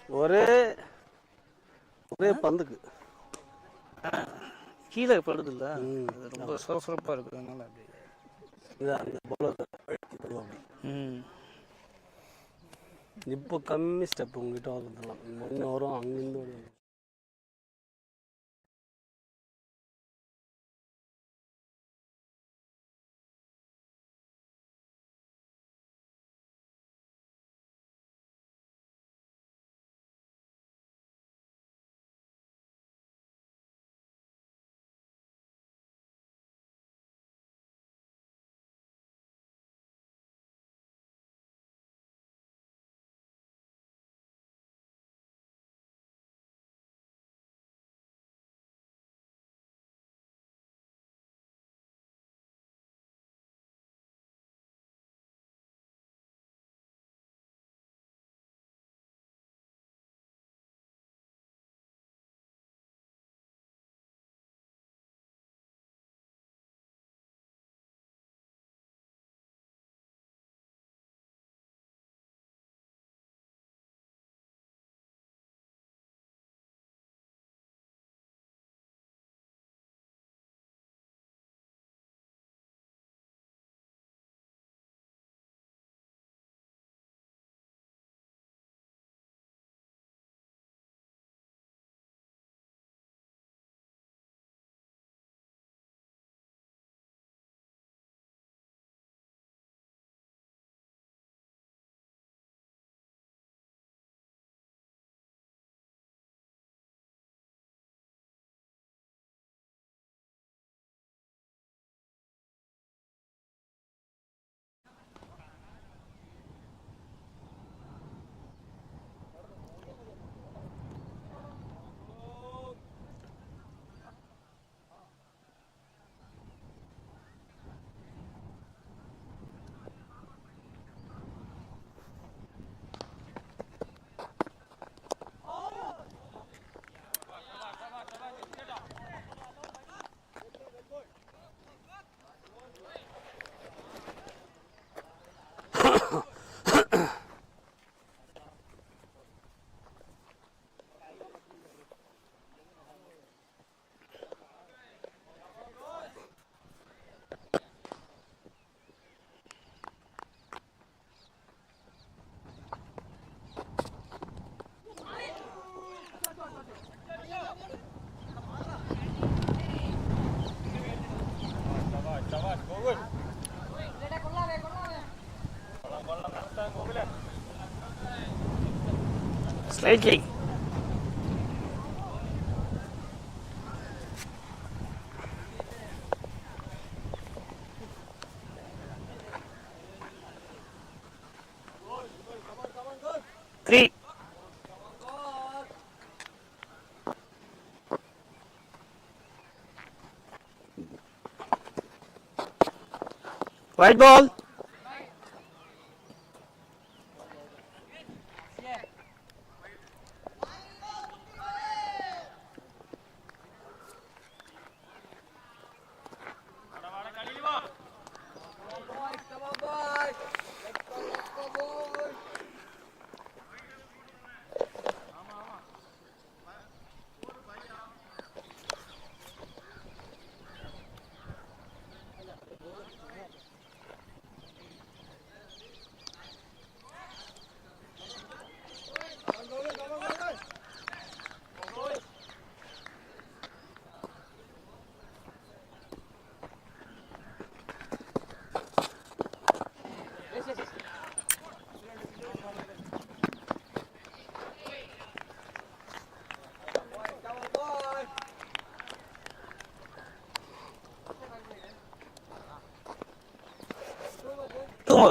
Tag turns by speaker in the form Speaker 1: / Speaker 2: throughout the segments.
Speaker 1: ஒரே ஒரே பந்துக்கு
Speaker 2: கீழே படுதில்ல, அது ரொம்ப சுரசுரப்பாக இருக்கிறதுனால அப்படி
Speaker 1: அந்த பவுலர்
Speaker 2: ம்.
Speaker 1: இப்போ கம்மி ஸ்டெப் உங்ககிட்ட வரதெல்லாம் இன்னும் வரும் அங்கேருந்து வரும்.
Speaker 2: Slightly. Three. White ball.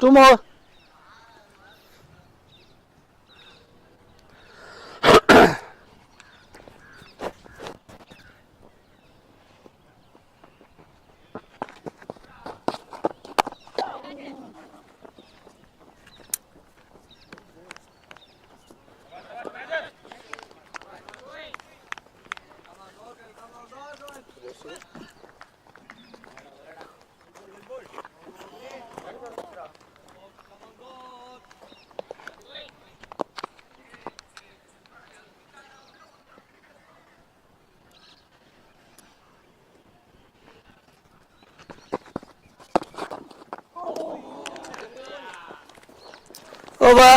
Speaker 2: Two more. Over.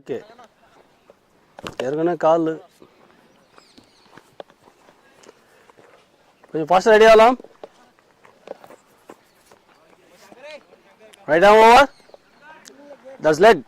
Speaker 1: Okay ஏற்கனவே கால் கொஞ்சம் ஃபாஸ்ட்டாக ரெடி ஆகலாம். ரைட் ஆம் over. That's leg.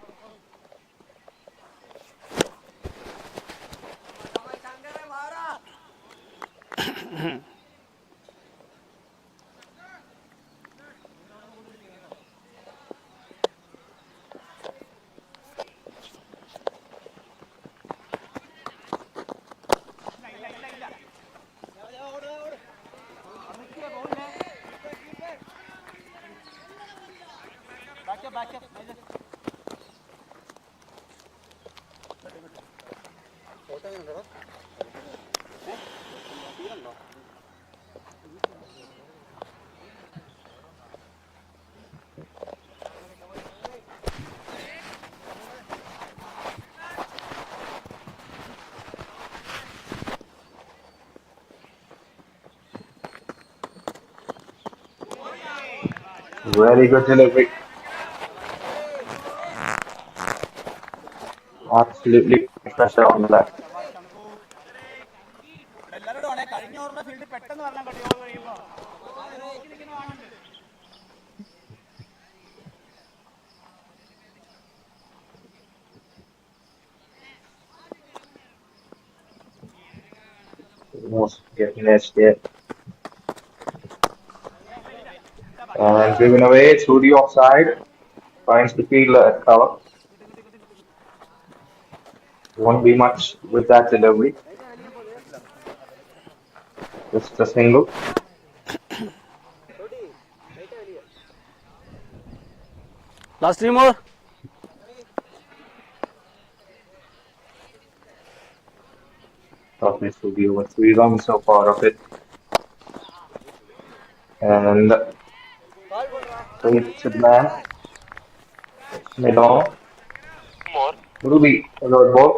Speaker 3: Very good delivery. Absolutely pressure on the left. Almost getting edge there. And driven away through the offside. Finds the fielder at cover. Won't be much with that delivery. Just a single.
Speaker 1: Last 3 more.
Speaker 3: Thought this will be over 3 runs so far of it. And it's a man. Mid on. Ruby, a good ball.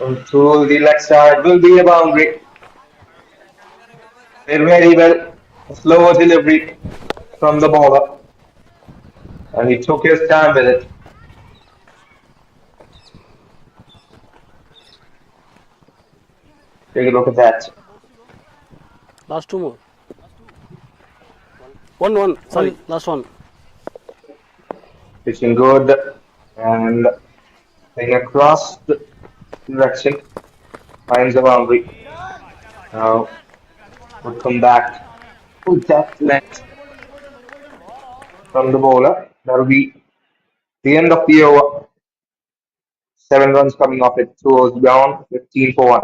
Speaker 3: And to the left side will be a boundary. Did very well. A slower delivery from the bowler. And he took his time with it. Take a look at that.
Speaker 1: Last 2 more. 1 sorry, last one.
Speaker 3: Pitching good and playing across the direction. Finds the boundary. Now would come back. Put that length from the bowler. That'll be the end of the over. 7 runs coming off it. Two overs down. 15 for 1.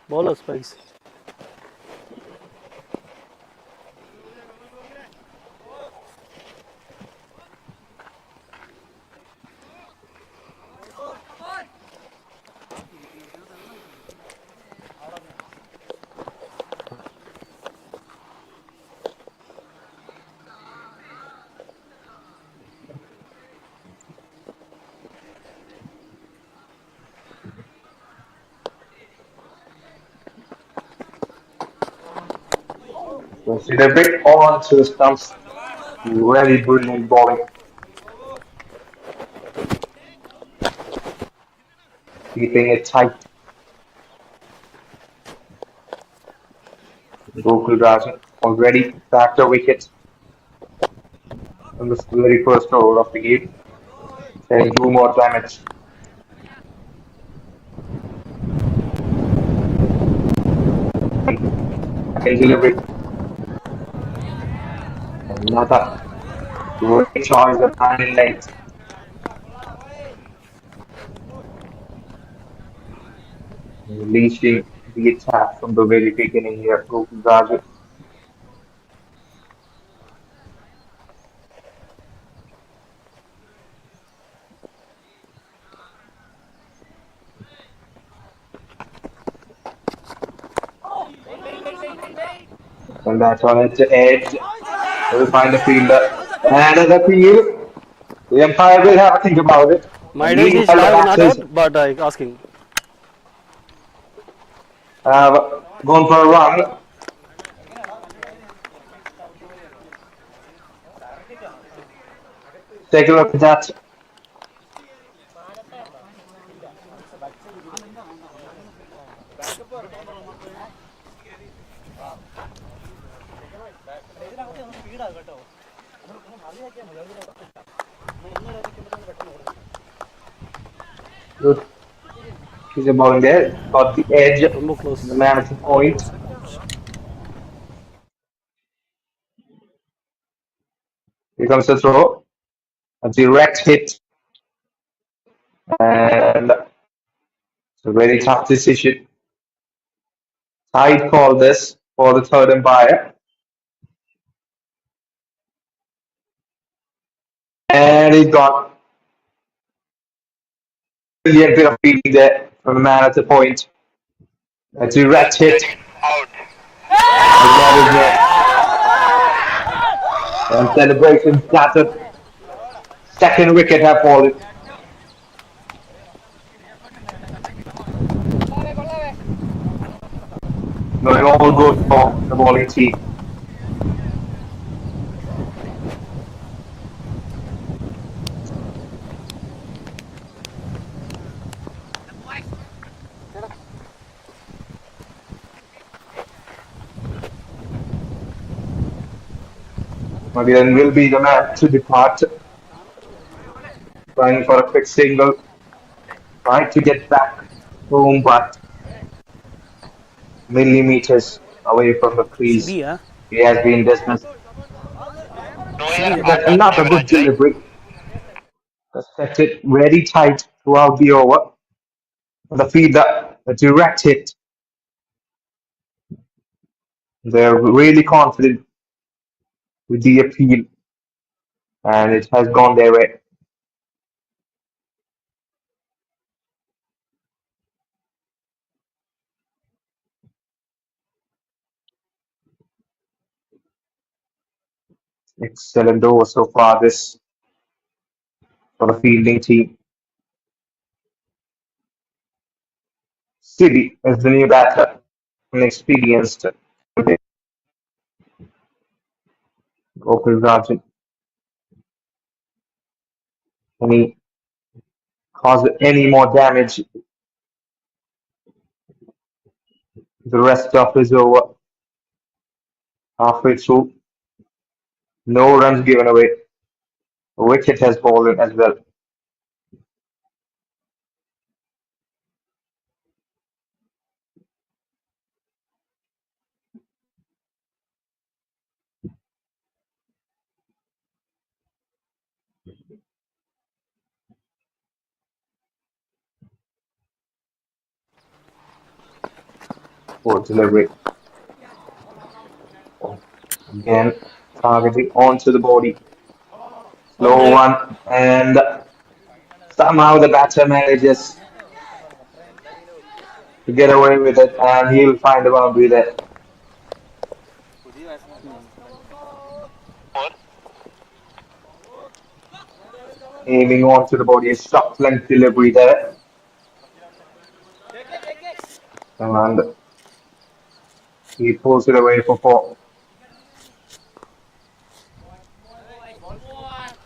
Speaker 1: bowler spikes.
Speaker 3: Consider a bit on to the stumps. Very brilliant bowling. Keeping it tight. Gokul Rajan already backed a wicket on the very first over of the game. Saying do more damage. Can deliver it. Another great choice of handling length. Unleashing the attack from the very beginning here. Gokul Rajan. And that's on its edge. We'll find a fielder. And as a field, the umpire will have a think about it.
Speaker 1: My days is
Speaker 3: Meanwhile, the
Speaker 1: live, not
Speaker 3: batters
Speaker 1: out, but I asking.
Speaker 3: have gone for a run. Take a look at that. Good. He's a ball there. Got the edge.
Speaker 1: ரொம்ப close.
Speaker 3: The man at the
Speaker 1: ரொம்ப
Speaker 3: point.
Speaker 1: close.
Speaker 3: Here comes the throw. A direct hit. And it's a very tough decision. I'd call this for the third umpire. And he's gone. Brilliant bit of fielding there from the man at the point. A direct hit. Above his net. And celebration started. Second wicket have fallen. No, it all goes for the bowling team. Again will be the man to depart. Trying for a quick single. Trying to get back home, but millimeters away from the crease.
Speaker 2: CB, huh?
Speaker 3: He has been dismissed. That's not a good delivery. Kept it very tight throughout the over. The fielder, a direct hit. They're really confident with the appeal, and it has gone their way. Excellent over so far this for the fielding team. City is the new batter, inexperienced. Gokul Rajan. Can he cause any more damage the rest of his over? Halfway through, no runs given away. A wicket has fallen as well. For delivery. Again, targeting onto the body. Slow one, and somehow the batter manages to get away with it, and he'll find a boundary there. Aiming onto the body, a short length delivery there. And he pulls it away for four.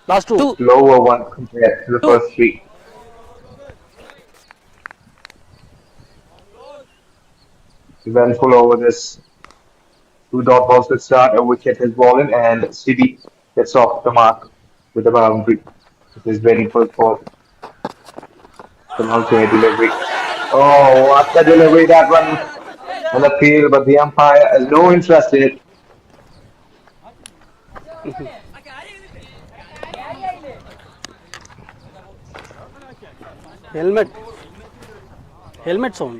Speaker 1: Last two.
Speaker 2: Two.
Speaker 3: Lower one compared to the
Speaker 2: Two.
Speaker 3: first three. Eventful over this. Two dot balls will start. A wicket is fallen, and City gets off the mark with a boundary. It is very good for an alternate delivery. Oh, what a delivery that one on the field, but the umpire has no interest in it.
Speaker 1: Helmet. Helmet sound.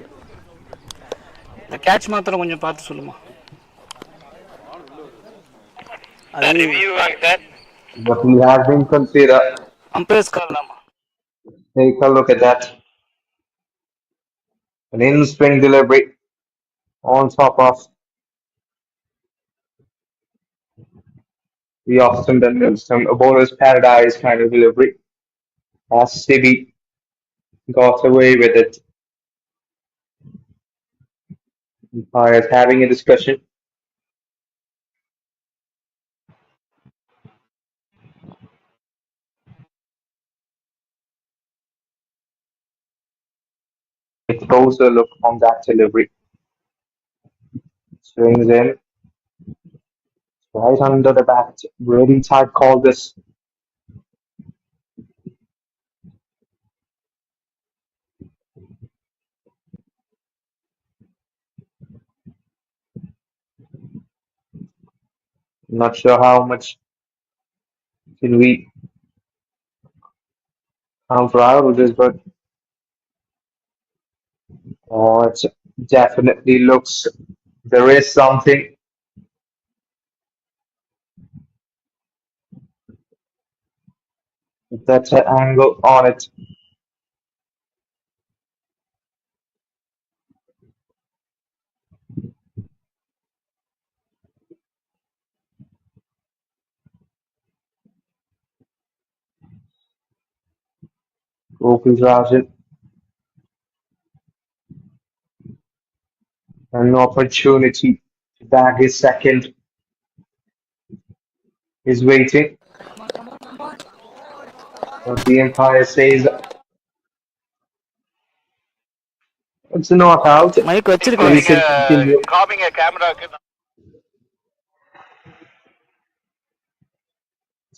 Speaker 2: இந்த catch மாத்திரம் கொஞ்சம் பார்த்து சொல்லுமா.
Speaker 1: அது
Speaker 3: But he has been considered.
Speaker 2: Umpire's call தாம்மா.
Speaker 3: Take a look at that. An in-swing delivery on top of the Austin Dundalson, a bowler's paradise kind of delivery. As City got away with it. Umpires having a discussion. A closer look on that delivery. Swings in. Right under the bat. Really tight call this. Not sure how much can we counter out with this, but oh, it definitely looks there is something. That's an angle on it. Opens Rajan. An opportunity to bag his second is waiting. But the umpire says it's a not out.
Speaker 2: Mike
Speaker 3: So
Speaker 2: வச்சிருக்கேன்.
Speaker 3: we can continue.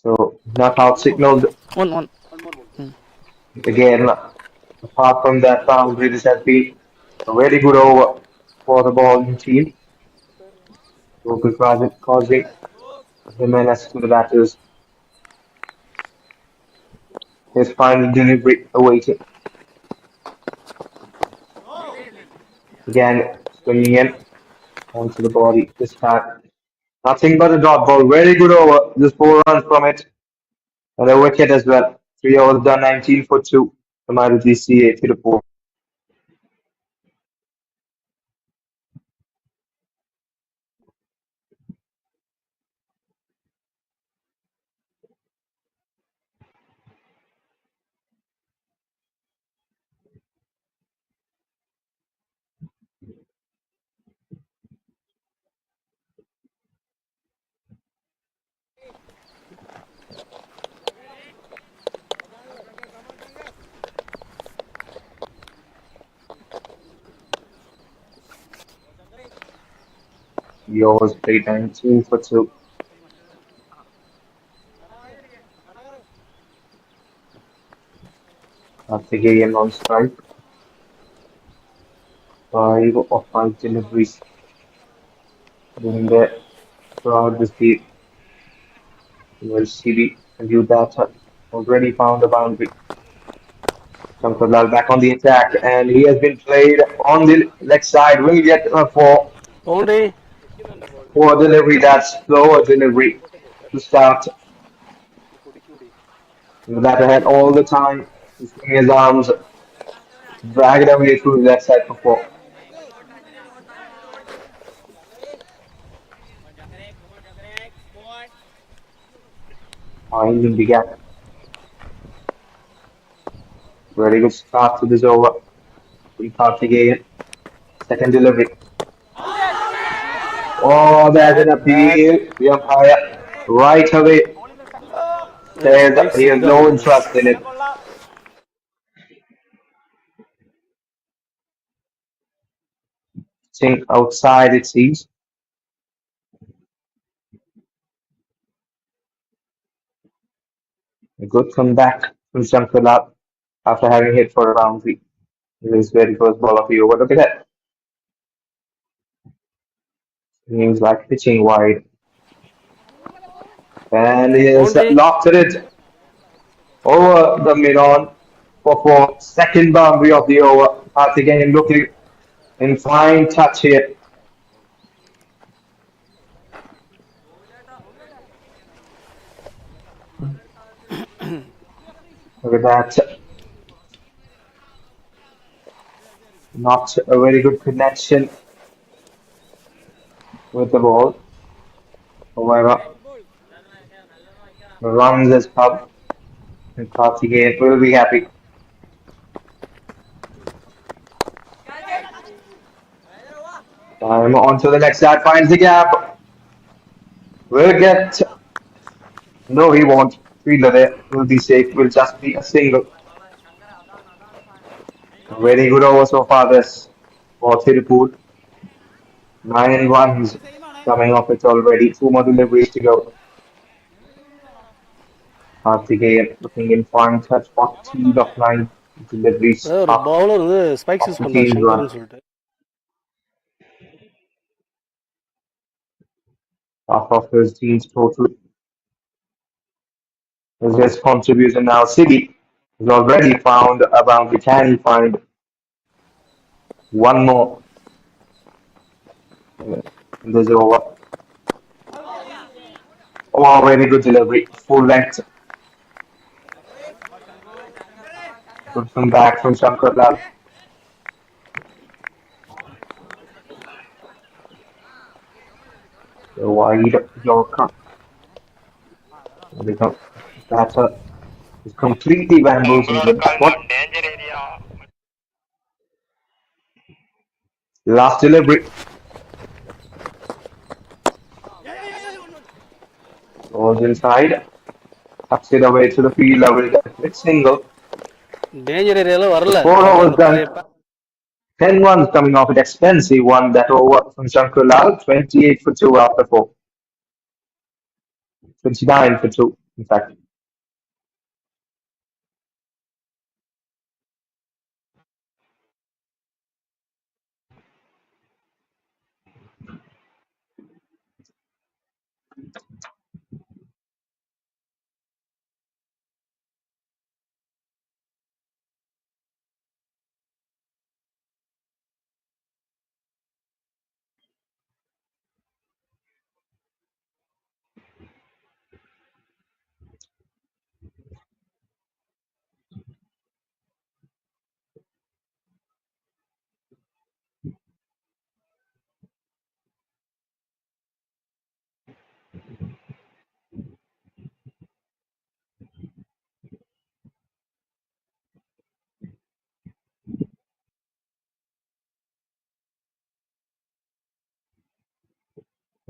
Speaker 3: So not out signaled
Speaker 2: one one.
Speaker 3: again. Apart from that boundary, this has been a very good over for the bowling team. Opens Rajan causing the menace to the batters. His final delivery awaiting. Again, swinging in onto the body this time. Nothing but a dot ball. Very good over. Just 4 runs from it. And a wicket as well. 3 overs done, 19 for 2. The MARUTHI CA TIRUPUR. The overs played 19 for 2. That's the game on strike. 5 of 5 deliveries. Doing that throughout this game. Well, CB and you batter already found a boundary. Shankar back on the attack, and he has been played on the leg side. Will get
Speaker 1: Boundary.
Speaker 3: for delivery. That's slower delivery to start. The batter had all the time to swing his arms, drag it away through the left side for 4. Finding the gap. Very good start to this over. We caught again. Second delivery. Oh, there's an appeal. The umpire right away
Speaker 1: spikes
Speaker 3: He has
Speaker 1: இதுதான்
Speaker 3: no
Speaker 1: வருது.
Speaker 3: interest in it. Think outside it seems. A good comeback from Shankar after having hit for a boundary. His very first ball of the over. Look at that. Seems like pitching wide. And he has
Speaker 1: boundary.
Speaker 3: lofted it over the mid on for second boundary of the over. Again looking in fine touch here. Look at that. Not a very good connection with the ball. However, runs has come and Karthikeyan will be happy. Time on to the next guy, finds the gap. Will get. No, he won't. Fielder there will be safe. Will just be a single. Very good over so far this for Tirupur. 9 runs coming off it already. Two more deliveries to go. Karthikeyan looking in fine touch. 14 of 9 deliveries
Speaker 1: ஒரு
Speaker 3: up
Speaker 1: bowler வந்து spikes
Speaker 3: of
Speaker 1: use பண்றாரு
Speaker 3: 15 runs.
Speaker 1: ஷங்கர்னு சொல்லிட்டு.
Speaker 3: Half of his team's total. His contribution now. City has already found a boundary. Can he find one more in this over? Oh, very good delivery. Full length. Good come back from Shankar Lal. The wide Yorker. The batter is completely bamboozled with that one. Last delivery. Goes inside. Tucks it away to the fielder. Will get it single.
Speaker 1: Danger ஏரியால
Speaker 3: The
Speaker 1: வரல
Speaker 3: 4 overs
Speaker 1: அந்த
Speaker 3: done.
Speaker 1: பழைய
Speaker 3: 10 runs coming off an expensive one. That over from Shankar Lal. 28 for 2 after 4. 29 for 2, in fact.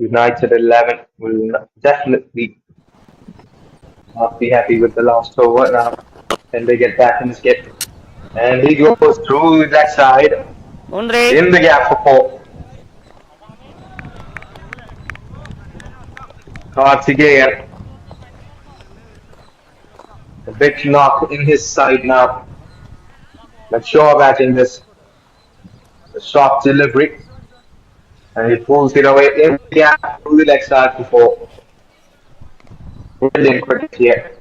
Speaker 3: United 11 will definitely not be happy with the last over now. Can they get back in this game? And he goes through that side
Speaker 2: boundary.
Speaker 3: in the gap for 4. Karthikeyan. A big knock in his side now. But sure batting this. A short delivery. And he pulls it away in the gap through the leg side for 4. Brilliant cricket here.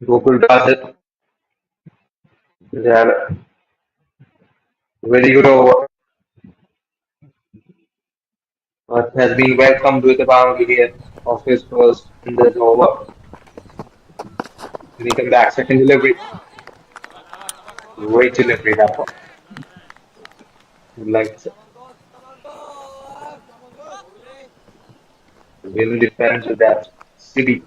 Speaker 3: Gokul does it. Yeah, very good over. But has been welcomed with a boundary here of his first in this over. When he come back, second delivery. Great delivery that one. Like will defend with that city.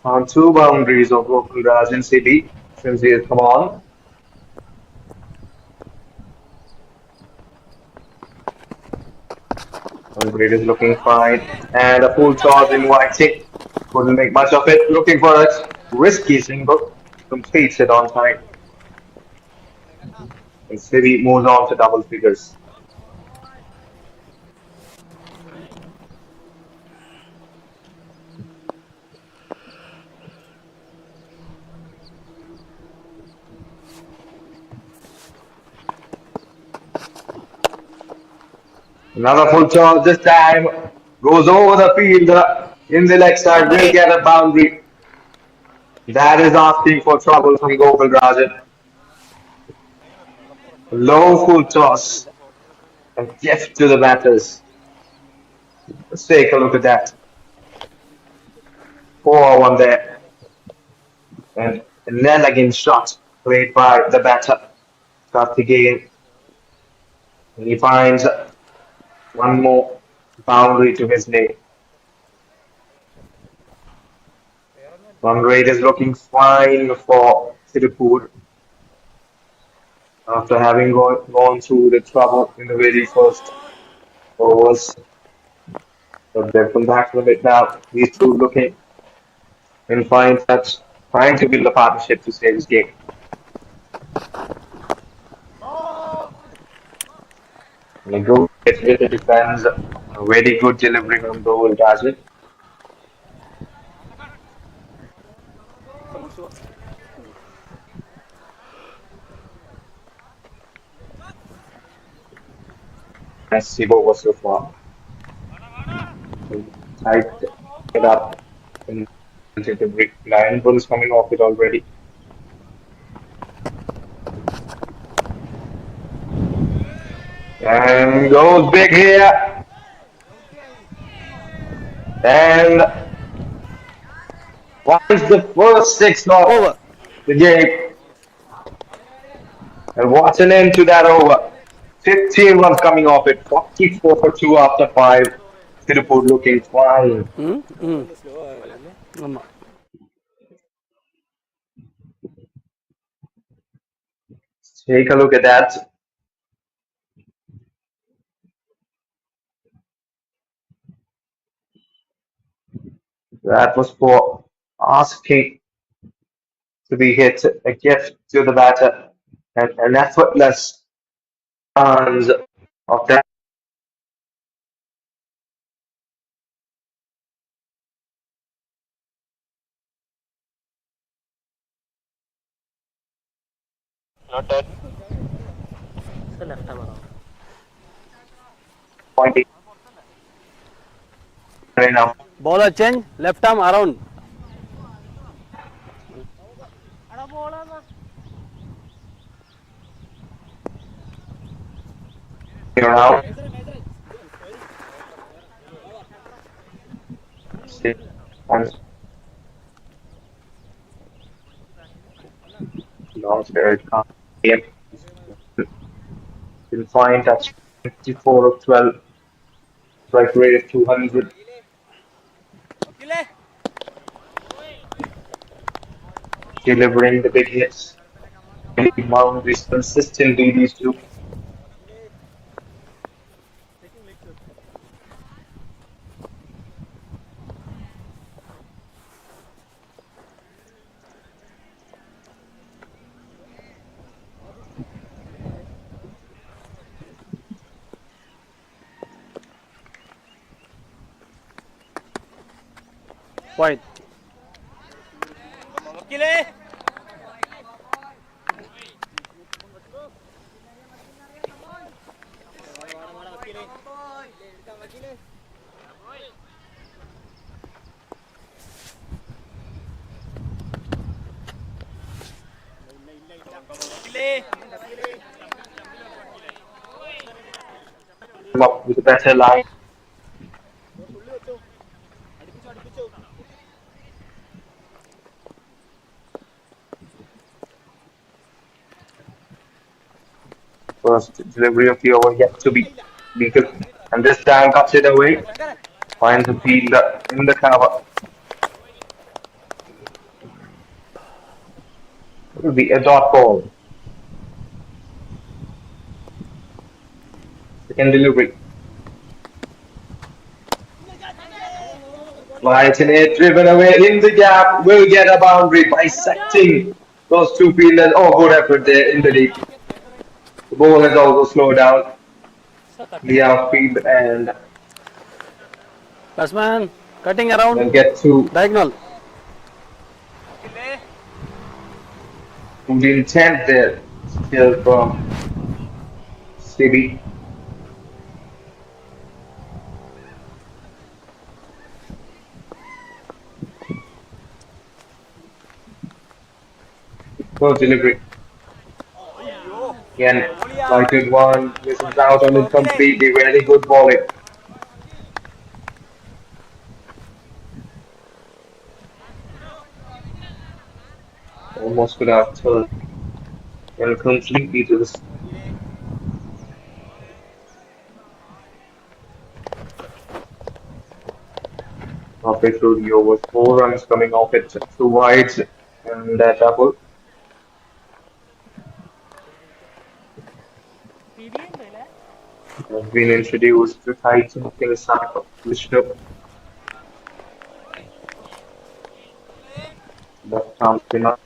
Speaker 3: On two boundaries of Gokul Raj and City. Sincere, come on. Great is looking fine. And a full charge inviting. Couldn't make much of it. Looking for it. Risky single. Completes it on time. And City moves on to double figures. Another full charge this time. Goes over the field in the leg side. Will get a boundary. That is asking for trouble from Gopal Rajan. Low full toss. A gift to the batters. Let's take a look at that. 4-1 there. And an elegant shot played by the batter. Karthikeyan. And he finds one more boundary to his name. Run rate is looking fine for Tirupur after having gone through the trouble in the very first overs. But they've come back from it now. These two looking in fine touch, trying to build a partnership to save this game. And a good hit with the defense, a very good delivery from Gopal Rajan. Nice save over so far. Tight it up and the break. Lion Bull is coming off it already. And goes big here. And finds the first six of the game. And what's an end to that over? 15 runs coming off it. 44 for 2 after 5. Tirupur looking fine.
Speaker 1: ஆமாம்
Speaker 3: Take a look at that. That was for asking to be hit. A gift to the batter. And an effortless chance of that. Pointing right now.
Speaker 1: bowler change left arm around
Speaker 3: Here now. Long very calm. In fine touch 54 of 12. Strike rate of 200. Delivering the big hits. Big boundaries consistently, these two.
Speaker 1: wide
Speaker 3: Come up with a better line. First delivery of the over yet to be beaten. And this time cuts it away. Finds the fielder in the cover. Could be a dot ball. Second delivery. Flies in it, driven away in the gap. Will get a boundary, bisecting those two fielders. Oh, good effort there in the deep. The ball has also slowed down the outfield and
Speaker 1: Batsman cutting around
Speaker 3: will get to
Speaker 1: diagonal.
Speaker 3: the intent there. Still from CB. Good delivery. Again, fighted one, misses out on it completely. Very good bowling. Almost could have turned and completely to this. Halfway through the over, 4 runs coming off it, 2 wides and that double. Has been introduced to tighten things up. Vishnu, that arm spinner.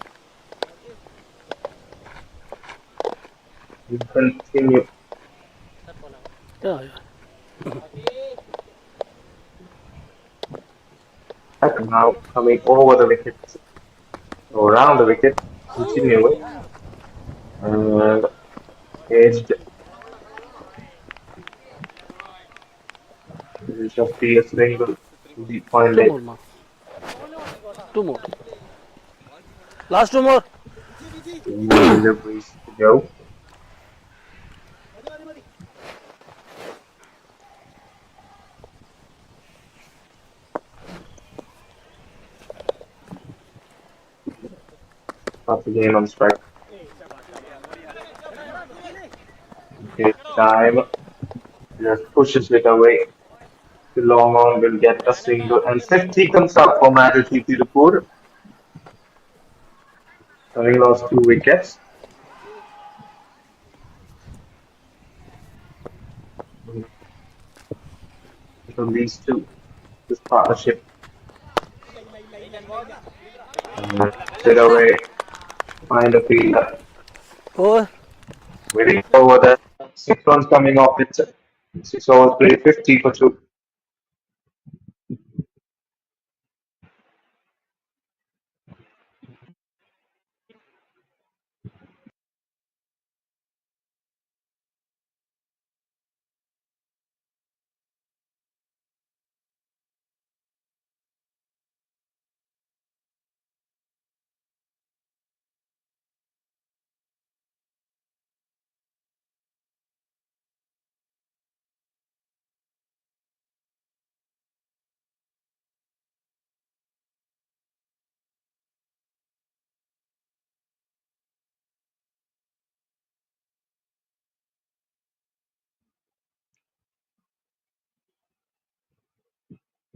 Speaker 3: We continue.
Speaker 1: Yeah,
Speaker 3: And now coming over the wicket, or around the wicket, continue. And edged. This is just be a single deep point
Speaker 1: two
Speaker 3: leg.
Speaker 1: more, ma. Two more. Last two more.
Speaker 3: 2 deliveries to go. Up again on strike. Okay, time. Just pushes it away. The long on will get a single. And 50 comes up for MARUTHI TIRUPUR. Having lost 2 wickets. From these two, this partnership. Sit away. Find a fielder.
Speaker 1: Over.
Speaker 3: Waiting over the 6 runs coming off it. 6 overs played 50 for 2.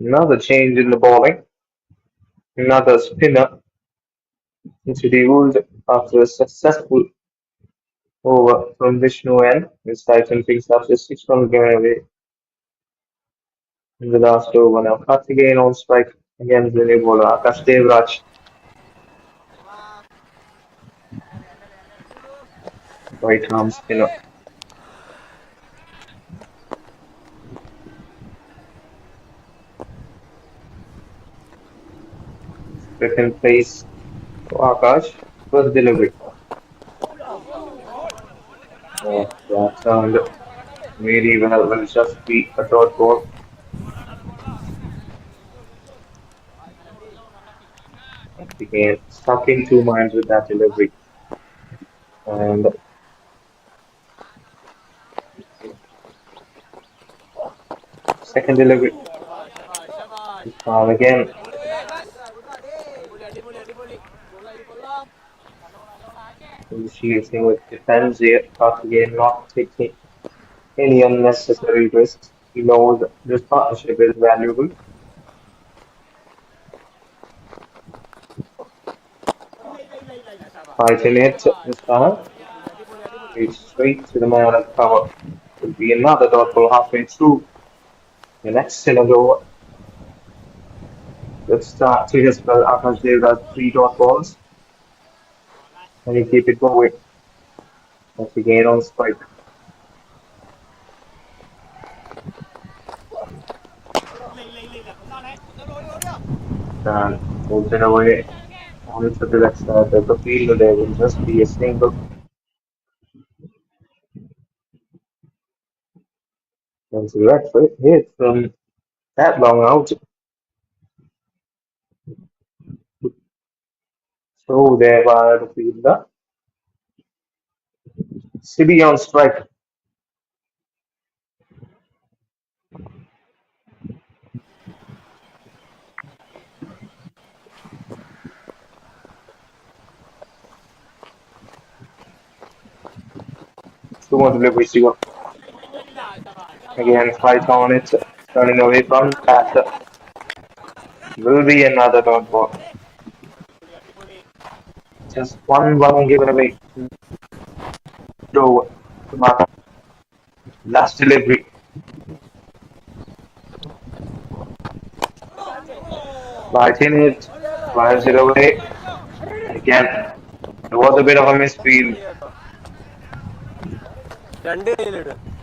Speaker 3: Another change in the bowling. Another spinner introduced after a successful over from Vishnu and his Titan picks up the 6 runs given away in the last over. Now cut again on strike against the new bowler Akash Devraj. Right arm spinner. Second place for Akash. First delivery. Oh, that turned very well. Will just be a dot ball. Became stuck in 2 minds with that delivery. And second delivery. Again, initiating with defense here. Cut again, not taking any unnecessary risks. He knows this partnership is valuable. Fighting it this time. It's straight to the man at cover. Will be another dot ball halfway through the next cylinder over. Let's start to his spell. Akash Dev has 3 dot balls. And he keep it going. Once again on strike. And pulls it away. Only to the left side of the field. There will just be a single. And the red foot hit from that long out. So there by the fielder. City on strike. Two more delivery receiver. Again, fight on it. Turning away from batter. Will be another dot ball. Just one run given away. Throw to mark. Last delivery. Lighting it. Flies it away. Again, it was a bit of a misfield.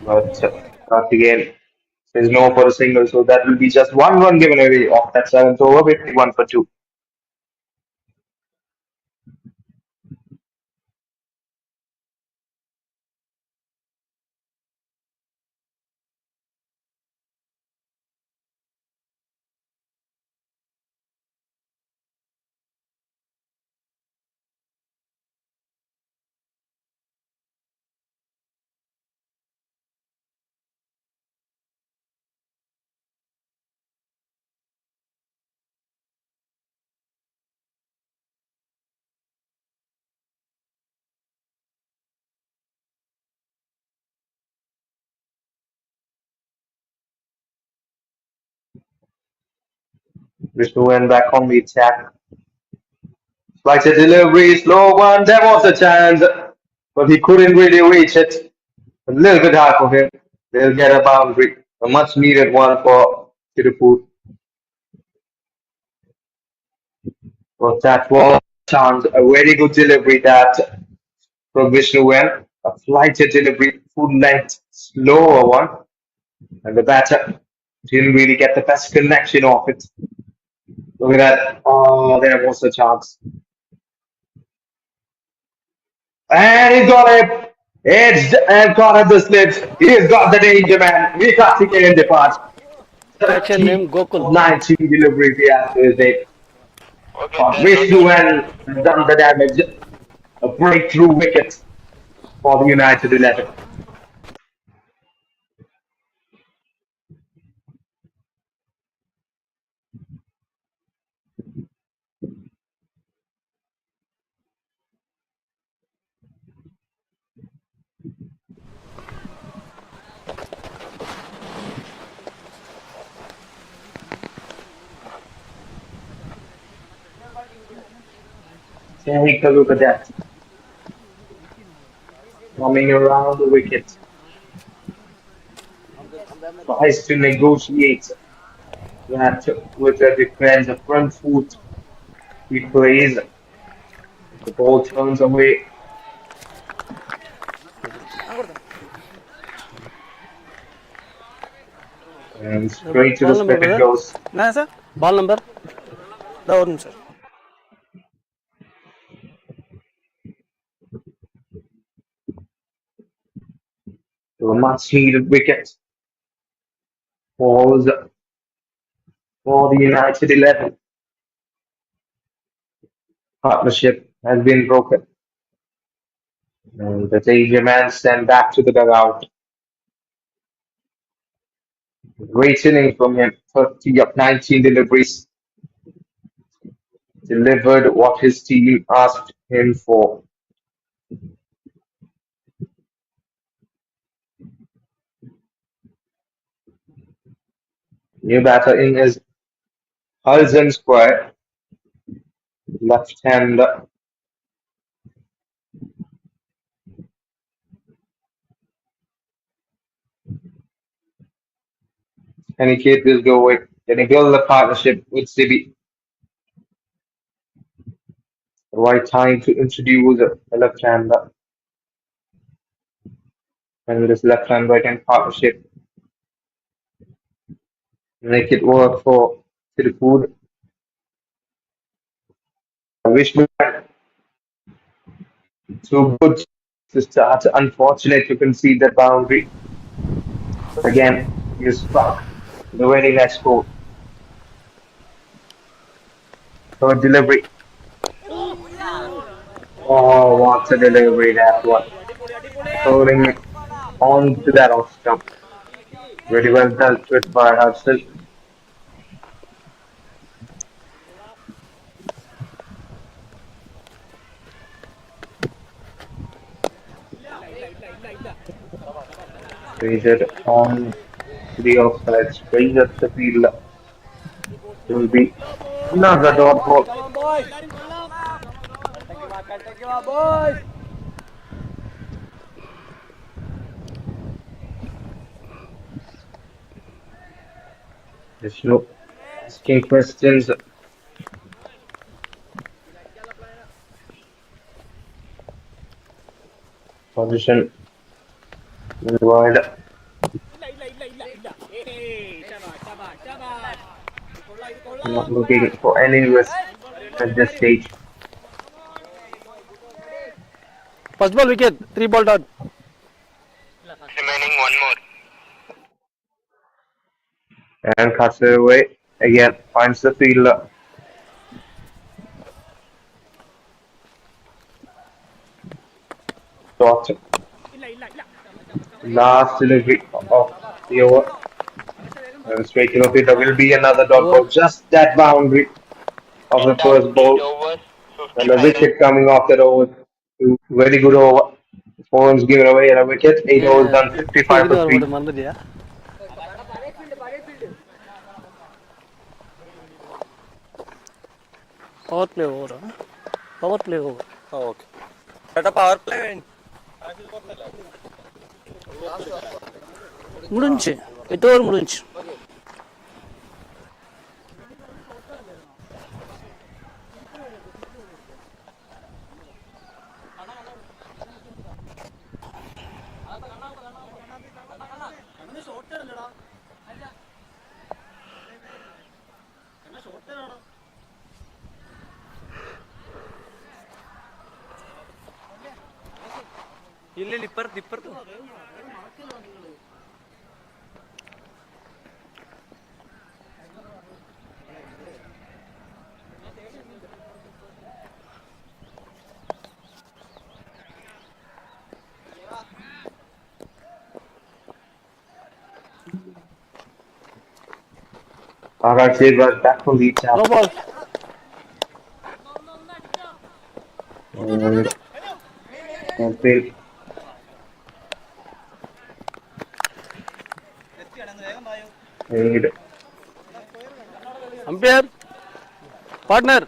Speaker 3: But again, there's no for a single, so that will be just one run given away off that seventh over with 1 for 2. Vishnu went back on the attack. Like a delivery, slow one. There was a chance, but he couldn't really reach it. A little bit hard for him. They'll get a boundary, a much needed one for Tirupur. But that was a chance, a very good delivery that from Vishnu went. A flighted delivery, full length, slower one. And the batter didn't really get the best connection of it. Look at that. Oh, there was a chance. And he's got it. Edged and caught at the slips. He's got the danger man. We can't see it in the past.
Speaker 1: Catcher name Gokul.
Speaker 3: 19 delivery the answer is it. Vishnu has done the damage. A breakthrough wicket for the United 11. Take a look at that. Coming around the wicket. Tries to negotiate that with the defense. A front foot he plays. The ball turns away. And straight to the split it goes.
Speaker 2: Nah, sir.
Speaker 1: Ball number.
Speaker 2: Down, sir.
Speaker 3: So a much needed wicket falls for the United 11. Partnership has been broken. And the danger man sent back to the dugout. Great inning from him. 30 of 19 deliveries. Delivered what his team asked him for. New batter in is Hulzen Square. Left-hander. Can he keep this going? Can he build a partnership with CB? The right time to introduce a left-hander and with this left-hand right-hand partnership, make it work for Tirupur. I wish we had two good to start. Unfortunate to concede that boundary. But again, you struck the winning net score. Third delivery. Oh, what a delivery that one. Throwing it onto that off stump. Very well dealt with by Hudson. Raised on the offside, straight at the field. It will be another dot ball. There's no asking questions. Position wide. Not looking for any risk at this stage.
Speaker 1: First ball wicket, 3 ball dot.
Speaker 4: Remaining one more.
Speaker 3: And cuts it away. Again, finds the fielder. Dot. Last delivery of the over. And straight to the fielder will be another dot ball. Just that boundary of the
Speaker 4: Down
Speaker 3: first
Speaker 4: 8
Speaker 3: ball.
Speaker 4: overs, 50
Speaker 3: And a
Speaker 4: final.
Speaker 3: wicket coming off that over. Very good over. 4 runs given away and a wicket. 8 overs done. 55
Speaker 1: இது
Speaker 3: for
Speaker 1: வர
Speaker 3: 3.
Speaker 1: மாட்டேன் மறந்துட்டியா? Power play ஓவரா? Power play over.
Speaker 2: Okay ചേട്ടാ power play
Speaker 1: முடிஞ்சு 8 over முடிஞ்சு.
Speaker 2: ഇല്ല ഇപ്പുറത്ത് ഇപ്പുറത്ത്
Speaker 3: Alright, was back from the
Speaker 1: no
Speaker 3: tap.
Speaker 1: Ball.
Speaker 3: And failed. Made.
Speaker 1: Umpire partner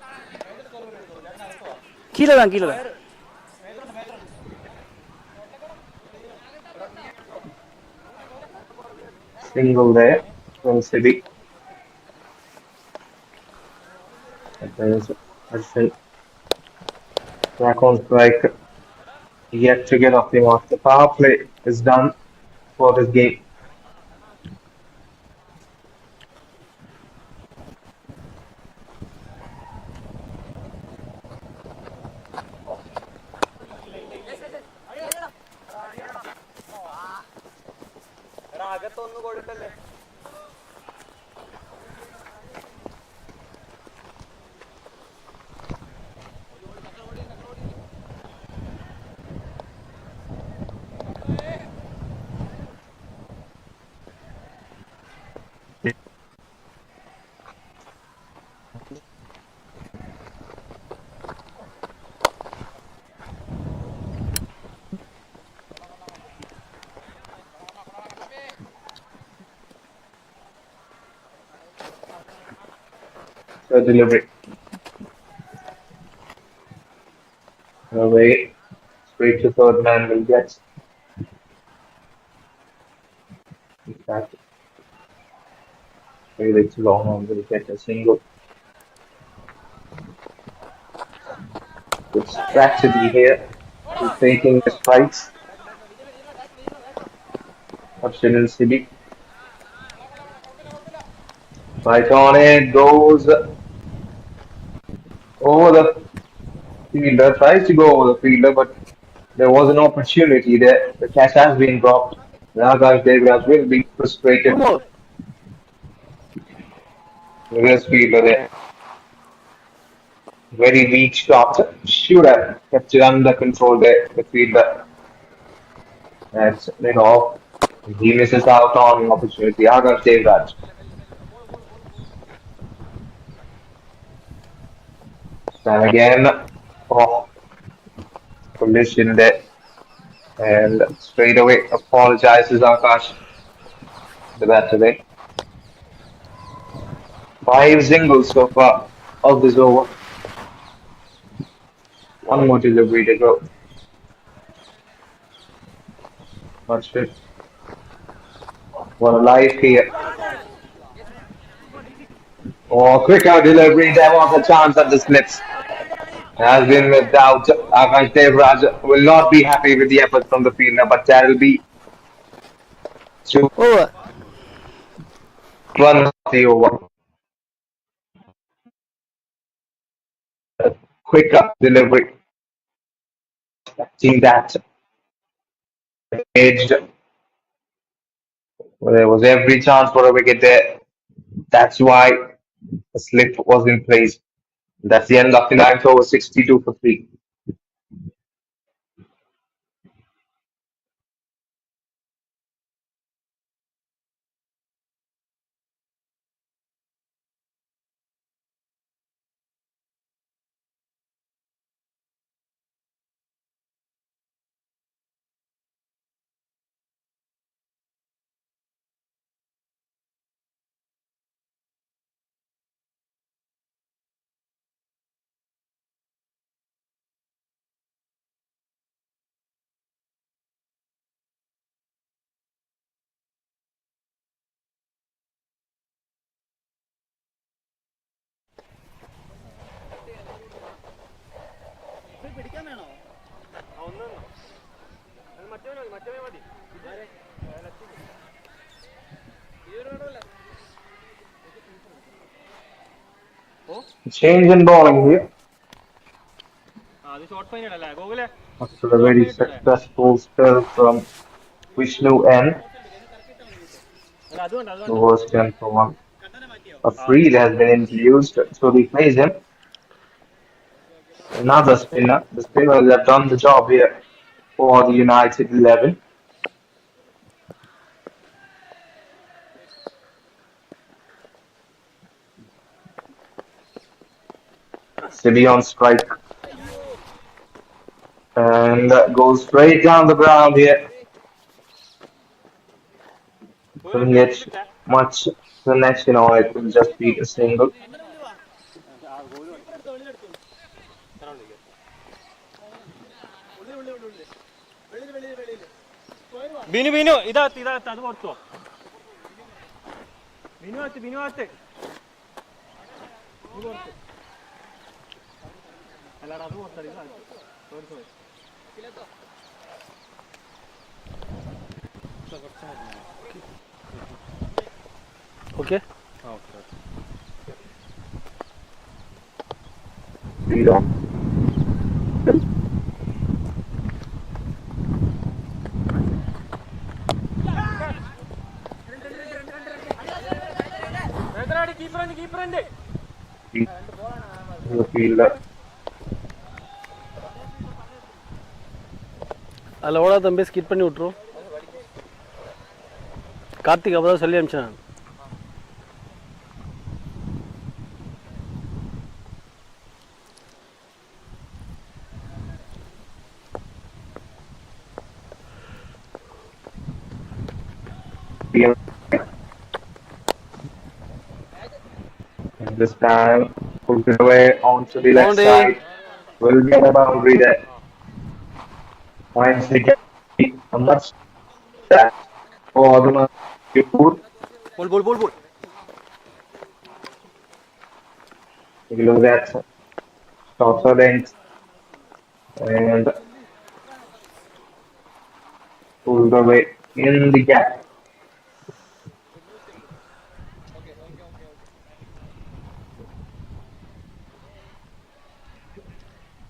Speaker 1: கீழே தான் கீழே தான்.
Speaker 3: Single there from City. And there's Hudson. Back on strike. Yet to get off the mark. The power play is done for this game.
Speaker 2: അകത്തൊന്നും കൊടുക്കല്ലേ
Speaker 3: The delivery. Away. Straight to third man will get. Back. Really too long on will get a single. Good strategy here. He's taking the strikes. Option in Sibi. Right on it goes over the fielder. Tries to go over the fielder, but there was an opportunity there. The catch has been dropped. Nagarj Devraj will be
Speaker 1: Two
Speaker 3: frustrated.
Speaker 1: more.
Speaker 3: Reverse fielder there. Very weak shot. Should have kept it under control there. The fielder. That's he misses out on the opportunity. Nagarj Devraj. And again, oh, collision there. And straight away apologizes Akash, the batter there. 5 singles so far of this over. One more delivery to go. Watch it. What a life here. Oh, quicker delivery. There was a chance at the slips. Has been missed out. Akash Devraj will not be happy with the effort from the fielder, but there will be
Speaker 1: Over.
Speaker 3: 2-1 the over. Quicker delivery. Expecting that edged. Well, there was every chance for a wicket there. That's why the slip was in place. That's the end of the ninth over, 62 for 3. Change in bowling here after a very successful spell from Vishnu N, who was 10 for 1. A free has been introduced to replace him. Another spinner. The spinners have done the job here for the United 11. Sibi on strike. And goes straight down the ground here. Couldn't get much connection on it. Will just beat a single.
Speaker 2: Binu ഇതാത്ത് അത് കൊടുത്തോ ബിനു അല്ലാതെ അത് കൊടുത്തോ
Speaker 1: Okay.
Speaker 3: Lead on. The fielder.
Speaker 1: அதில் எவ்வளோ தம்பி skid பண்ணி விட்ருவோம். கார்த்திக் அப்போ தான் சொல்லி அனுப்பிச்சேன்.
Speaker 3: And this time, put it away onto the left side. Will get a boundary there. Finds again a much that for the TIRUPUR.
Speaker 2: Ball.
Speaker 3: Take a look at shots are length and pulled away in the gap.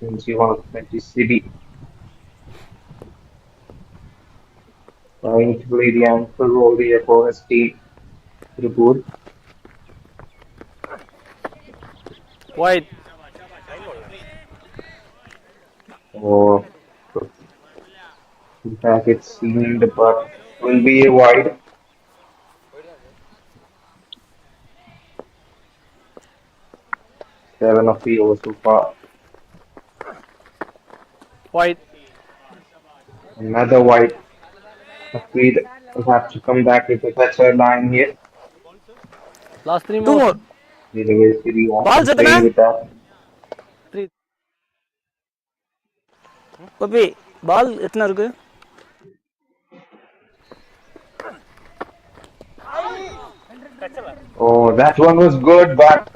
Speaker 3: Into 120 CB. Trying to play the ankle roll here for his team. TIRUPUR.
Speaker 1: Wide.
Speaker 3: Or in fact, it seemed, but will be a wide. Seven of the over so far.
Speaker 1: Wide.
Speaker 3: Another wide. Afraid will have to come back with a better line here.
Speaker 1: Last three
Speaker 2: Two
Speaker 1: more.
Speaker 2: more.
Speaker 3: The way City wants
Speaker 2: Ball
Speaker 3: to play
Speaker 2: Chetna.
Speaker 3: with that.
Speaker 1: Three.
Speaker 2: Papi, ball எத்தனை இருக்கு?
Speaker 3: Oh, that one was good, but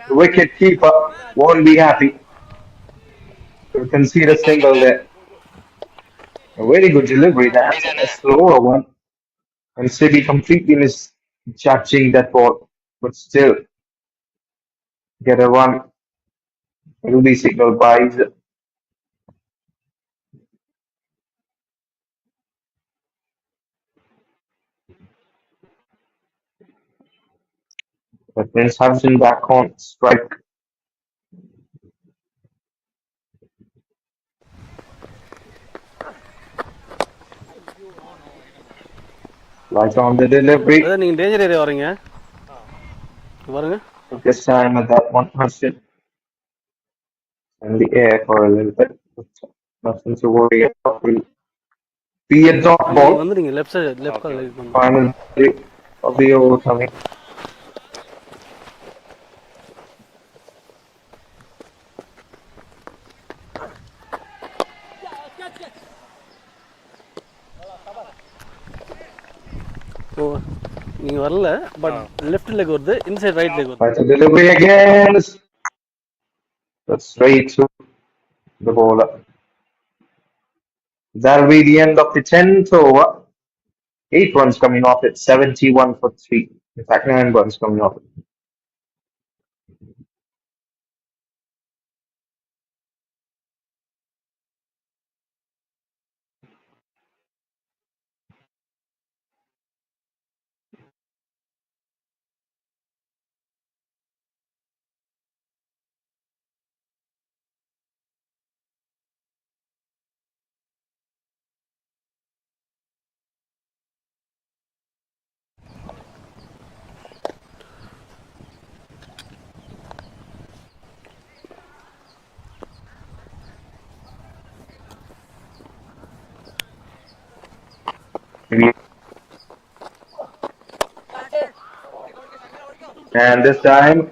Speaker 3: the wicket keeper won't be happy. To concede a single there. A very good delivery. That's a slower one. And City completely misjudging that ball, but still get a run. It will be signaled by Prince Hudson back on strike. Right on the delivery.
Speaker 1: Brother, நீங்க danger area வரீங்க. பாருங்க.
Speaker 3: Took his time at that one, Hudson. In the air for a little bit. Nothing to worry about. Will be a dot
Speaker 1: நீங்க
Speaker 3: ball.
Speaker 1: வந்துடுங்க left side left கால் right பண்ணுங்க.
Speaker 3: Final three of the over coming.
Speaker 1: ஓ நீங்க வரல but left leg வருது inside right leg வருது.
Speaker 3: Right, a delivery again. That's straight to the bowler. That'll be the end of the 10th over. 8 runs coming off it, 71 for 3. In fact, 9 runs coming off it. And this time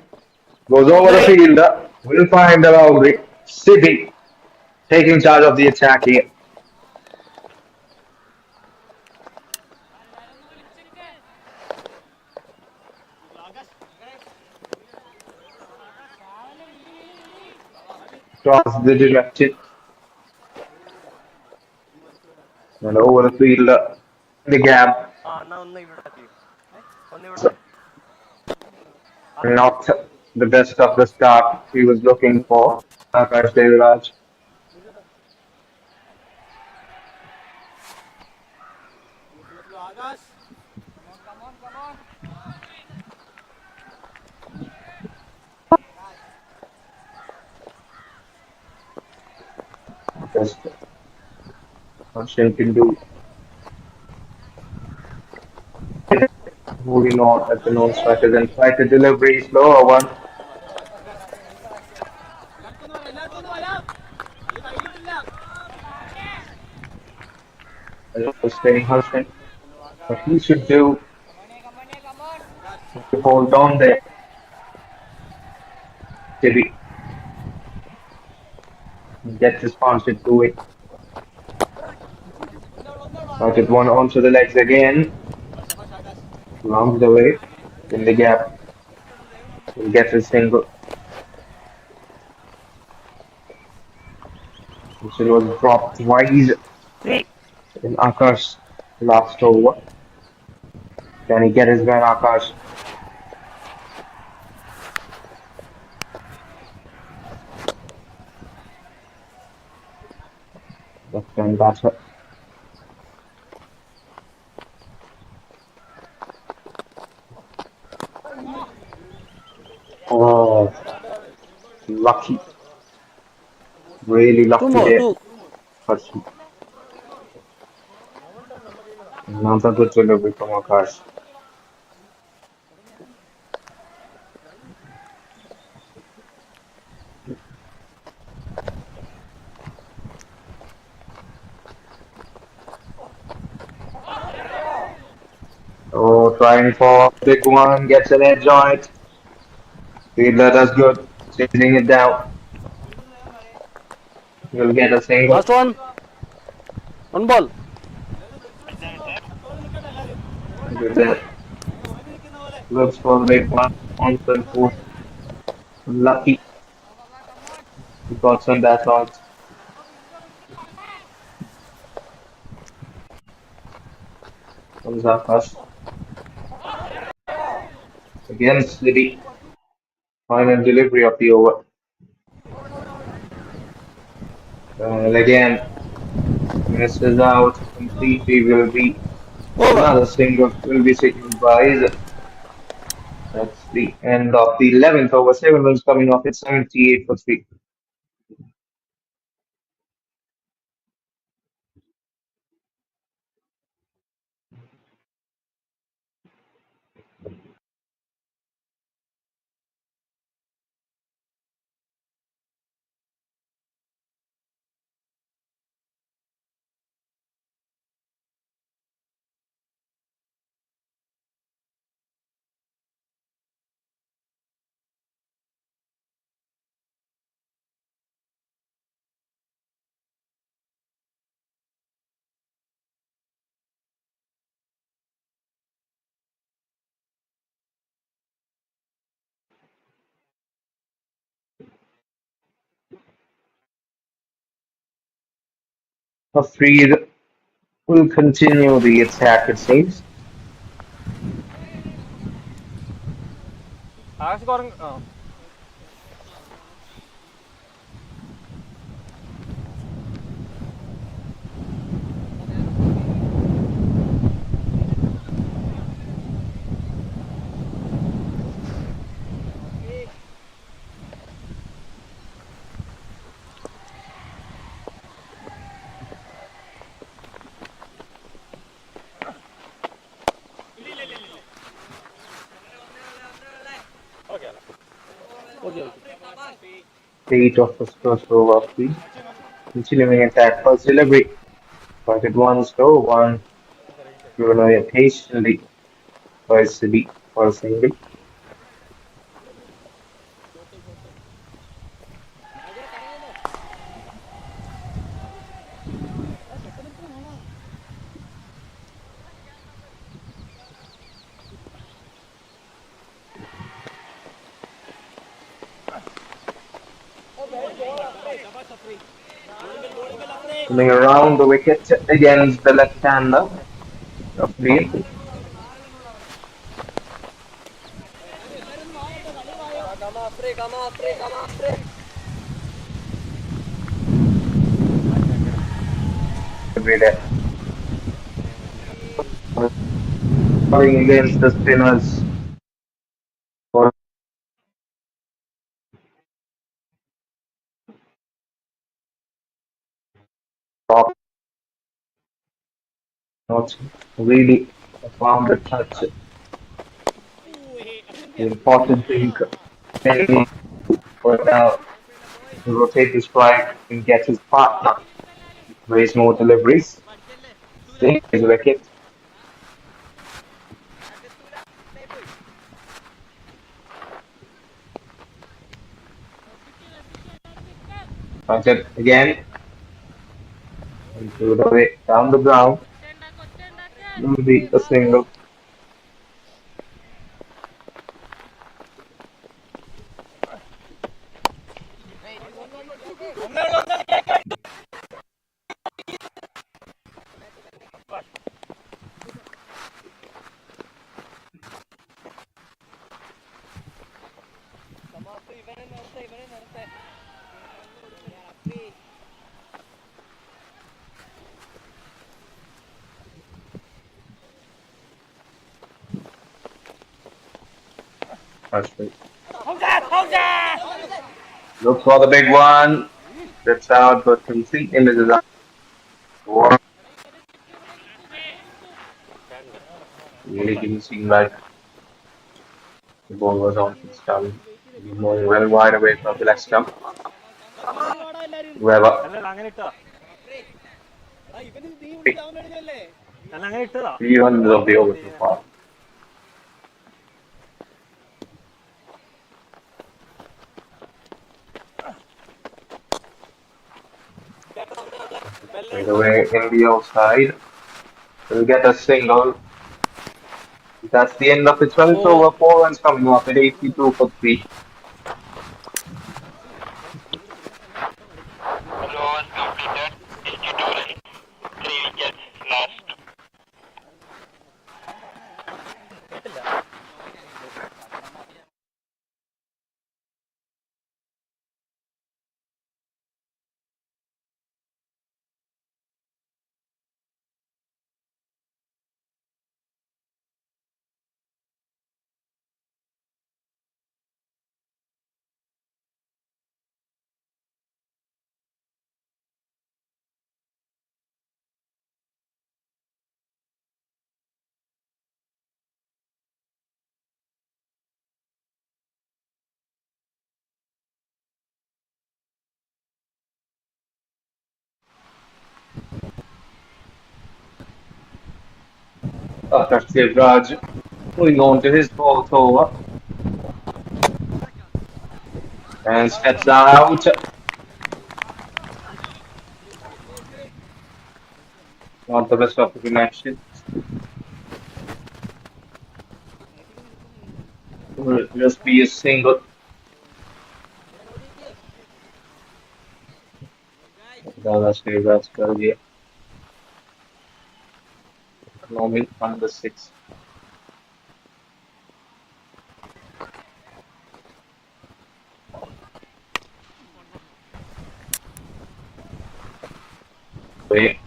Speaker 3: goes over the fielder. Will find the boundary. City taking charge of the attack here. Cross the direction. And over the fielder. The gap. Not the best of the start he was looking for. Akash Deviraj. Just Harshan can do. Moving on at the nose strikers and try to delivery slower one. Staying Harshan. What he should do is to hold on there. Maybe get this constant to it. Got it one onto the legs again. Rounds the way in the gap. Will get a single. So it was dropped twice in Akash last over. Can he get his man Akash? Left hand batter. Oh, lucky. Really
Speaker 1: Two
Speaker 3: lucky
Speaker 1: more,
Speaker 3: there.
Speaker 1: two.
Speaker 3: But another good delivery from Akash. Oh, trying for big one, gets an edge on it. Fielder does good, chasing it down. He'll get a
Speaker 1: Last
Speaker 3: single.
Speaker 1: one. One ball.
Speaker 3: With that, looks for the big one. On front foot. Lucky. He got some that out. Comes Akash. Against the final delivery of the over. And again, misses out completely. Will be
Speaker 1: Over.
Speaker 3: another single. Will be signaled by Izzat. That's the end of the 11th over. 7 runs coming off. It's 78 for 3. For 3 will continue the attack, it seems.
Speaker 2: Akash കുറഞ്ഞ ആ
Speaker 1: Okay, okay.
Speaker 3: 8 of the first over of 3. Continuing attack for delivery. Pocket 1 score, 1. Bruno patiently for City for a single. Coming around the wicket against the left-hander of Dean. Calling against the spinners for top. Not really found a touch. The important thing for now to rotate the strike and get his partner. Raise more deliveries. Save his wicket. Punted again. Into the way down the ground. Will be a single. Ashwin. Look for the big one. That's out, but completely misses out. Wow. Really didn't seem like the ball was on his stump. Moving well wide away from the left stump. Whoever. Three runs of the over so far. Straight away in the outside. Will get a single. That's the end of the 12th over. 4 runs coming up at 82 for 3.
Speaker 4: Overs completed. 82 runs. 3 wickets lost.
Speaker 3: Akash Raj moving on to his fourth over and steps out. Not the best of the action. Will just be a single. That's good. Yeah. Economic under 6. Wait.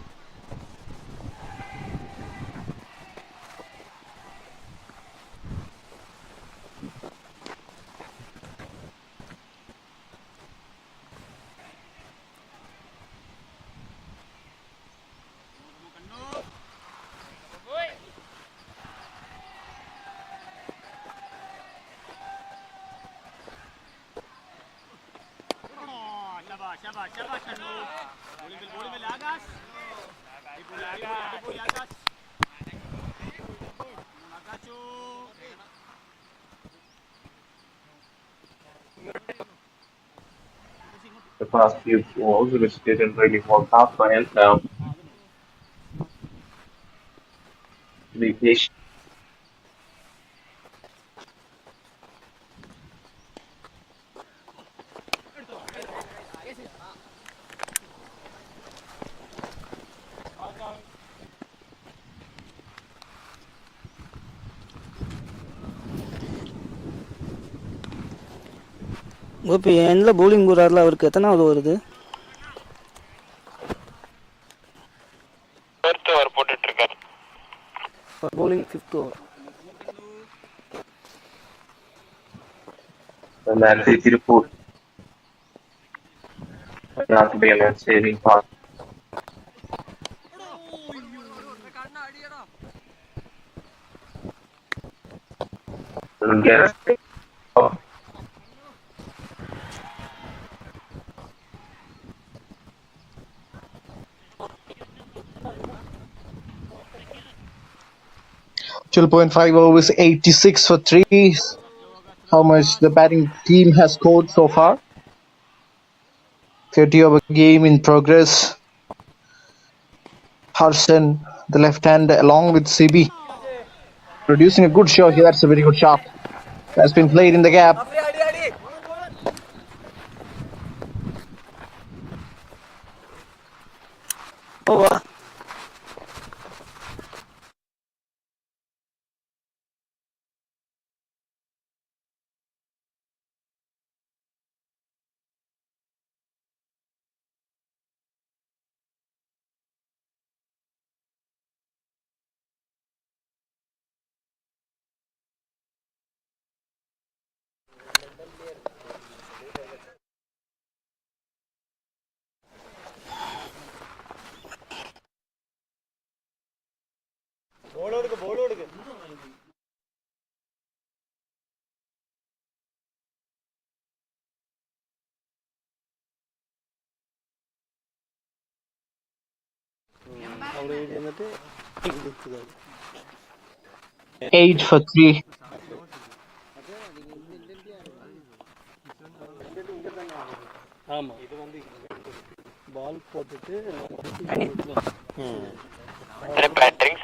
Speaker 3: The past few balls which didn't really work out for him. Now, be patient.
Speaker 2: இப்போ எண்ணில் bowling போடுறாருல அவருக்கு எத்தனாவது வருது?
Speaker 4: 4th over போட்டுட்டு இருக்காரு.
Speaker 2: bowling 5th over.
Speaker 3: And that's the Tirupur. Not to be a saving part. Get oh.
Speaker 5: .5 overs, 86 for 3. How much the batting team has scored so far? 30 over game in progress. Harson, the left hand, along with CB, producing a good shot here. That's a very good shot. That's been played in the gap.
Speaker 2: Over.
Speaker 1: അവിടെ എന്നിട്ട്
Speaker 5: 8 for 3.
Speaker 1: ஆமாம் பால் போட்டுட்டு
Speaker 4: batteries.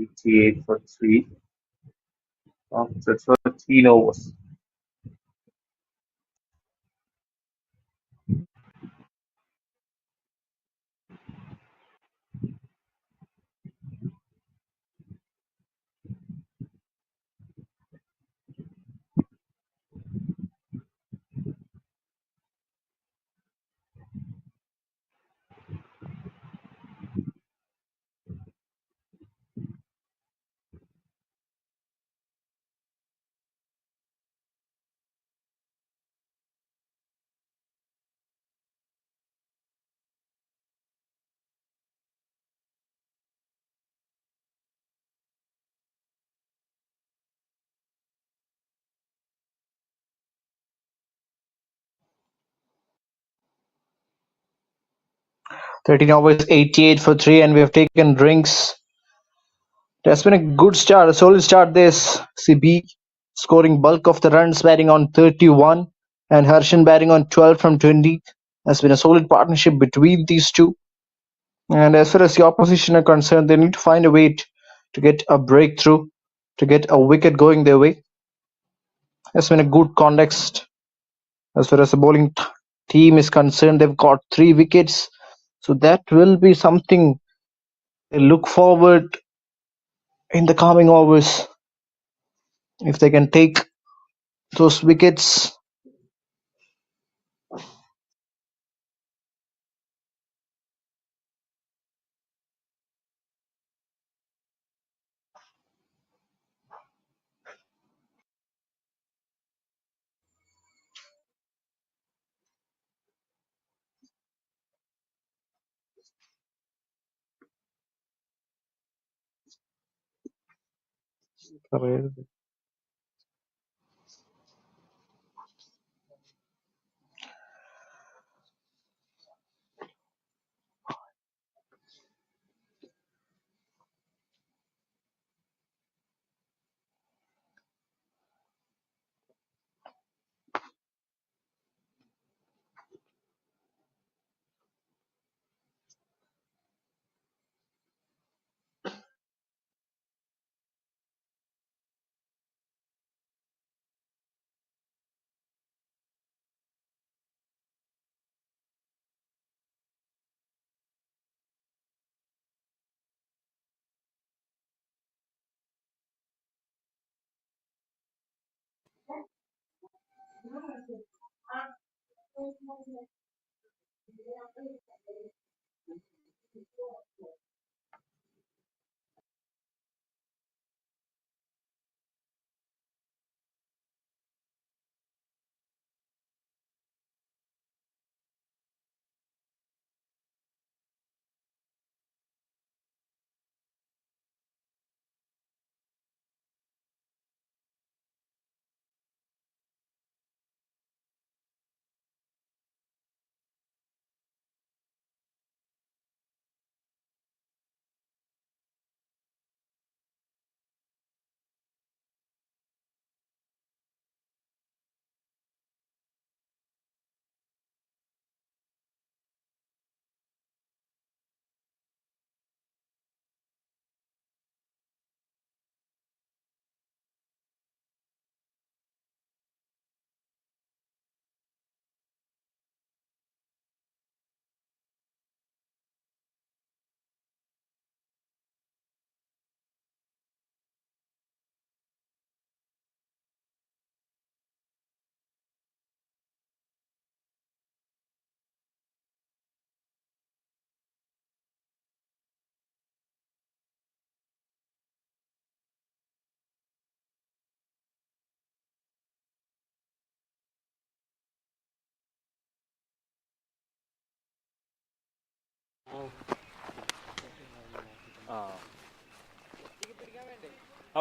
Speaker 3: 88 for 3 after 13 overs.
Speaker 5: Thirteen overs, 88 for 3, and we have taken drinks. It has been a good start, a solid start. This CB scoring bulk of the runs, batting on 31, and Harshan batting on 12 from 20. Has been a solid partnership between these two. And as far as the opposition are concerned, they need to find a way to get a breakthrough, to get a wicket going their way. Has been a good context. As far as the bowling team is concerned, they've got 3 wickets. So that will be something they look forward in the coming overs. If they can take those wickets.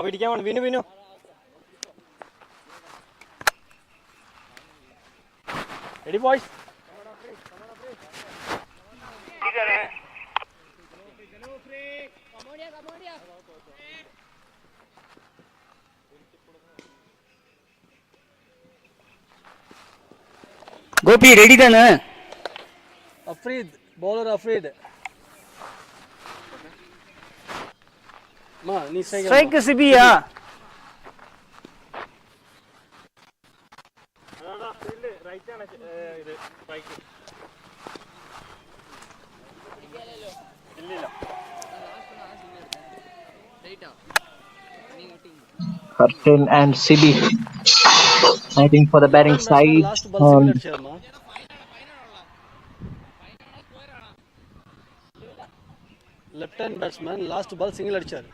Speaker 6: പിടിക്കാൻ വേണം Vinu Vinu. Ready boys?
Speaker 2: Gopi ready தானே?
Speaker 1: Afraid, bowler afraid. Ma, நீ
Speaker 2: strike சிபியா?
Speaker 5: Curtin and Sibi fighting for the batting side.
Speaker 1: Last ball single அடிச்சாருமா. Left hand batsman last ball single அடிச்சாரு.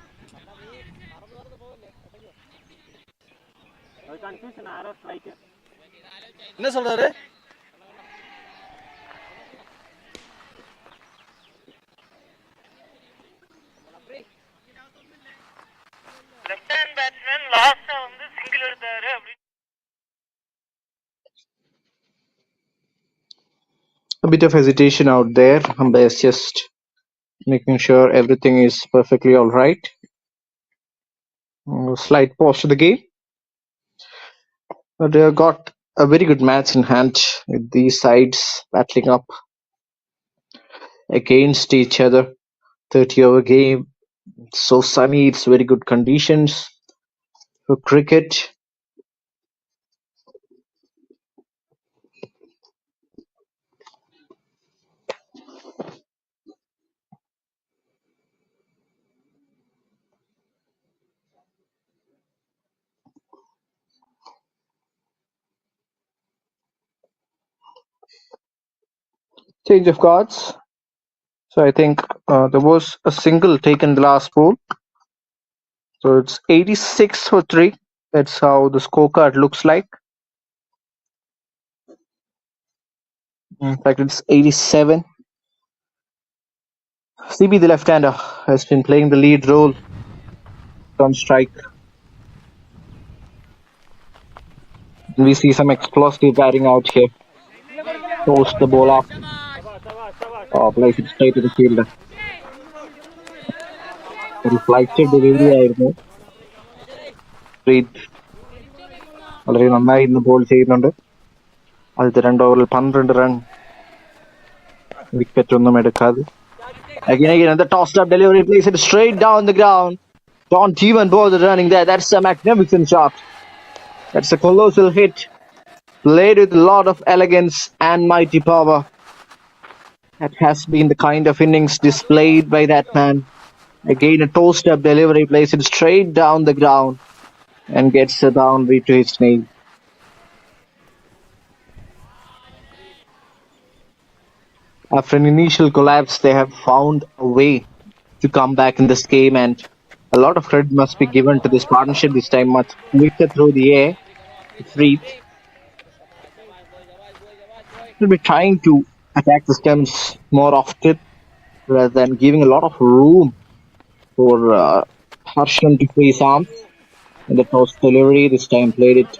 Speaker 1: என்ன சொல்றாரு?
Speaker 4: Left hand batsman லாஸ்டா வந்து சிங்கிள் எடுத்தாரு அப்படி.
Speaker 5: A bit of hesitation out there. Umpire's just making sure everything is perfectly all right. Slight pause to the game. But they have got a very good match in hand with these sides battling up against each other. 30-over game. So sunny, it's very good conditions for cricket. Change of cards. So I think there was a single taken the last ball. So it's 86 for 3. That's how the scorecard looks like. In fact, it's 87. CB, the left-hander, has been playing the lead role on strike. We see some explosive batting out here. Post the ball off. Plays it straight to the fielder. Reflected delivery ആയിരുന്നു. വളരെ നന്നായി ഇന്ന് ball ചെയ്യുന്നുണ്ട്. ആദ്യത്തെ 2 ഓവറിൽ 12 run, wicket ഒന്നും എടുക്കാതെ. Again, the tossed up delivery, plays it straight down the ground. Don't even bother running there. That's a magnificent shot. That's a colossal hit. Played with a lot of elegance and mighty power. That has been the kind of innings displayed by that man. Again, a tossed up delivery, plays it straight down the ground and gets a boundary to his name. After an initial collapse, they have found a way to come back in this game, and a lot of credit must be given to this partnership this time. Much quicker through the air. Free. Will be trying to attack the stumps more often rather than giving a lot of room for Harshan to free his arms. And the toss delivery this time played it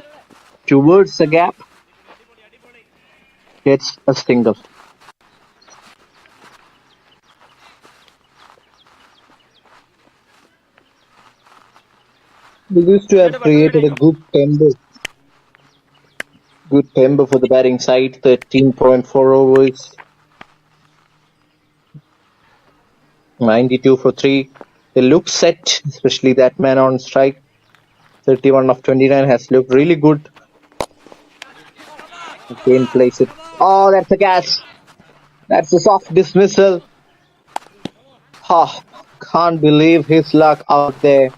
Speaker 5: towards the gap. Gets a single. They used to have created a good tempo. Good tempo for the batting side. 13.4 overs. 92 for 3. They look set, especially that man on strike. 31 of 29 has looked really good. Again plays it. Oh, that's a catch. That's a soft dismissal. Can't believe his luck out there.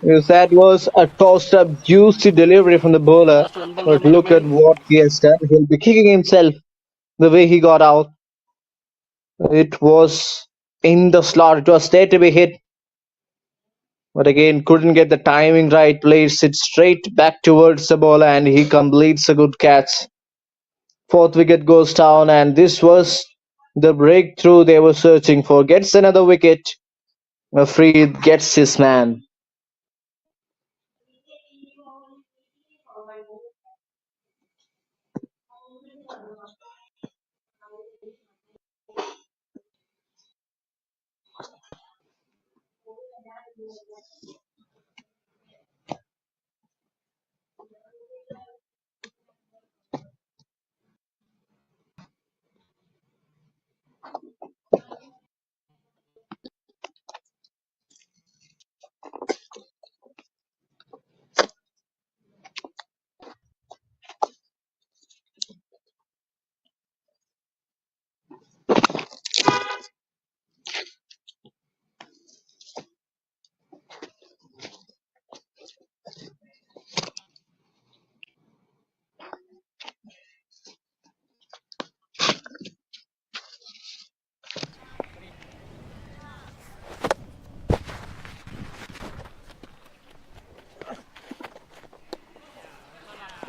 Speaker 5: Yes, that was a tossed up juicy delivery from the bowler. But look at what he has done. He'll be kicking himself the way he got out. It was in the slot. It was there to be hit. But again, couldn't get the timing right. Plays it straight back towards the bowler and he completes a good catch. 4th wicket goes down, and this was The breakthrough they were searching for gets another wicket. Freed gets his man.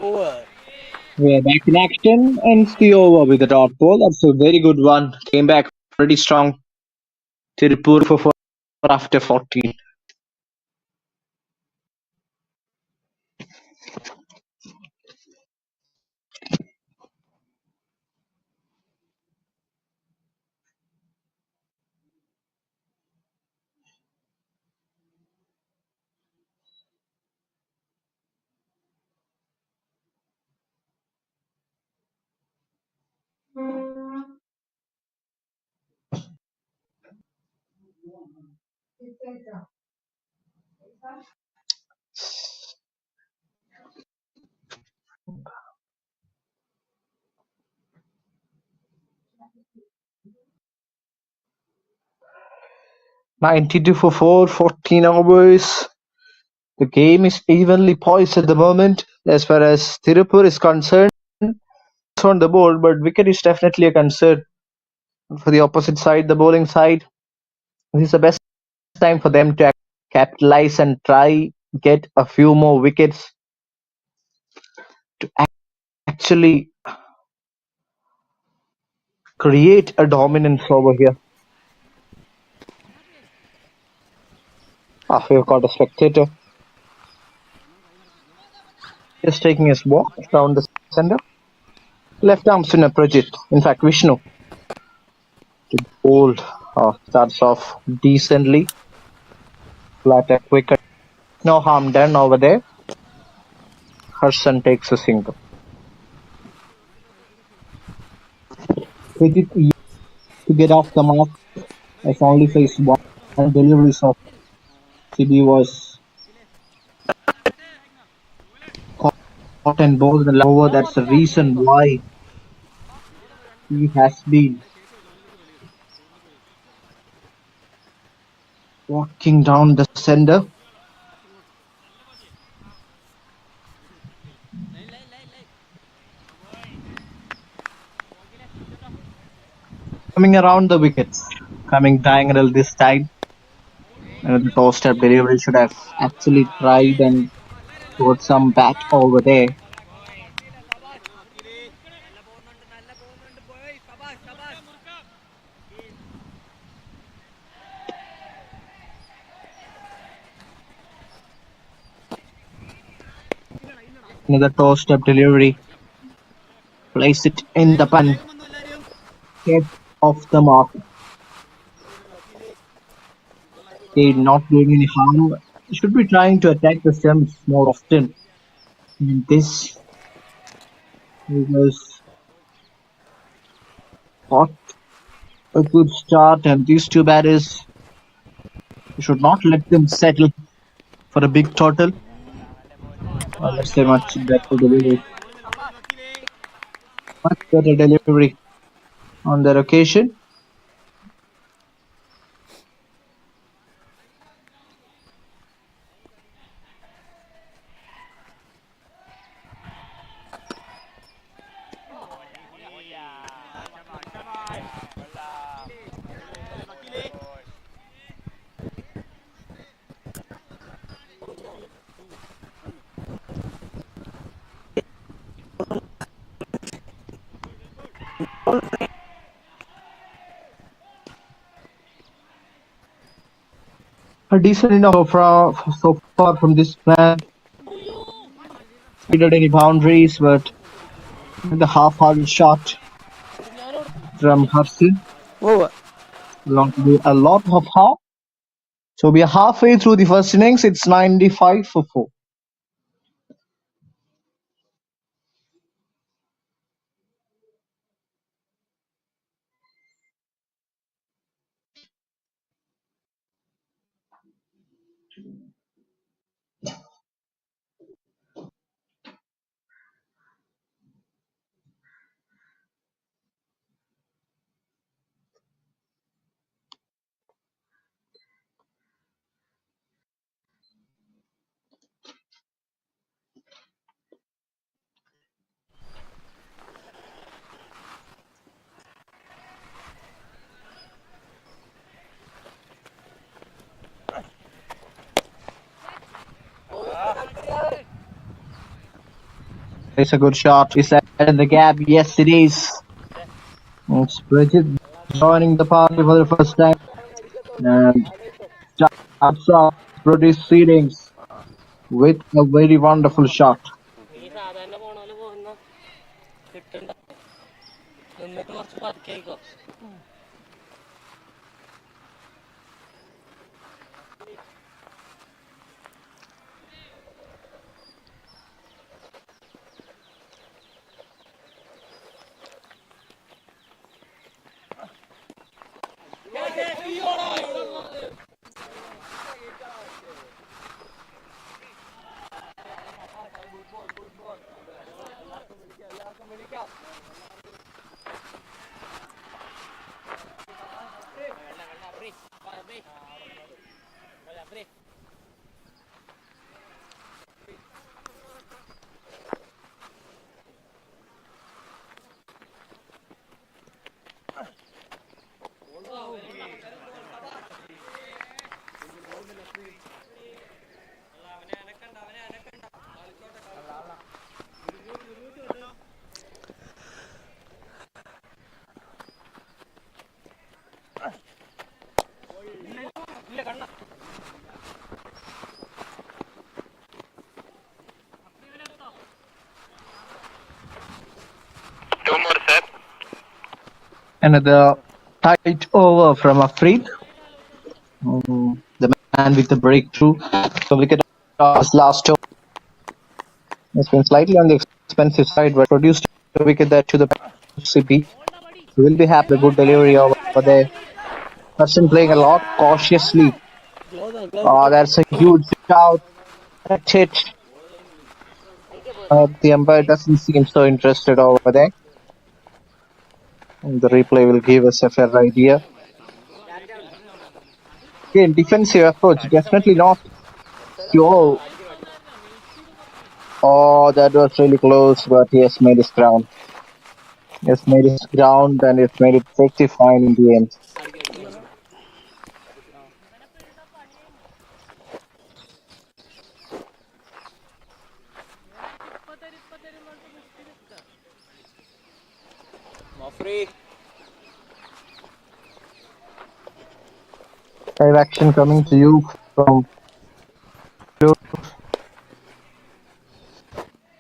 Speaker 6: Over.
Speaker 5: We are back in action, ends the over with a dot ball. That's a very good one. Came back pretty strong. Tirupur for 4 after 14. $92 for 4, 14 overs. The game is evenly poised at the moment as far as Tirupur is concerned. It's on the board, but wicket is definitely a concern for the opposite side, the bowling side. This is the best time for them to capitalize and try get a few more wickets to actually create a dominance over here. We've got a spectator. Just taking his walk down the center. Left arm spinner Prajit. In fact, Vishnu. To bowl starts off decently. Flat a wicket. No harm done over there. Harshan takes a single. Prajit to get off the mark as only faced one delivery of CB was caught and bowled in the over. That's the reason why he has been walking down the center. Coming around the wickets, coming diagonal this time. The toss-up delivery should have actually tried and got some bat over there. Another toss-up delivery. Place it in the pan. Get off the mark. Okay, not doing any harm. Should be trying to attack the stumps more often. And this was not a good start, and these two batters, you should not let them settle for a big total. Let's say much better delivery. Much better delivery on that occasion. A decent enough so far from this man. Didn't any boundaries, but the half-hearted shot from Harshit
Speaker 1: Over.
Speaker 5: belonged to be a lot of half. So we are halfway through the first innings. It's 95 for 4. It's a good shot. Is that in the gap? Yes, it is. It's Bridget joining the party for the first time and starts off proceedings with a very wonderful shot.
Speaker 6: നീ സാധാരണ പോണ പോലെ പോകുന്ന കിട്ടണ്ട എന്നിട്ട് കുറച്ച് പതുക്കേക്കോ
Speaker 4: Two more, sir.
Speaker 5: Another tight over from Afreed. The man with the breakthrough. So wicket his last over. It's been slightly on the expensive side, but produced a wicket there to the CP. He will be happy with the good delivery over there. Person playing a lot cautiously. That's a huge shout. That hit. The umpire doesn't seem so interested over there. The replay will give us a fair idea. Again, defensive approach, definitely not pure. Oh, that was really close, but he has made his ground. He has made his ground and it's made it pretty fine in the end.
Speaker 6: free
Speaker 5: Live action coming to you from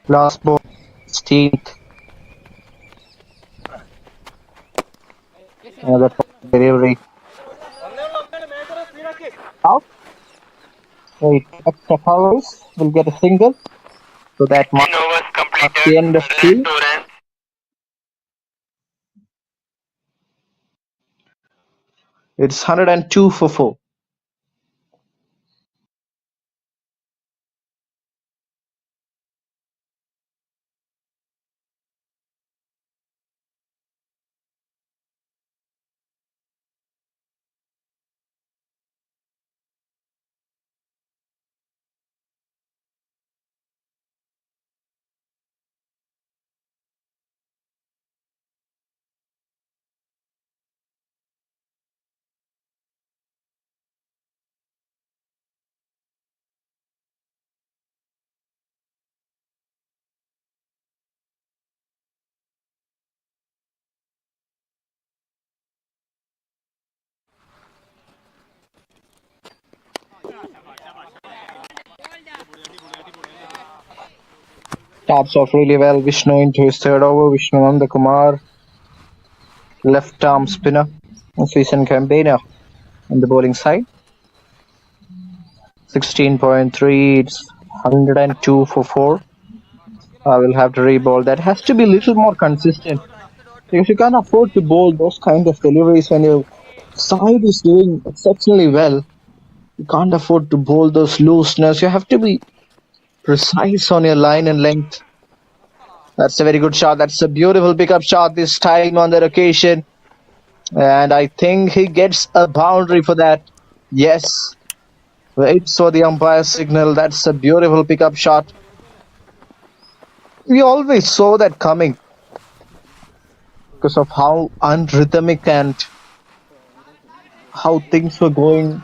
Speaker 5: last ball, 16th. Another delivery. Out. Wait, extra powers will get a single. So that
Speaker 4: 10
Speaker 5: marks
Speaker 4: overs completed.
Speaker 5: the end of 2.
Speaker 4: 102 runs.
Speaker 5: It's 102 for 4. Starts off really well. Vishnu into his third over. Vishnu Nandakumar, left arm spinner, seasoned campaigner on the bowling side. 16.3, it's 102 for 4. I will have to re-bowl. That has to be a little more consistent because you can't afford to bowl those kind of deliveries when your side is doing exceptionally well. You can't afford to bowl those looseness. You have to be precise on your line and length. That's a very good shot. That's a beautiful pickup shot this time on that occasion. And I think he gets a boundary for that. Yes. Waits for the umpire signal. That's a beautiful pickup shot. We always saw that coming because of how unrhythmic and how things were going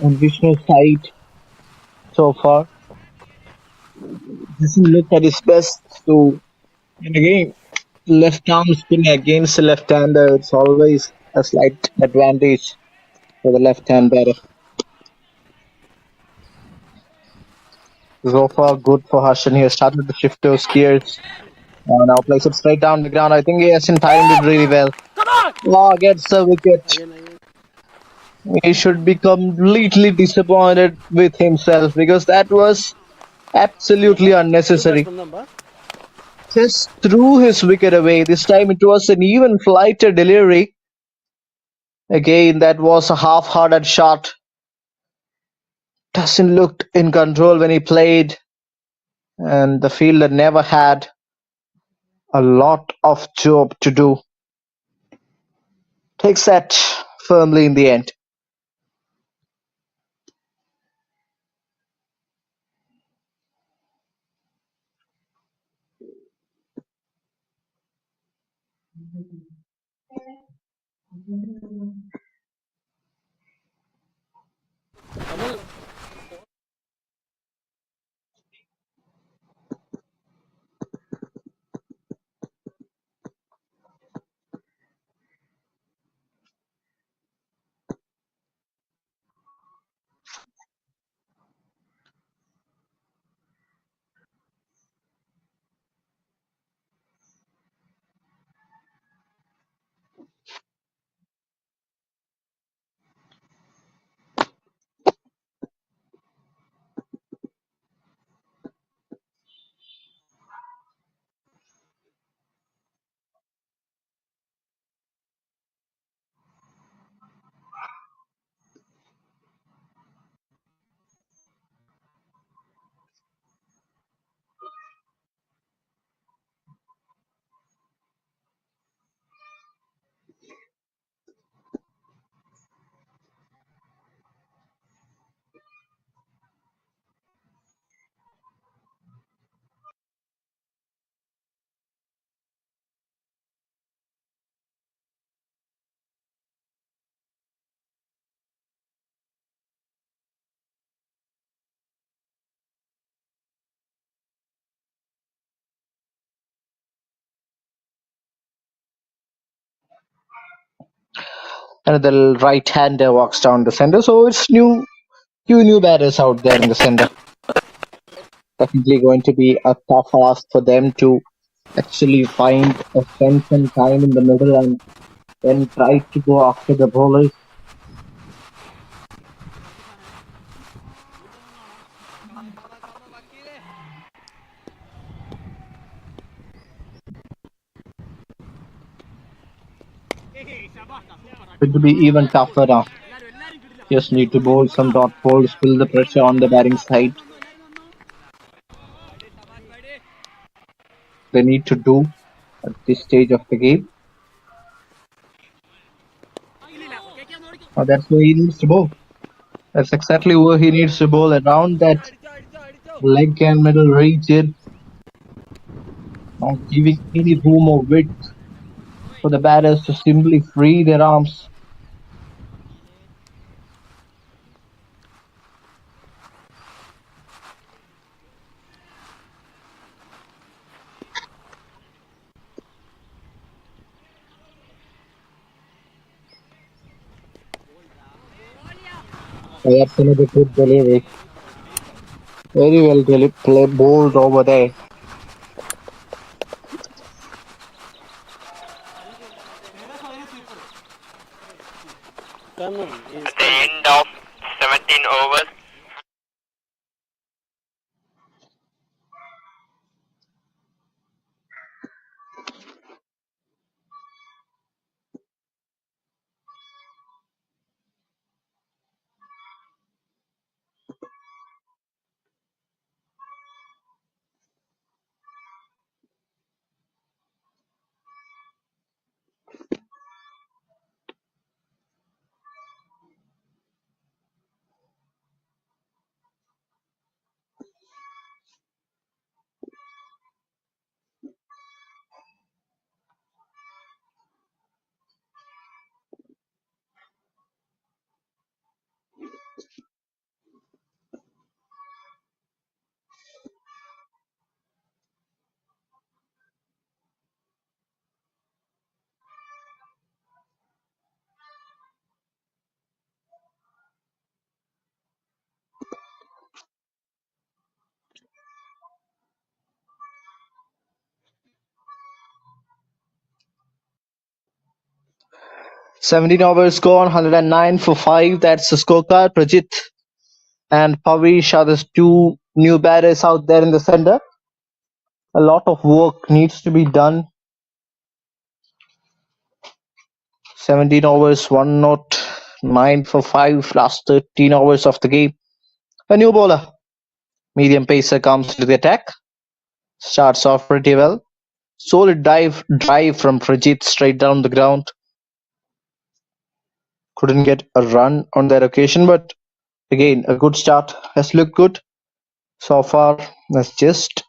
Speaker 5: on Vishnu's side so far. Doesn't look at his best to, and again, left arm spin against the left-hander. It's always a slight advantage for the left-hand batter. So far, good for Harshan. He has started to shift those gears. Now plays it straight down the ground. I think he hasn't timed it really well. Oh, gets the wicket. He should be completely disappointed with himself because that was absolutely unnecessary. Just threw his wicket away. This time it was an even flighter delivery. Again, that was a half-hearted shot. Doesn't look in control when he played. And the fielder never had a lot of job to do. Takes that firmly in the end. Another right-hander walks down the center. So it's two new batters out there in the center. Definitely going to be a tough ask for them to actually find a sense and time in the middle and then try to go after the bowlers. It will be even tougher now. Just need to bowl some dot balls, fill the pressure on the batting side. They need to do at this stage of the game. That's where he needs to bowl. That's exactly where he needs to bowl, around that leg and middle region. Not giving any room or width for the batters to simply free their arms. That's another good delivery. Very well bowled over there.
Speaker 1: Come on. He's
Speaker 4: At the end of 17 overs,
Speaker 5: 17 overs gone, 109 for 5. That's the scorecard. Prajit and Pavish are the two new batters out there in the center. A lot of work needs to be done. 17 overs, 109 for 5. Last 13 overs of the game. A new bowler. Medium pacer comes to the attack. Starts off pretty well. Solid drive from Prajit straight down the ground. Couldn't get a run on that occasion, but again, a good start. Has looked good so far. Has just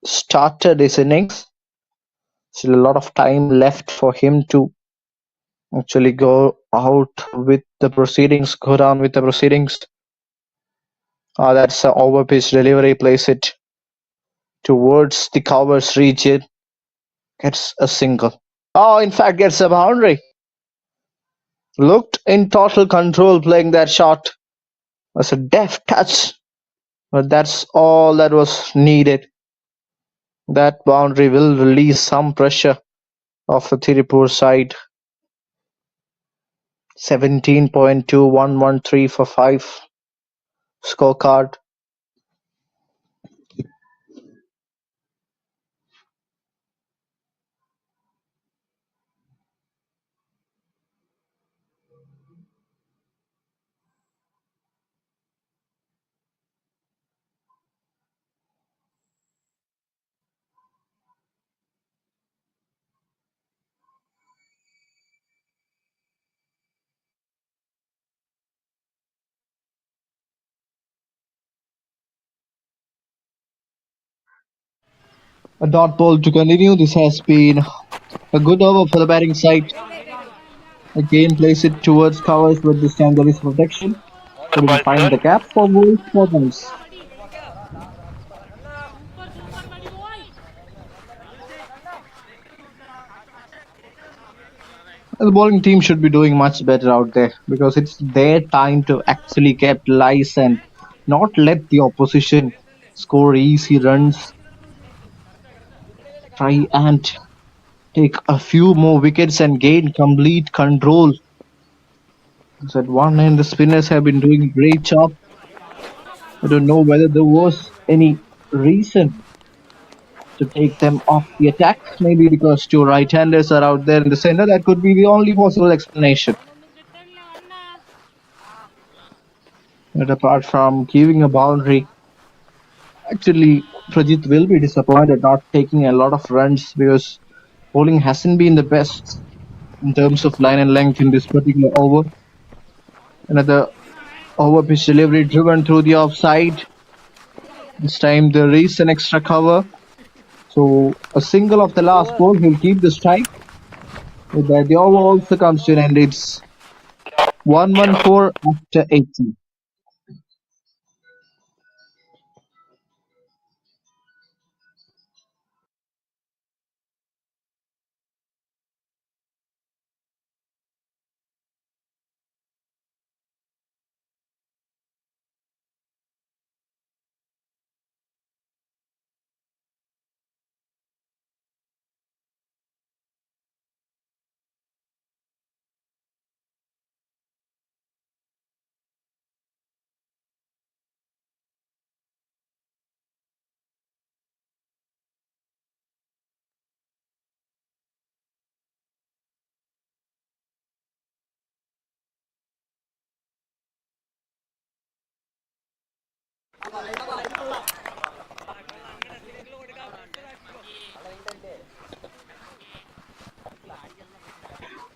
Speaker 5: started his innings. Still a lot of time left for him to actually go out with the proceedings, go down with the proceedings. That's an over pitch delivery. Plays it towards the covers region. Gets a single. In fact, gets a boundary. Looked in total control playing that shot. Was a deft touch, but that's all that was needed. That boundary will release some pressure off the Tirupur side. 17.2113 for 5 scorecard. A dot ball to continue. This has been a good over for the batting side. Again, place it towards covers, but this time there is protection.
Speaker 4: four
Speaker 5: Couldn't
Speaker 4: balls,
Speaker 5: find
Speaker 4: sir.
Speaker 5: the gap for Wolves. 4 runs. The bowling team should be doing much better out there because it's their time to actually capitalize and not let the opposition score easy runs. Try and take a few more wickets and gain complete control. So at one end, the spinners have been doing a great job. I don't know whether there was any reason to take them off the attack. Maybe because two right-handers are out there in the center. That could be the only possible explanation. But apart from giving a boundary, actually, Prajit will be disappointed not taking a lot of runs because bowling hasn't been the best in terms of line and length in this particular over. Another over pitch delivery driven through the offside. This time there is an extra cover. So a single of the last ball, he'll keep the strike. With that, the over also comes to an end. It's 114 after 80.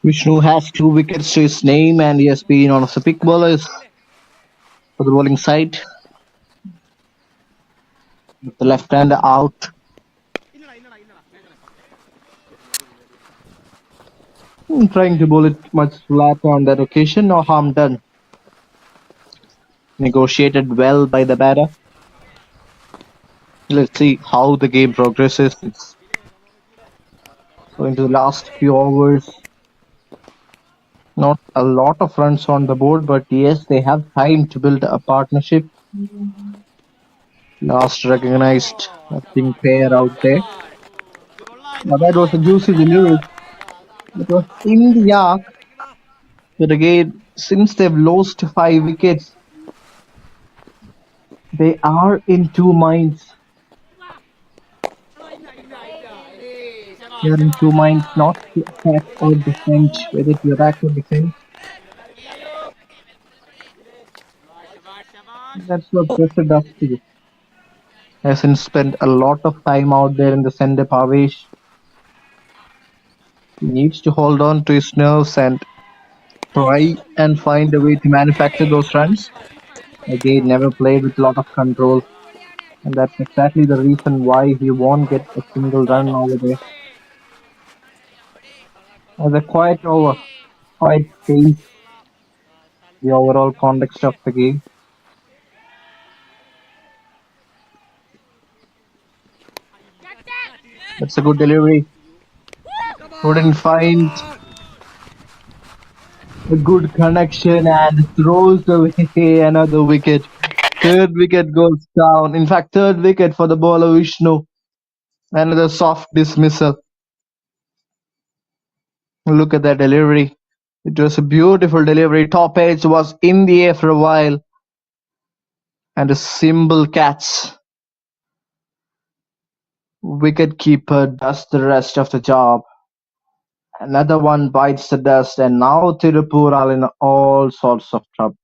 Speaker 5: Vishnu has 2 wickets to his name and he has been one of the pick bowlers for the bowling side. With the left-hander out. Trying to bowl it much flatter on that occasion, no harm done. Negotiated well by the batter. Let's see how the game progresses. It's going to the last few overs. Not a lot of runs on the board, but yes, they have time to build a partnership. Last recognized pink pair out there. Now that was a juicy delivery. It was in the arc. But again, since they've lost 5 wickets, they are in two minds. They are in two minds, not to attack or defend, whether to attack or defend. That's what Pressure does to you. Hasn't spent a lot of time out there in the sender Pavesh. He needs to hold on to his nerves and try and find a way to manufacture those runs. Again, never played with a lot of control. And that's exactly the reason why he won't get a single run over there. As a quiet over, quite change the overall context of the game. That's a good delivery. Couldn't find a good connection and throws away another wicket. Third wicket goes down. In fact, third wicket for the bowler Vishnu. Another soft dismissal. Look at that delivery. It was a beautiful delivery. Top edge was in the air for a while. And a simple catch. Wicketkeeper does the rest of the job. Another one bites the dust, and now Tirupur are in all sorts of trouble.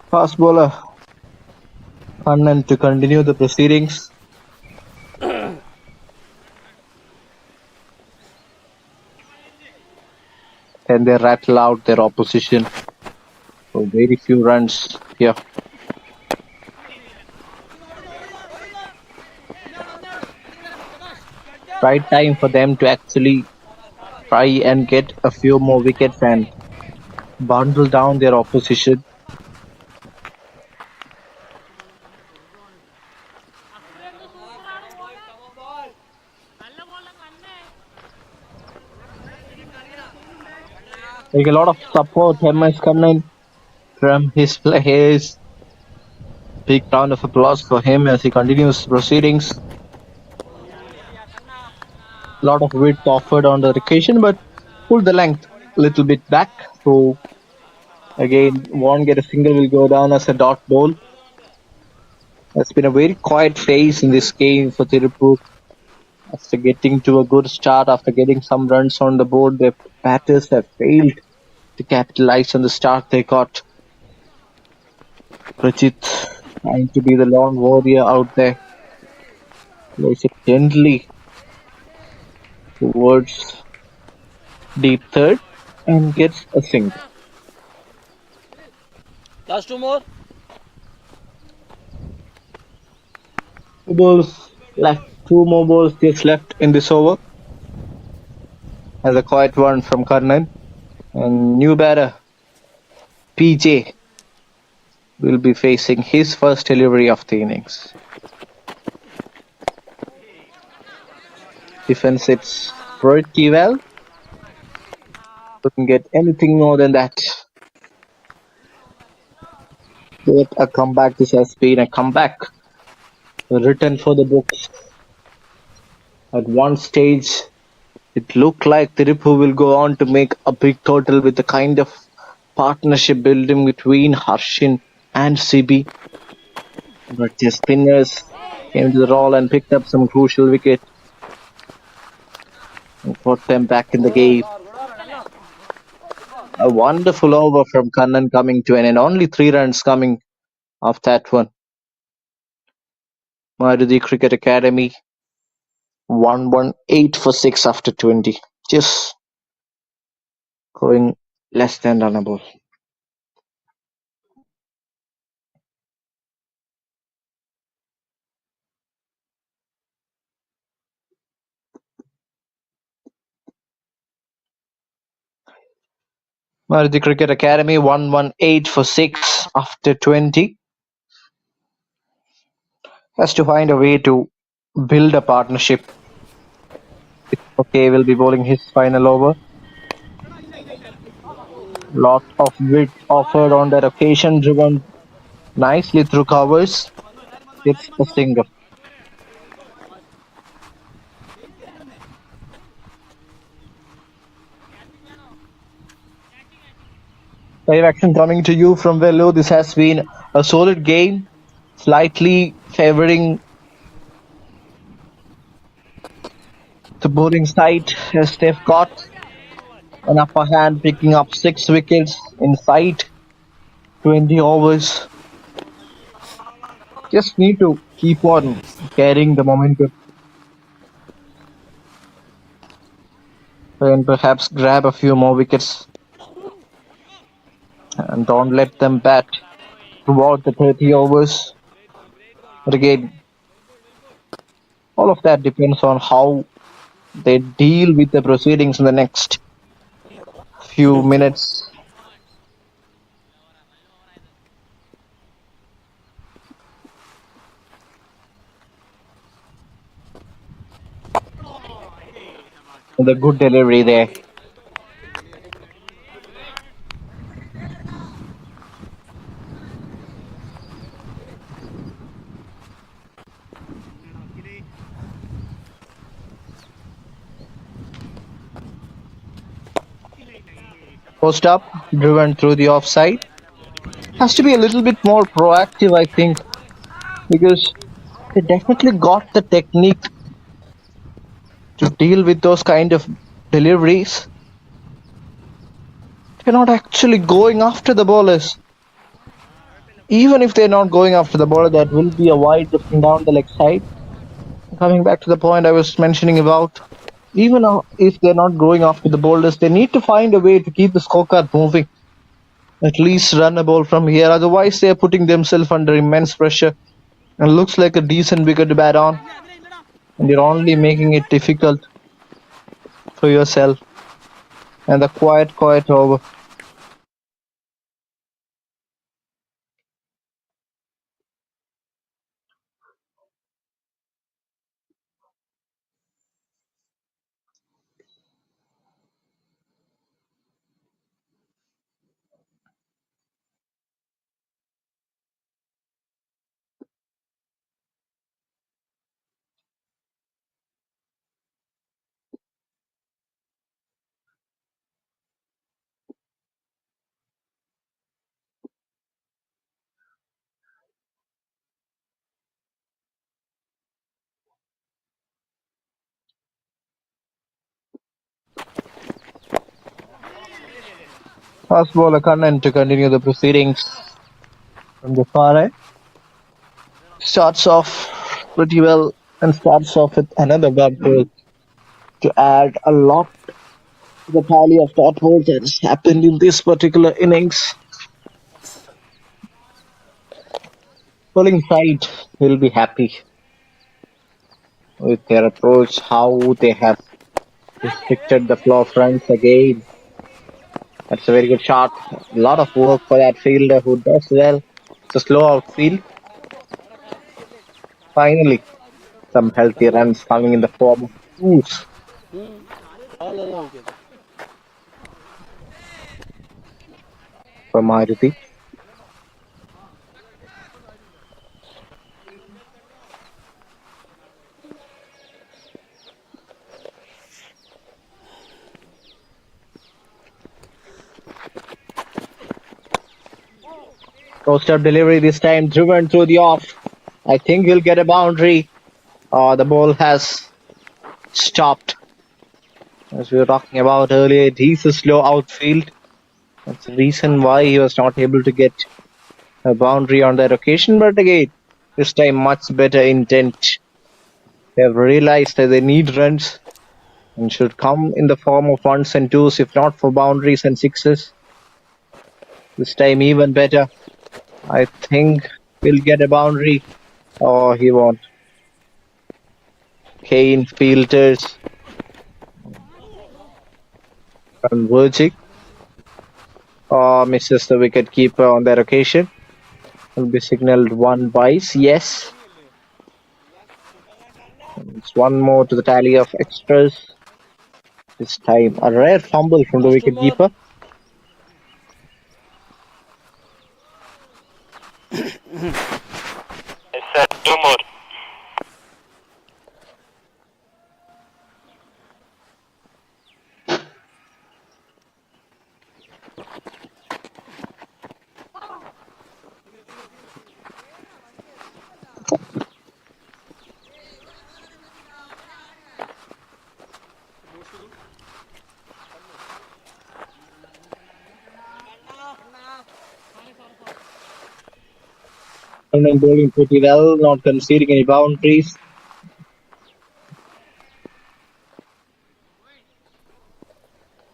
Speaker 5: Fast bowler Kannan to continue the proceedings. And they rattle out their opposition for very few runs here. Right time for them to actually try and get a few more wickets and bundle down their opposition. Like a lot of support, MS Kannan from his players. Big round of applause for him as he continues proceedings. A lot of width offered on the occasion, but pulled the length a little bit back. So again, won't get a single, will go down as a dot ball. It's been a very quiet phase in this game for Tirupur. After getting to a good start, after getting some runs on the board, the batters have failed to capitalize on the start they got. Rajit trying to be the lone warrior out there. Plays it gently towards deep third and gets a single.
Speaker 1: Last two more.
Speaker 5: Two balls left. Two more balls just left in this over. As a quiet one from Karnan. And new batter, PJ, will be facing his first delivery of the innings. Defense sits pretty well. Couldn't get anything more than that. Yet a comeback. This has been a comeback written for the books. At one stage, it looked like Tirupur will go on to make a big total with the kind of partnership building between Harshin and CB. But the spinners came to the roll and picked up some crucial wicket and put them back in the game. A wonderful over from Kannan coming to an end. Only 3 runs coming off that one. Maruthi Cricket Academy 118 for 6 after 20. Just going less than runnable. Maruthi Cricket Academy 118 for 6 after 20. Has to find a way to build a partnership. Okay, will be bowling his final over. Lot of wit offered on that occasion, driven nicely through covers. It's a single. Live action coming to you from Vellore. This has been a solid game, slightly favoring the bowling side as they've got an upper hand, picking up 6 wickets inside 20 overs. Just need to keep on carrying the momentum and perhaps grab a few more wickets and don't let them bat throughout the 30 overs. But again, all of that depends on how they deal with the proceedings in the next few minutes. The good delivery there. Post up, driven through the offside. Has to be a little bit more proactive, I think, because they definitely got the technique to deal with those kind of deliveries. They're not actually going after the bowlers. Even if they're not going after the bowler, that will be a wide drifting down the leg side. Coming back to the point I was mentioning about, even if they're not going after the bowlers, they need to find a way to keep the scorecard moving. At least run a ball from here. Otherwise, they're putting themselves under immense pressure. And looks like a decent wicket to bat on. And you're only making it difficult for yourself. And the quiet over. Fast bowler Kannan to continue the proceedings from the far end. Starts off pretty well and starts off with another dot ball to add a lot to the tally of dot balls that has happened in this particular innings. Bowling side will be happy with their approach, how they have restricted the flow of runs again. That's a very good shot. A lot of work for that fielder who does well. It's a slow outfield. Finally, some healthy runs coming in the form of twos
Speaker 1: All okay.
Speaker 5: for Maruthi. Post-up delivery this time, driven through the off. I think he'll get a boundary. The ball has stopped. As we were talking about earlier, it is a slow outfield. That's the reason why he was not able to get a boundary on that occasion. But again, this time much better intent. They have realized that they need runs and should come in the form of ones and twos, if not for boundaries and sixes. This time even better. I think we'll get a boundary. Oh, he won't. Kane fielders converging. Misses the wicket keeper on that occasion. Will be signalled one vice. Yes. It's one more to the tally of extras. This time a rare fumble from the wicket keeper.
Speaker 4: Yes, sir. 2 more.
Speaker 5: And then bowling pretty well, not conceding any boundaries.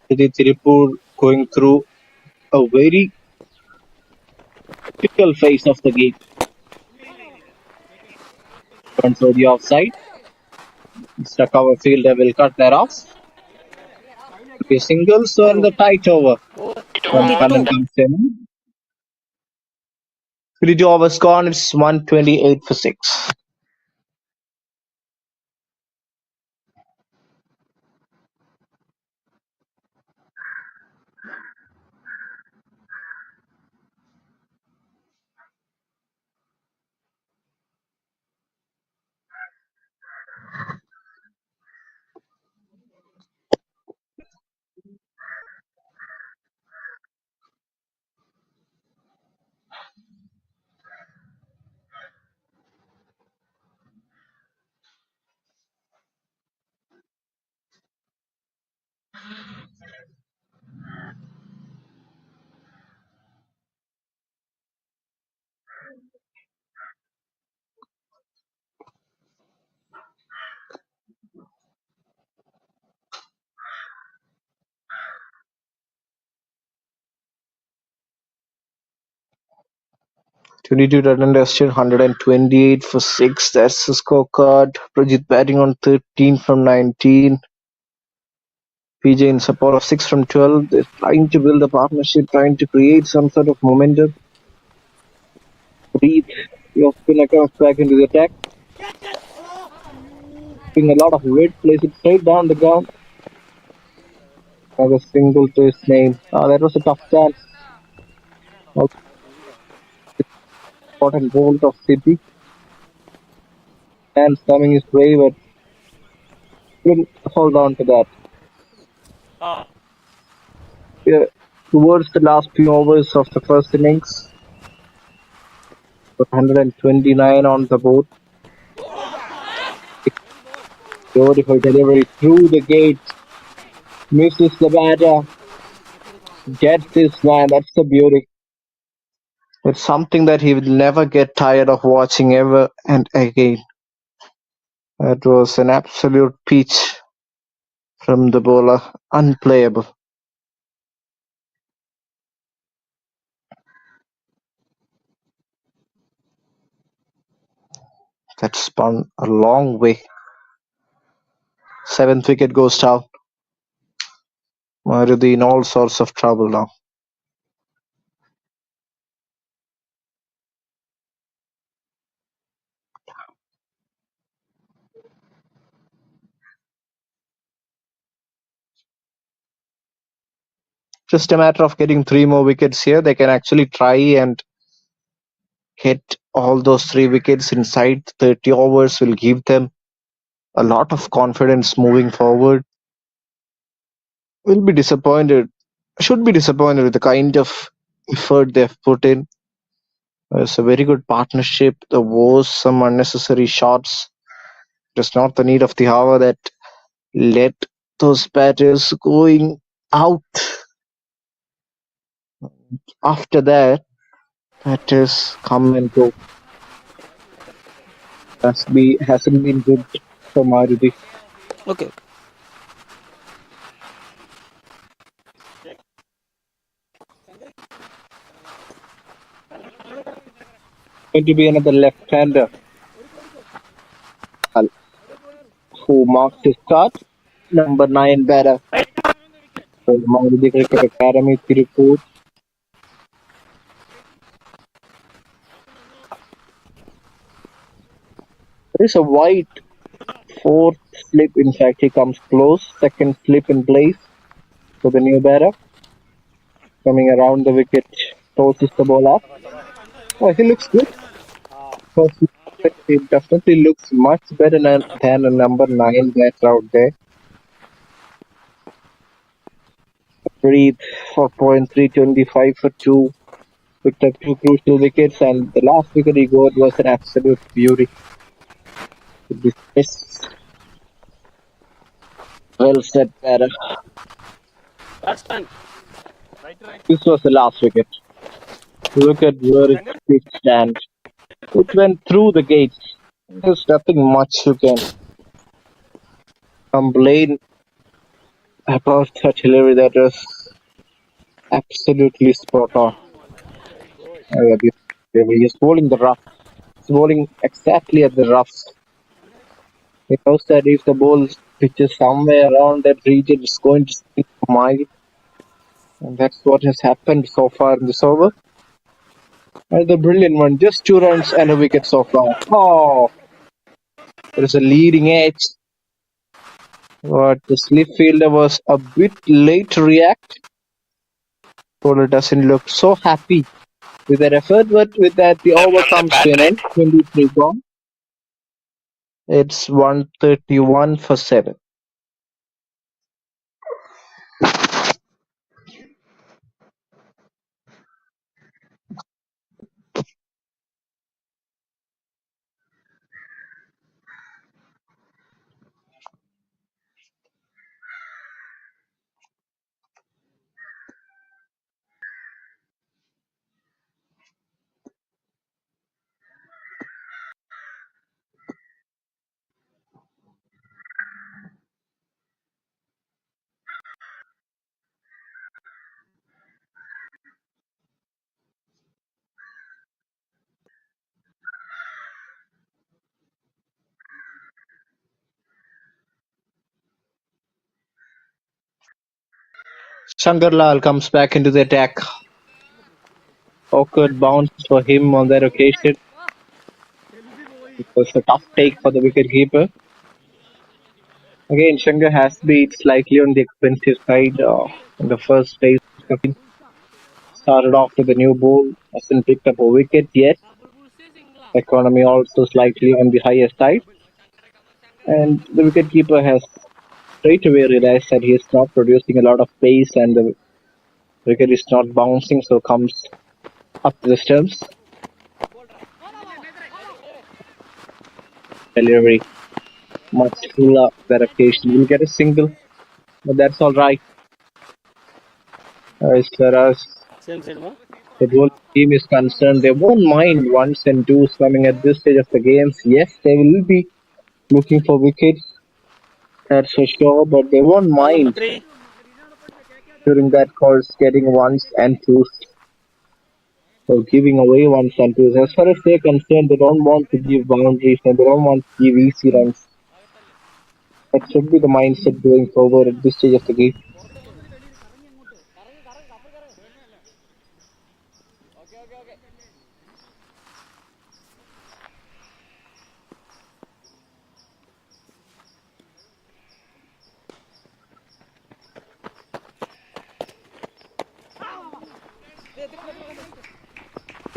Speaker 5: TIRUPUR going through a very critical phase of the game. Runs for the offside. Mr. Cover fielder will cut that off. Okay, single, so and the tight over. From Kannan comes in. 52 overs gone, it's 128 for 6. Twenty-two run invested, 128 for 6. That's the scorecard. Prajit batting on 13 from 19. PJ in support of 6 from 12. They're trying to build a partnership, trying to create some sort of momentum. Breathe. Your spinner comes back into the attack. Putting a lot of weight, place it straight down the ground. As a single to his name. That was a tough chance. Important bolt of City. And coming his way, but couldn't hold on to that. Yeah, towards the last few overs of the first innings, 129 on the board. Beautiful delivery through the gate. Misses the batter. Get this man, that's the beauty. It's something that he will never get tired of watching ever and again. That was an absolute peach from the bowler, unplayable. That spun a long way. 7th wicket goes down. Maruthi in all sorts of trouble now. Just a matter of getting 3 more wickets here. They can actually try and get all those 3 wickets inside 30 overs will give them a lot of confidence moving forward. Will be disappointed, should be disappointed with the kind of effort they've put in. It's a very good partnership. There was some unnecessary shots. Just not the need of the hour that led those batters going out. After that, batters come and go. Hasn't been good for Maruthi.
Speaker 2: Okay.
Speaker 5: Going to be another left-hander who marks his start. Number 9 batter for Maruthi Cricket Academy, Tirupur. There is a wide 4th slip. In fact, he comes close. 2nd slip in place for the new batter. Coming around the wicket, tosses the ball up. Oh, he looks good. First, he definitely looks much better than a number 9 batter out there. Breathe for 0.325 for 2. Picked up 2 crucial wickets, and the last wicket he got was an absolute beauty. Well said, batter.
Speaker 6: Batsman.
Speaker 5: This was the last wicket. Look at where it did stand. It went through the gates. There's nothing much you can complain about that delivery. That was absolutely spot on. He's bowling the rough. He's bowling exactly at the rough. He knows that if the ball pitches somewhere around that region, it's going to stick a mile. And that's what has happened so far in this over. And the brilliant one, just 2 runs and a wicket so far. Oh, there is a leading edge. But the slip fielder was a bit late to react. Bowler doesn't look so happy with that effort, but with that the over comes to an end. 23 gone. It's 131 for 7. Shankar Lal comes back into the attack. Awkward bounce for him on that occasion. It was a tough take for the wicketkeeper. Again, Shankar has been slightly on the expensive side in the first phase. Started off with a new ball, hasn't picked up a wicket yet. Economy also slightly on the higher side. And the wicketkeeper has straight away realized that he is not producing a lot of pace and the wicket is not bouncing, so comes up to the stumps. Delivery much fuller that occasion. We'll get a single, but that's all right. As far as
Speaker 1: Same side, ma.
Speaker 5: the whole team is concerned, they won't mind ones and twos coming at this stage of the games. Yes, they will be looking for wickets, that's for sure, but they won't
Speaker 1: Ball number
Speaker 5: mind
Speaker 1: 3.
Speaker 5: during that course getting ones and twos or giving away ones and twos. As far as they're concerned, they don't want to give boundaries and they don't want to give easy runs. That should be the mindset going forward at this stage of the game.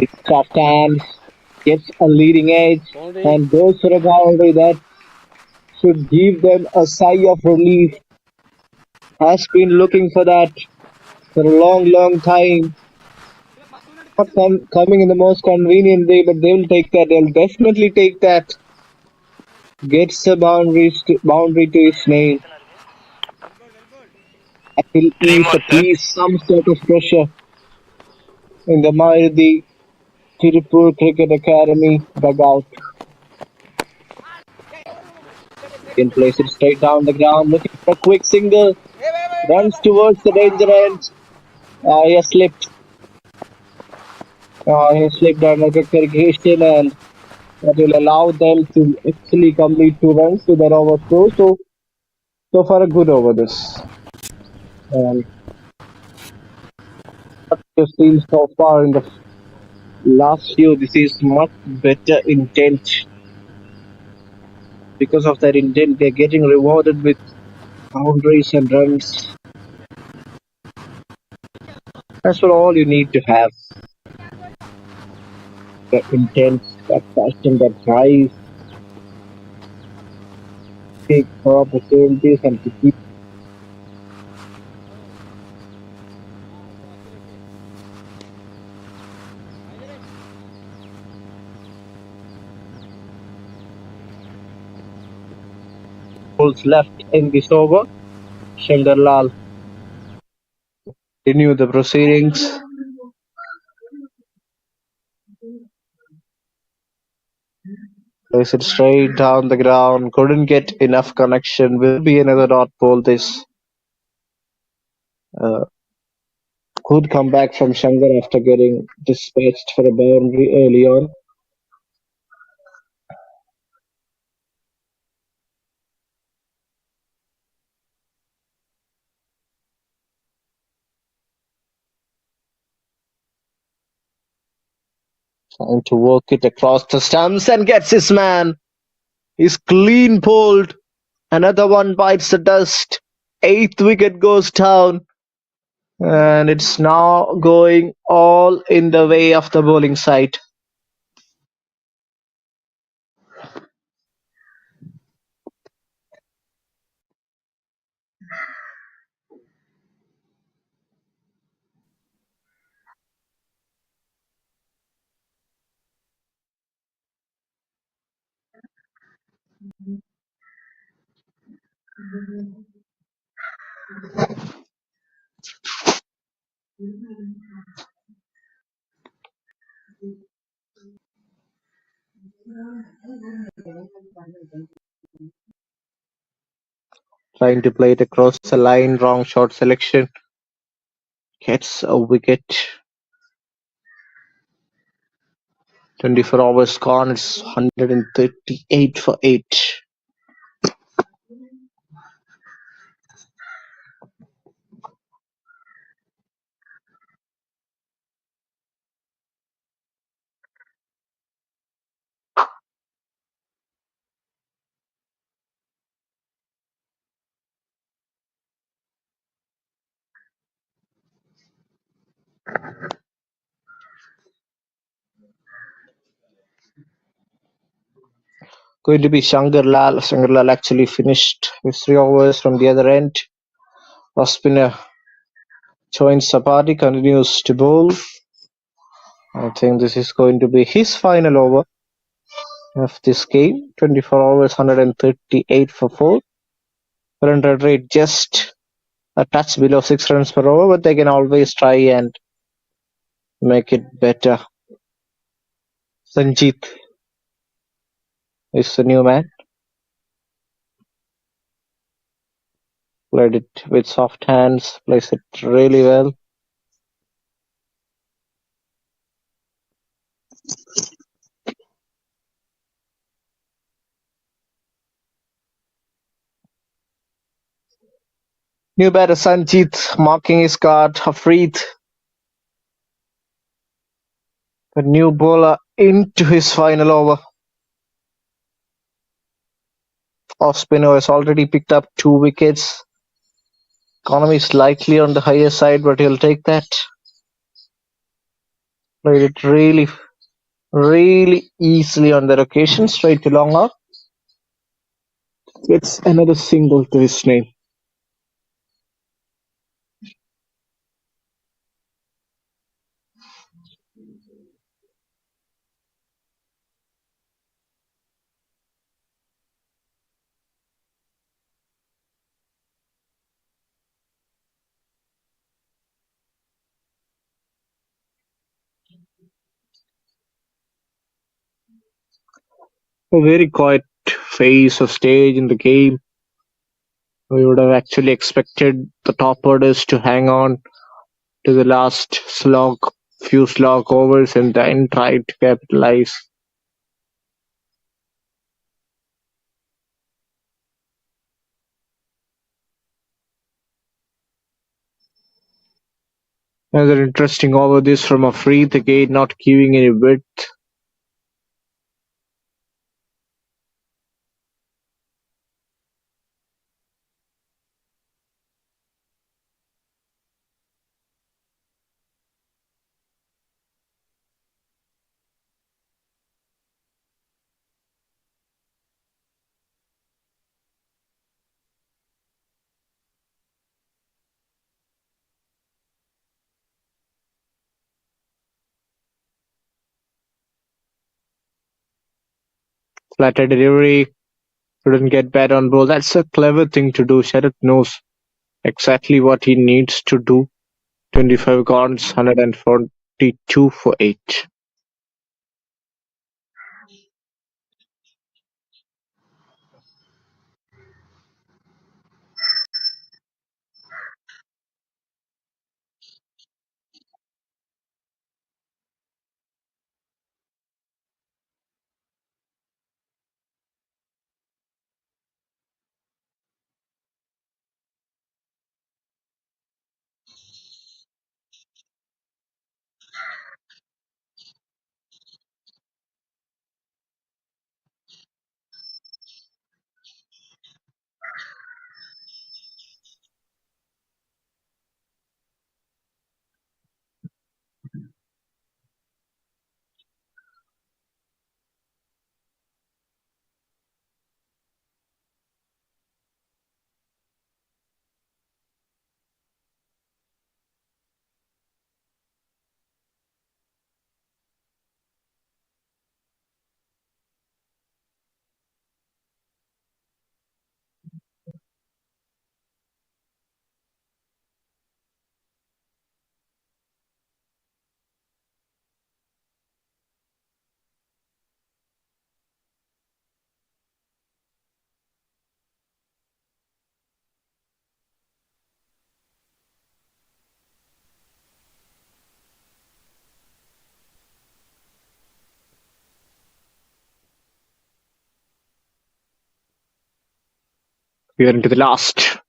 Speaker 5: It's Kaftan gets a leading edge
Speaker 1: Boundary.
Speaker 5: and goes for a boundary that should give them a sigh of relief. Has been looking for that for a long time. Not coming in the most convenient way, but they will take that. They'll definitely take that. Gets a boundary to his name. That will
Speaker 4: Three
Speaker 5: ease
Speaker 4: more,
Speaker 5: at
Speaker 4: sir.
Speaker 5: least some sort of pressure in the MARUTHI TIRUPUR Cricket Academy dugout. Can place it straight down the ground, looking for a quick single. Runs towards the danger end. He has slipped. He slipped under the irrigation, and that will allow them to actually complete 2 runs with an over throw. So far a good over this. And what we've seen so far in the last few, this is much better intent. Because of that intent, they're getting rewarded with boundaries and runs. That's what all you need to have. That intent, that passion, that drive, take for opportunities and to keep goals left in this over. Shangarlal renew the proceedings. Place it straight down the ground. Couldn't get enough connection. Will be another dot ball. This good comeback from Shankar after getting dispatched for a boundary early on. Trying to work it across the stumps and gets his man. He's clean pulled. Another one bites the dust. 8th wicket goes down. And it's now going all in the way of the bowling side. Trying to play it across the line. Wrong shot selection. Gets a wicket. 24 overs gone. It's 138 for 8. Going to be Shankar Lal. Shankar Lal actually finished his 3 overs from the other end. Off spinner joins Sapati, continues to bowl. I think this is going to be his final over of this game. 24 overs, 138 for 4. Current run rate just a touch below 6 runs per over, but they can always try and make it better. Sanjeet is the new man. Played it with soft hands, plays it really well. New batter Sanjeet marking his card. Hafreed, the new bowler, into his final over. Off spinner has already picked up 2 wickets. Economy slightly on the higher side, but he'll take that. Played it really easily on that occasion. Straight to long off. It's another single to his name. A very quiet phase of stage in the game. We would have actually expected the top orders to hang on to the last few slog overs and then try to capitalize. Another interesting over this from Afridi, again not giving any width. Flatter delivery, couldn't get bad on ball. That's a clever thing to do. Sharad knows exactly what he needs to do. 25 guns, 142 for 8. We are into the last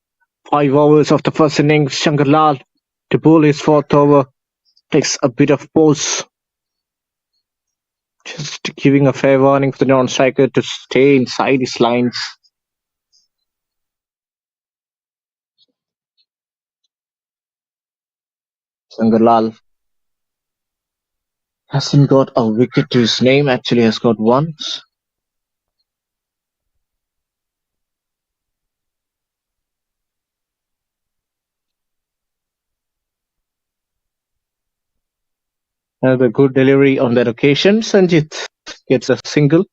Speaker 5: 5 overs of the first innings. Shankar Lal to bowl his 4th over. Takes a bit of pause. Just giving a fair warning for the non-striker to stay inside his lines. Shankar Lal hasn't got a wicket to his name, actually has got 1. Another good delivery on that occasion. Sanjit gets a single.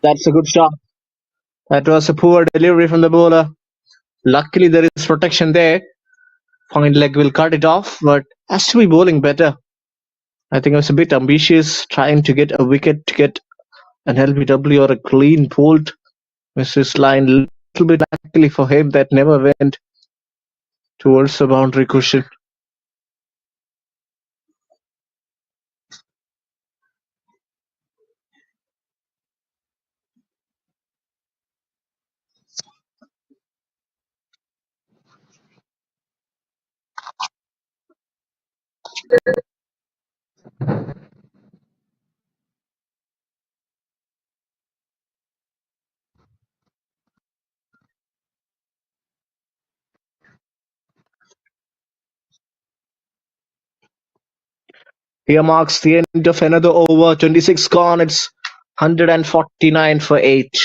Speaker 5: That's a good shot. That was a poor delivery from the bowler. Luckily, there is protection there. Fine leg will cut it off, but has to be bowling better. I think I was a bit ambitious trying to get a wicket to get an LBW or a clean pulled. Mrs. Line, little bit luckily for him that never went towards the boundary cushion. Here marks the end of another over. 26 gone. It's 149 for 8.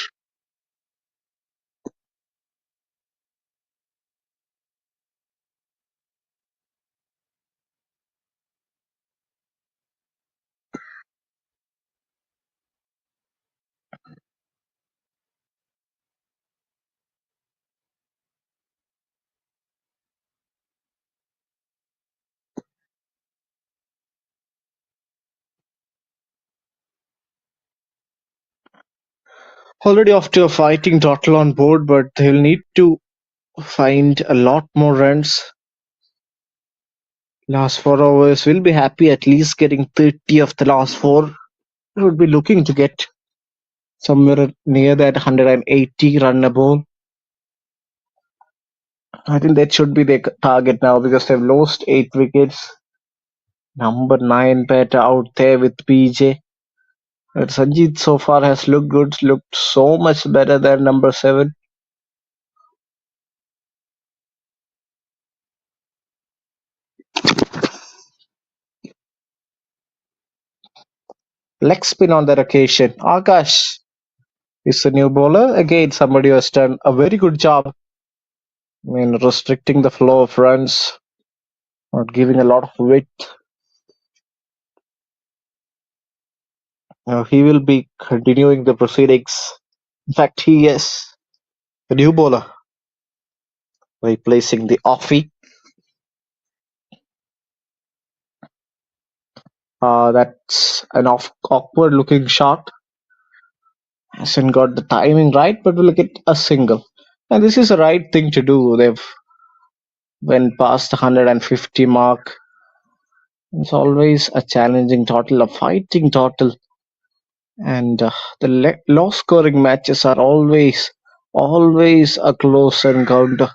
Speaker 5: Already off to a fighting total on board, but they'll need to find a lot more runs. Last 4 overs, we'll be happy at least getting 30 of the last 4. We would be looking to get somewhere near that 180 run a ball. I think that should be their target now because they've lost 8 wickets. Number 9 batter out there with PJ. But Sanjeet so far has looked good, looked so much better than number 7. Leg spin on that occasion. Akash is the new bowler. Again, somebody who has done a very good job in restricting the flow of runs, not giving a lot of width. Now he will be continuing the proceedings. In fact, he is the new bowler, replacing the offie. That's an awkward looking shot. Hasn't got the timing right, but will get a single. And this is the right thing to do. They've went past the 150 mark. It's always a challenging total, a fighting total. And the low scoring matches are always a close encounter.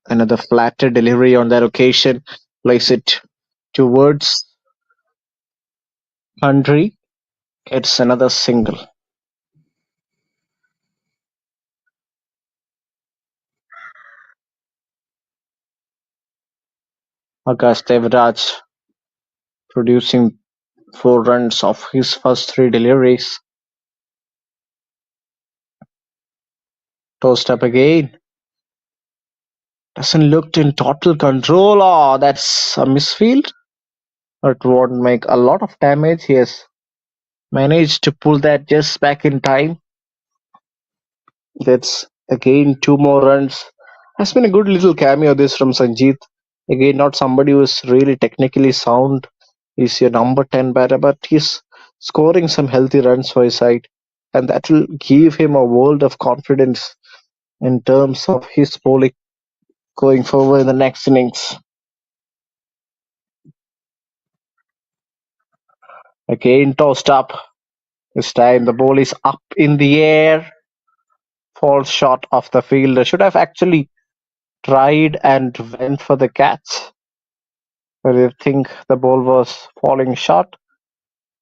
Speaker 5: Another flatter delivery on that occasion. Place it towards Andre. It's another single. Akash Devraj producing 4 runs off his first 3 deliveries. Tossed up again. Doesn't look in total control. Oh, that's a misfield. It won't make a lot of damage. He has managed to pull that just back in time. Gets again 2 more runs. Has been a good little cameo this from Sanjeet. Again, not somebody who is really technically sound. He's your number 10 batter, but he's scoring some healthy runs for his side. And that will give him a world of confidence in terms of his bowling going forward in the next innings. Again tossed up. This time the ball is up in the air. Falls short of the fielder. Should have actually tried and went for the catch. But I think the ball was falling short.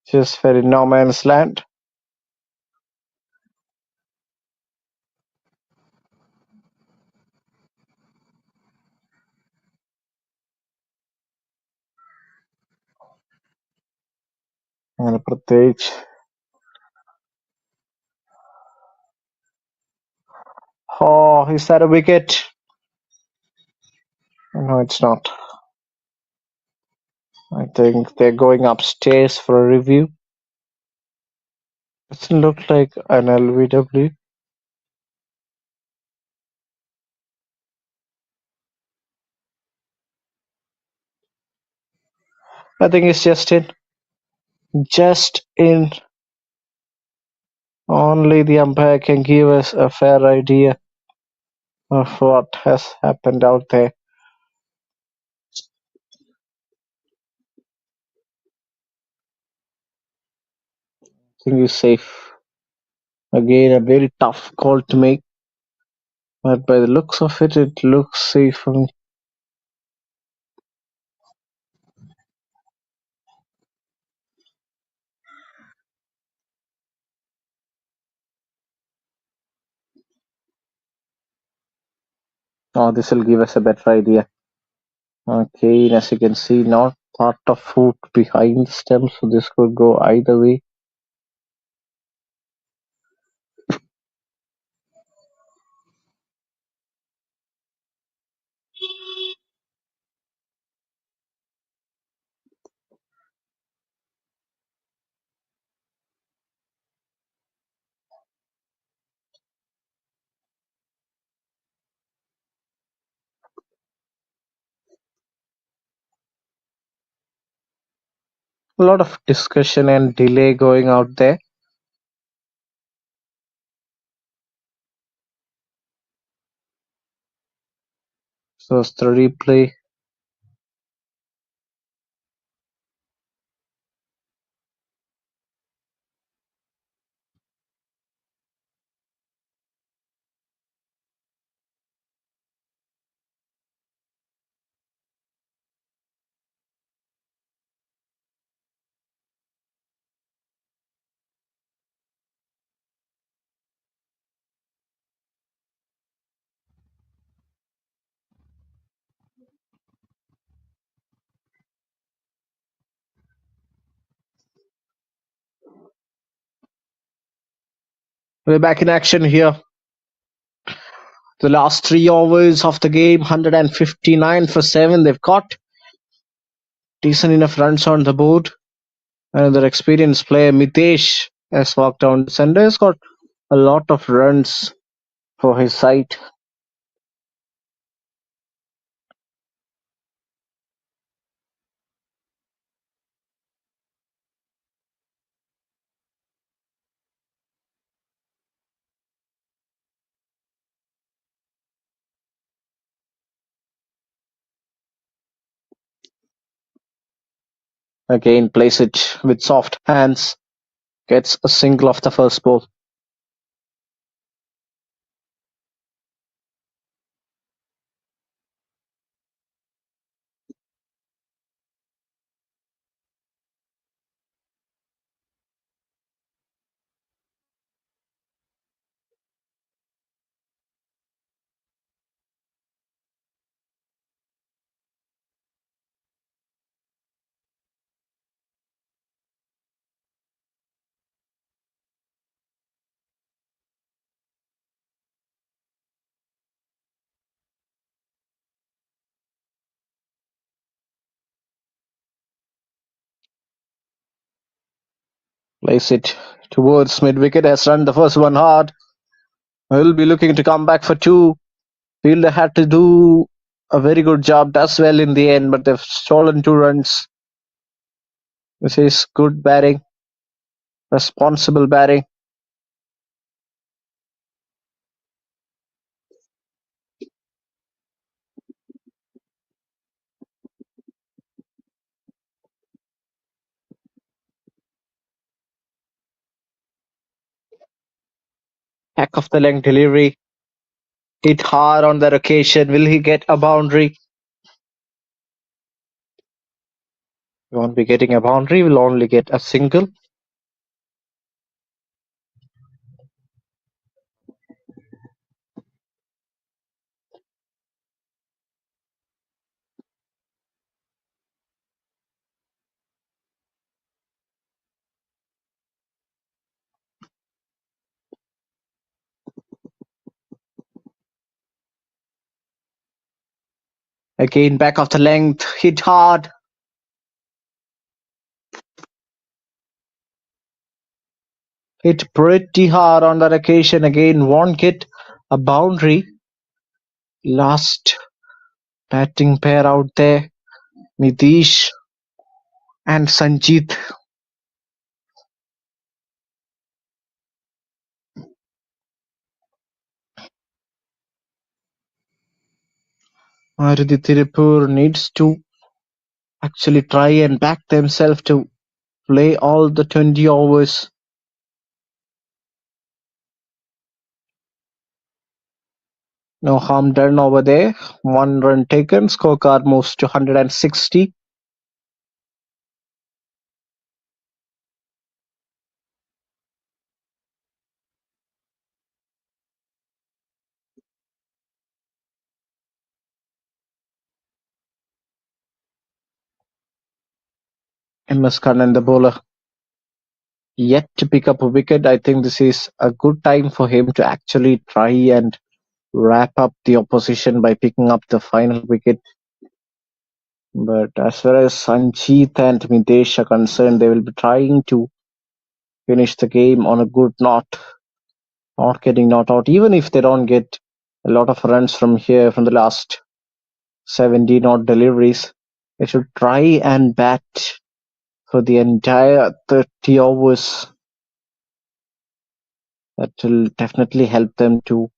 Speaker 5: Just very no man's land. അങ്ങനെ പ്രത്യേകിച്ച് Oh, is that a wicket? No, it's not. I think they're going upstairs for a review. Doesn't look like an LVW. I think it's just in. Just in. Only the umpire can give us a fair idea of what has happened out there. I think he's safe. Again, a very tough call to make. But by the looks of it, it looks safe for me. Oh, this will give us a better idea. Okay, as you can see, not part of foot behind the stem, so this could go either way. A lot of discussion and delay going out there. So it's the replay. We're back in action here. The last 3 overs of the game, 159 for 7. They've got decent enough runs on the board. Another experienced player, Mitesh, has walked down the center. He's got a lot of runs for his side. Again, plays it with soft hands. Gets a single off the first ball. Plays it towards mid-wicket. Has run the first one hard. Will be looking to come back for 2. Fielder had to do a very good job. Does well in the end, but they've stolen 2 runs. This is good batting. Responsible batting. Back of the length delivery. Hit hard on that occasion. Will he get a boundary? He won't be getting a boundary. Will only get a single. Again, back of the length, hit hard. Hit pretty hard on that occasion. Again, won't get a boundary. Last batting pair out there, Nitish and Sanjeet. Maruthi Tirupur needs to actually try and back themselves to play all the 20 overs. No harm done over there. 1 run taken. Scorecard moves to 160. MS Kannan, the bowler, yet to pick up a wicket. I think this is a good time for him to actually try and wrap up the opposition by picking up the final wicket. But as far as Sanjeet and Mitesh are concerned, they will be trying to finish the game on a good note, not getting not out. Even if they don't get a lot of runs from here, from the last 17 odd deliveries, they should try and bat for the entire 30 overs. That will definitely help them to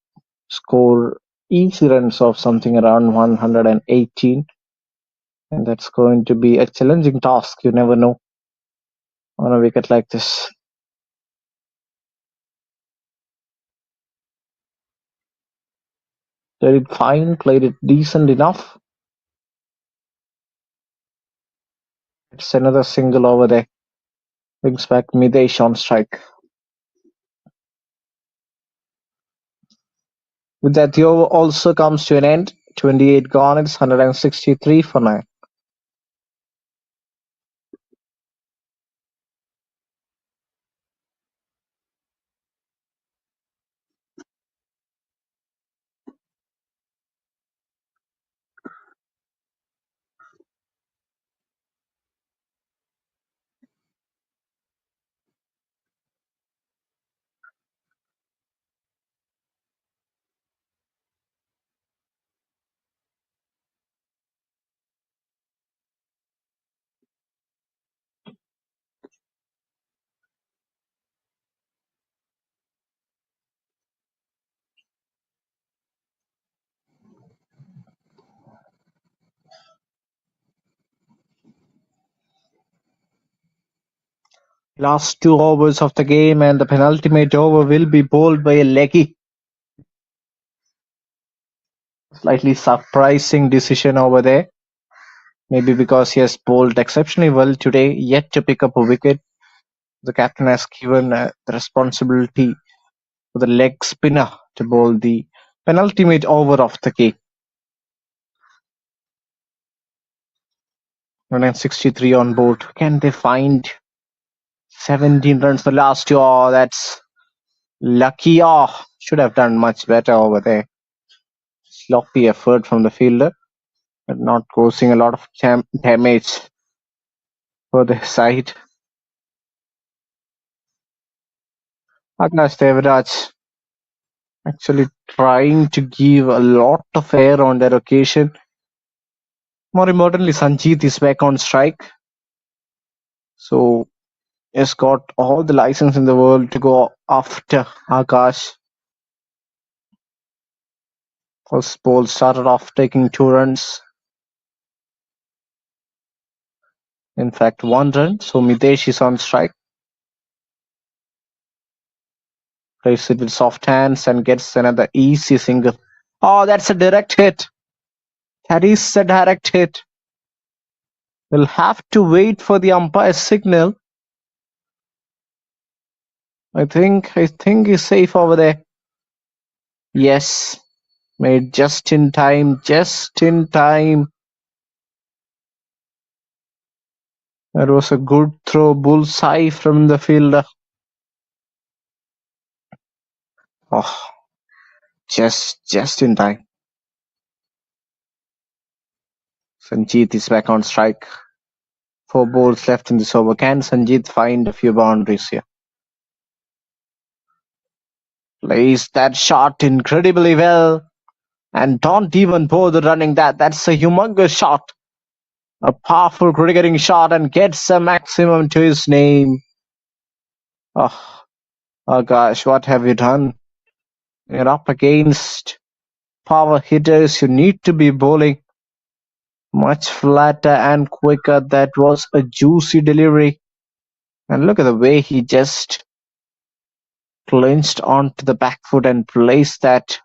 Speaker 5: score easy runs of something around 118. And that's going to be a challenging task. You never know on a wicket like this. Played it fine, played it decent enough. It's another single over there. Brings back Midesh on strike. With that, the over also comes to an end. 28 gone, it's 163 for 9. Last 2 overs of the game, and the penultimate over will be bowled by a leggy. Slightly surprising decision over there. Maybe because he has bowled exceptionally well today, yet to pick up a wicket. The captain has given the responsibility for the leg spinner to bowl the penultimate over of the game. 163 on board. Can they find 17 runs the last 2? Oh, that's lucky. Oh, should have done much better over there. Sloppy effort from the fielder, but not causing a lot of damage for the side. Agnes Devraj actually trying to give a lot of air on that occasion. More importantly, Sanjeet is back on strike. So he's got all the license in the world to go after Akash. First ball started off taking 2 runs. In fact, 1 run. So Mitesh is on strike. Plays it with soft hands and gets another easy single. Oh, that's a direct hit. That is a direct hit. We'll have to wait for the umpire's signal. I think he's safe over there. Yes. Made just in time. Just in time. That was a good throw. Bullseye from the fielder. Oh, just in time. Sanjeet is back on strike. 4 balls left in this over. Can Sanjeet find a few boundaries here? Plays that shot incredibly well. And don't even bother running that. That's a humongous shot. A powerful cricketing shot and gets a maximum to his name. Oh gosh, what have you done? You're up against power hitters. You need to be bowling much flatter and quicker. That was a juicy delivery. And look at the way he just clinched onto the back foot and placed that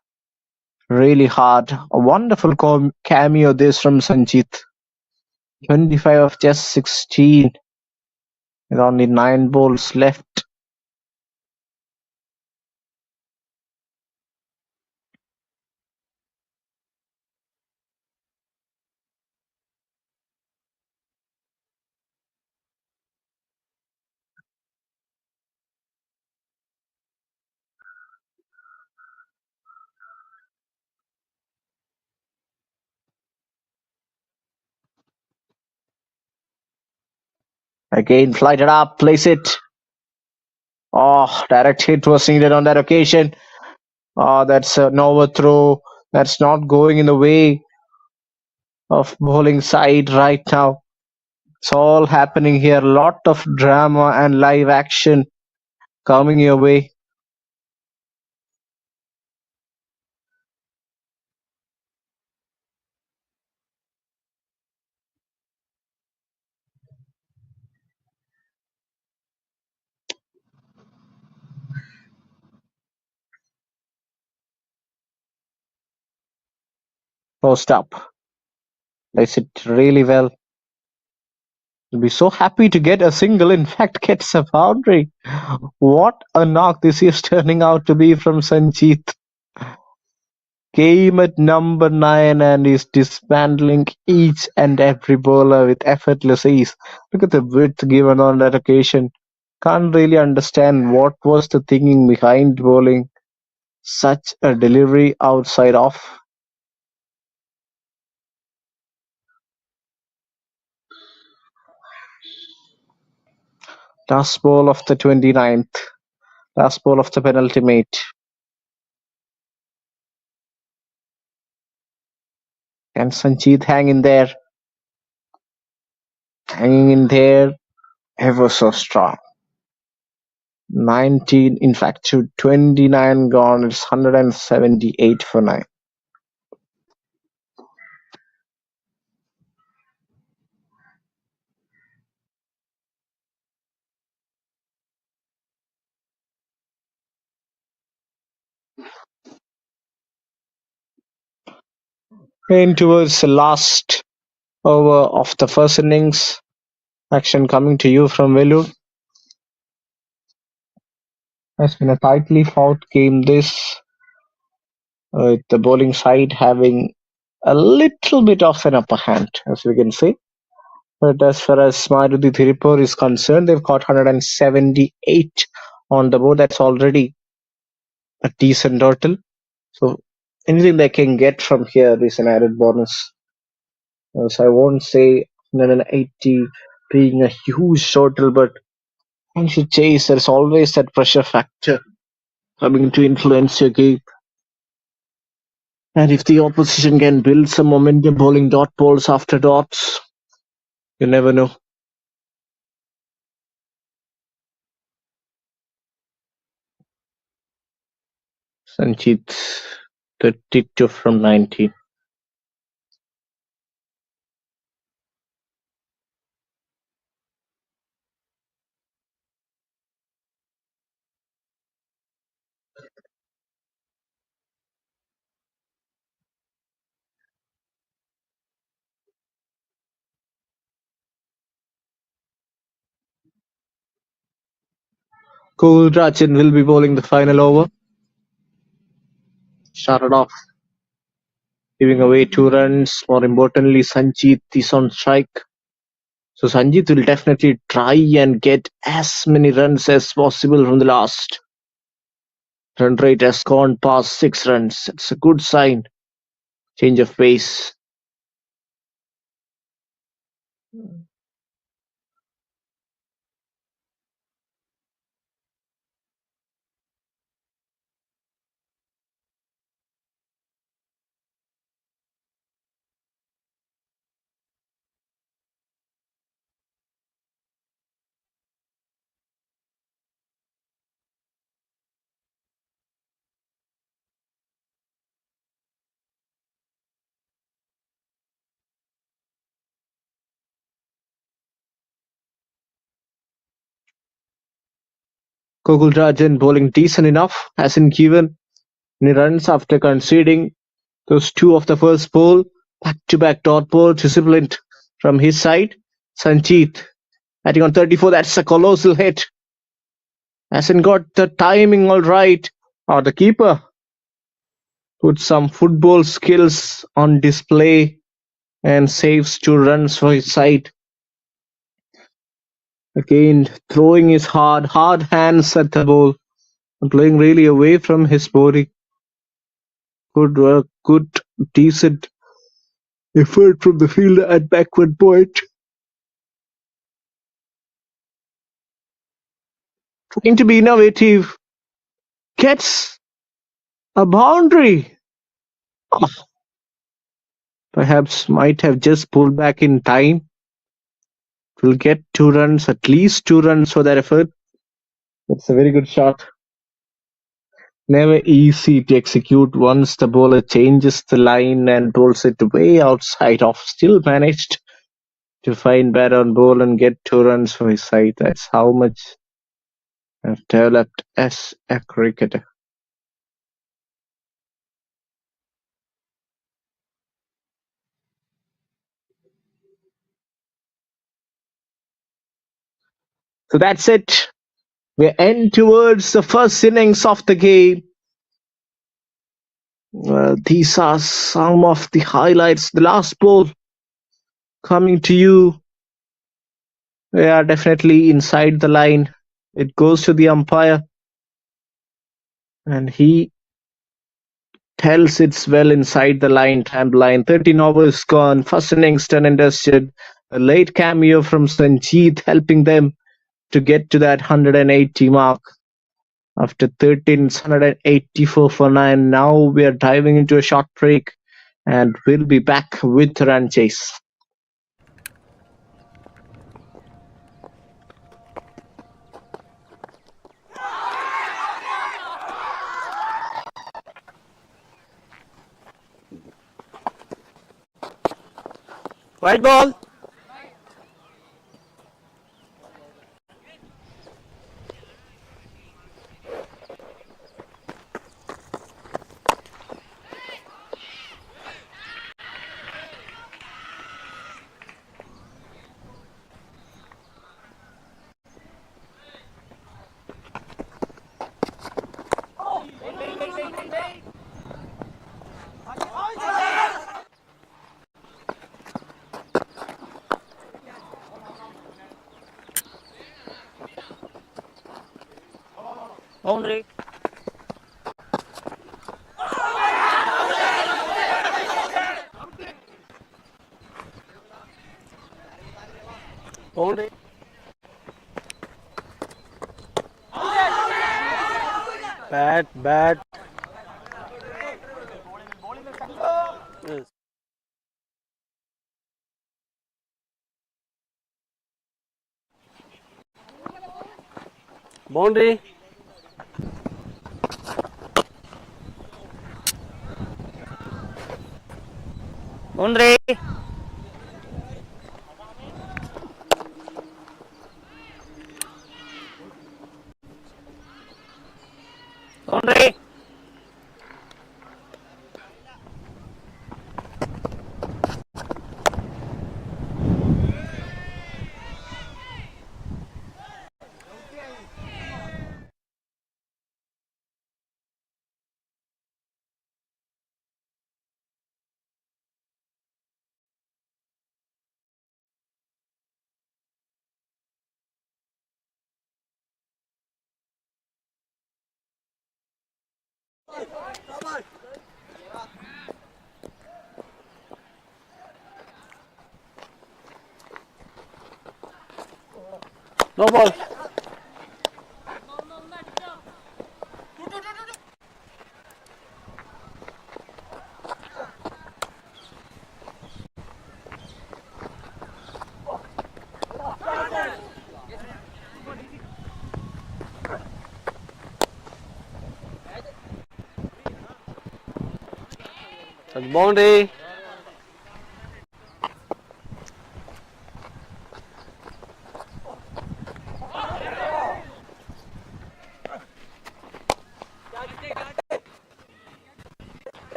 Speaker 5: really hard. A wonderful cameo this from Sanjeet. 25 of just 16 with only 9 balls left. Again, flight it up, place it. Oh, direct hit was needed on that occasion. Oh, that's an overthrow. That's not going in the way of bowling side right now. It's all happening here. Lot of drama and live action coming your way. Post up. Plays it really well. He'll be so happy to get a single, in fact gets a boundary. What a knock this is turning out to be from Sanjeet. Came at number 9 and is dismantling each and every bowler with effortless ease. Look at the width given on that occasion. Can't really understand what was the thinking behind bowling such a delivery outside off. Last ball of the 29th. Last ball of the penultimate. Can Sanjeet hang in there? Hanging in there ever so strong. 19, in fact, to 29 gone. It's 178 for 9. In towards the last over of the first innings. Action coming to you from Vellore. Has been a tightly fought game this, with the bowling side having a little bit of an upper hand, as we can see. But as far as MARUTHI TIRUPUR is concerned, they've got 178 on the board. That's already a decent total. So anything they can get from here is an added bonus. So I won't say 180 being a huge total, but once you chase, there's always that pressure factor coming to influence your game. And if the opposition can build some momentum bowling dot balls after dots, you never know. Sanjeet 32 from 19. Kulrachan will be bowling the final over. Started off giving away 2 runs. More importantly, Sanjeet is on strike. So Sanjeet will definitely try and get as many runs as possible from the last. Run rate has gone past 6 runs. It's a good sign. Change of pace. Rajan bowling decent enough, hasn't given any runs after conceding those two of the first ball. Back-to-back dot balls, disciplined from his side. Sanjeet batting on 34, that's a colossal hit. Hasn't got the timing all right. Or the keeper put some football skills on display and saves 2 runs for his side. Again, throwing his hard hands at the ball. Playing really away from his body. Good work, good, decent effort from the fielder at backward point. Trying to be innovative. Gets a boundary. Oh, perhaps might have just pulled back in time. Will get 2 runs, at least 2 runs for that effort. That's a very good shot. Never easy to execute once the bowler changes the line and bowls it way outside off. Still managed to find bat on ball and get 2 runs for his side. That's how much I've developed as a cricketer. So that's it. We end towards the first innings of the game. These are some of the highlights. The last ball coming to you. We are definitely inside the line. It goes to the umpire. And he tells it's well inside the line, tramp line. 13 overs gone. First innings done and dusted. A late cameo from Sanjeet helping them to get to that 180 mark. After 13, it's 184 for 9. Now we are diving into a short break and we'll be back with run chase.
Speaker 2: White ball. Boundary. Boundary.
Speaker 1: Bat. Yes. Boundary.
Speaker 2: Boundary. Boundary.
Speaker 1: No ball. That's boundary.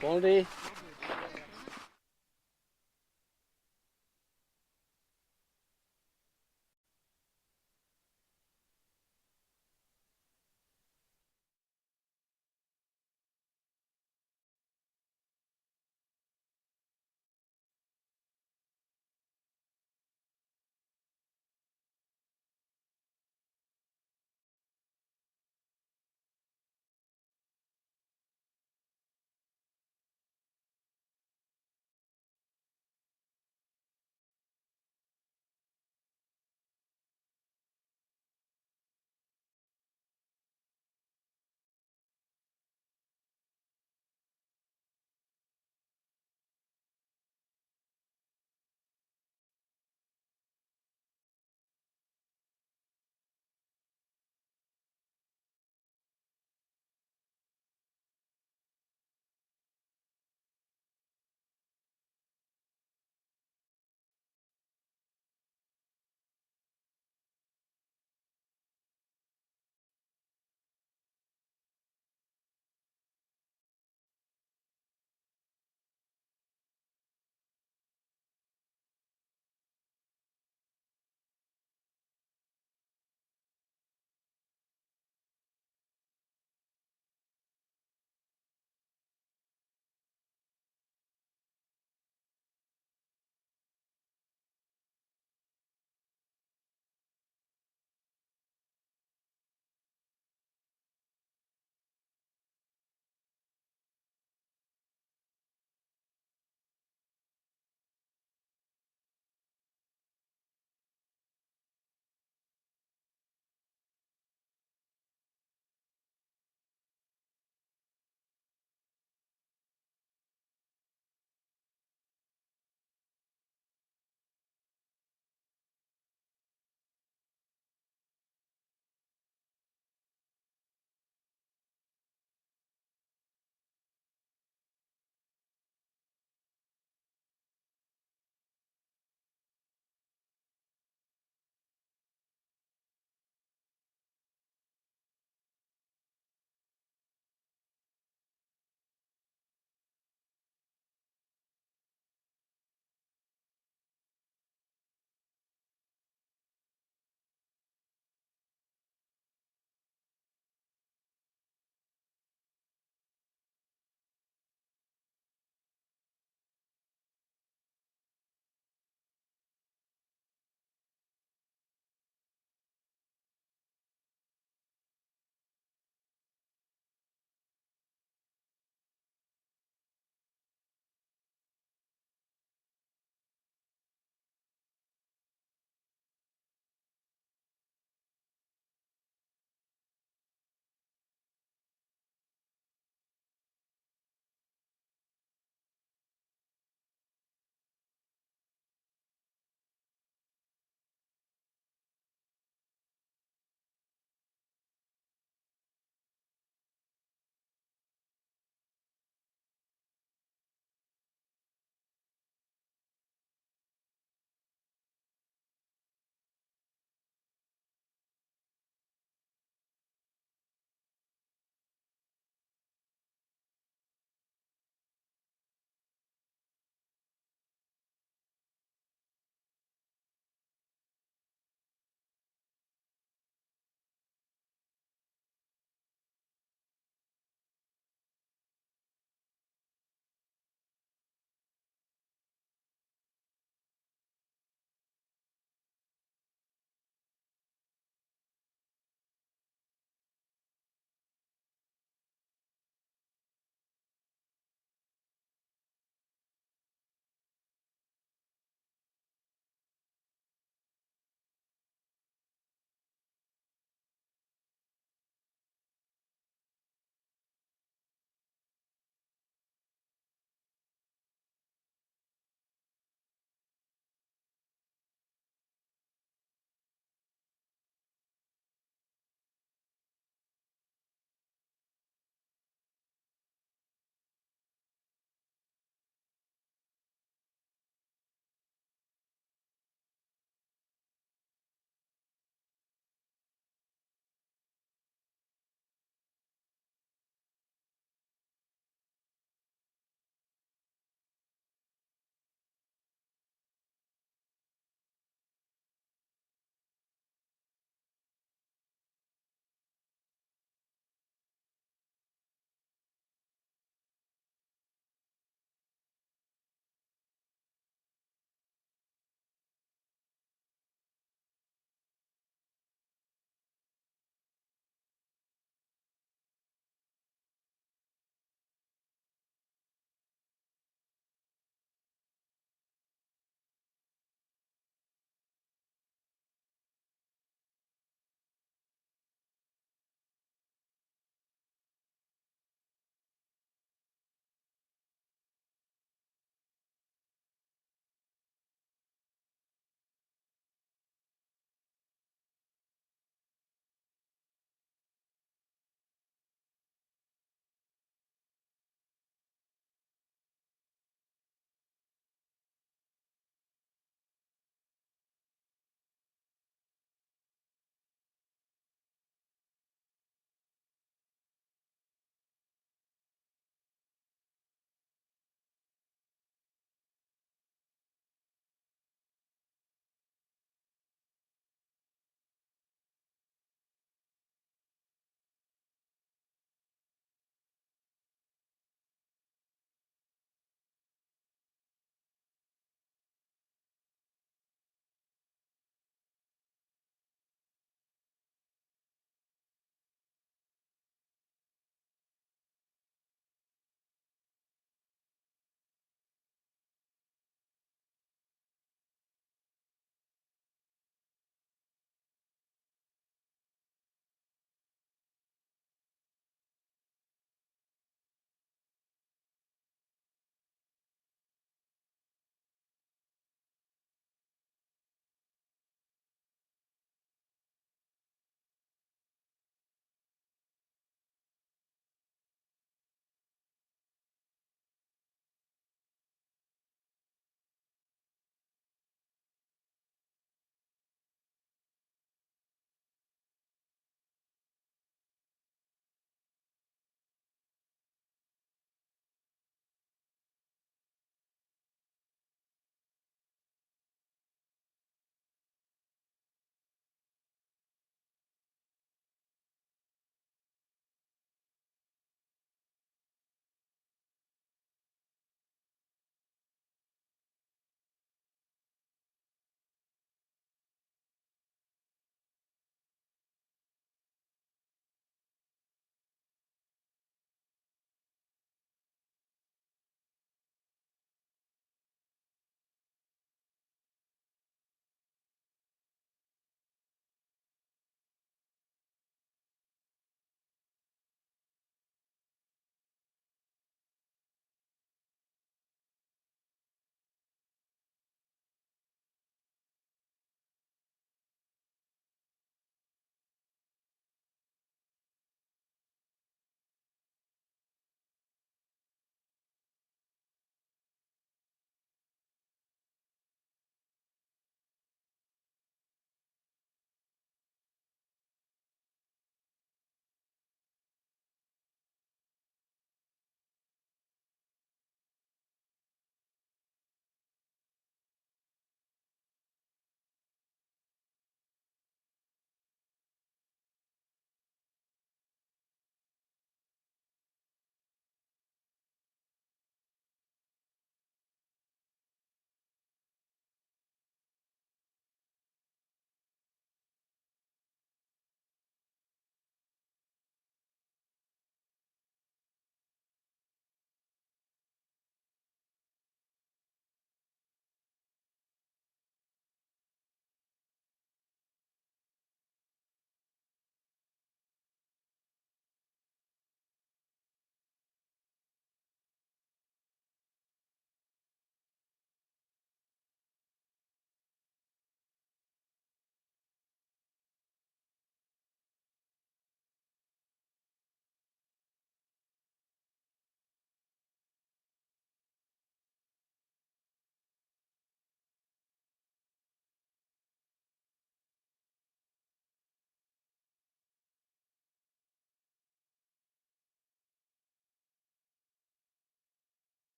Speaker 1: Boundary.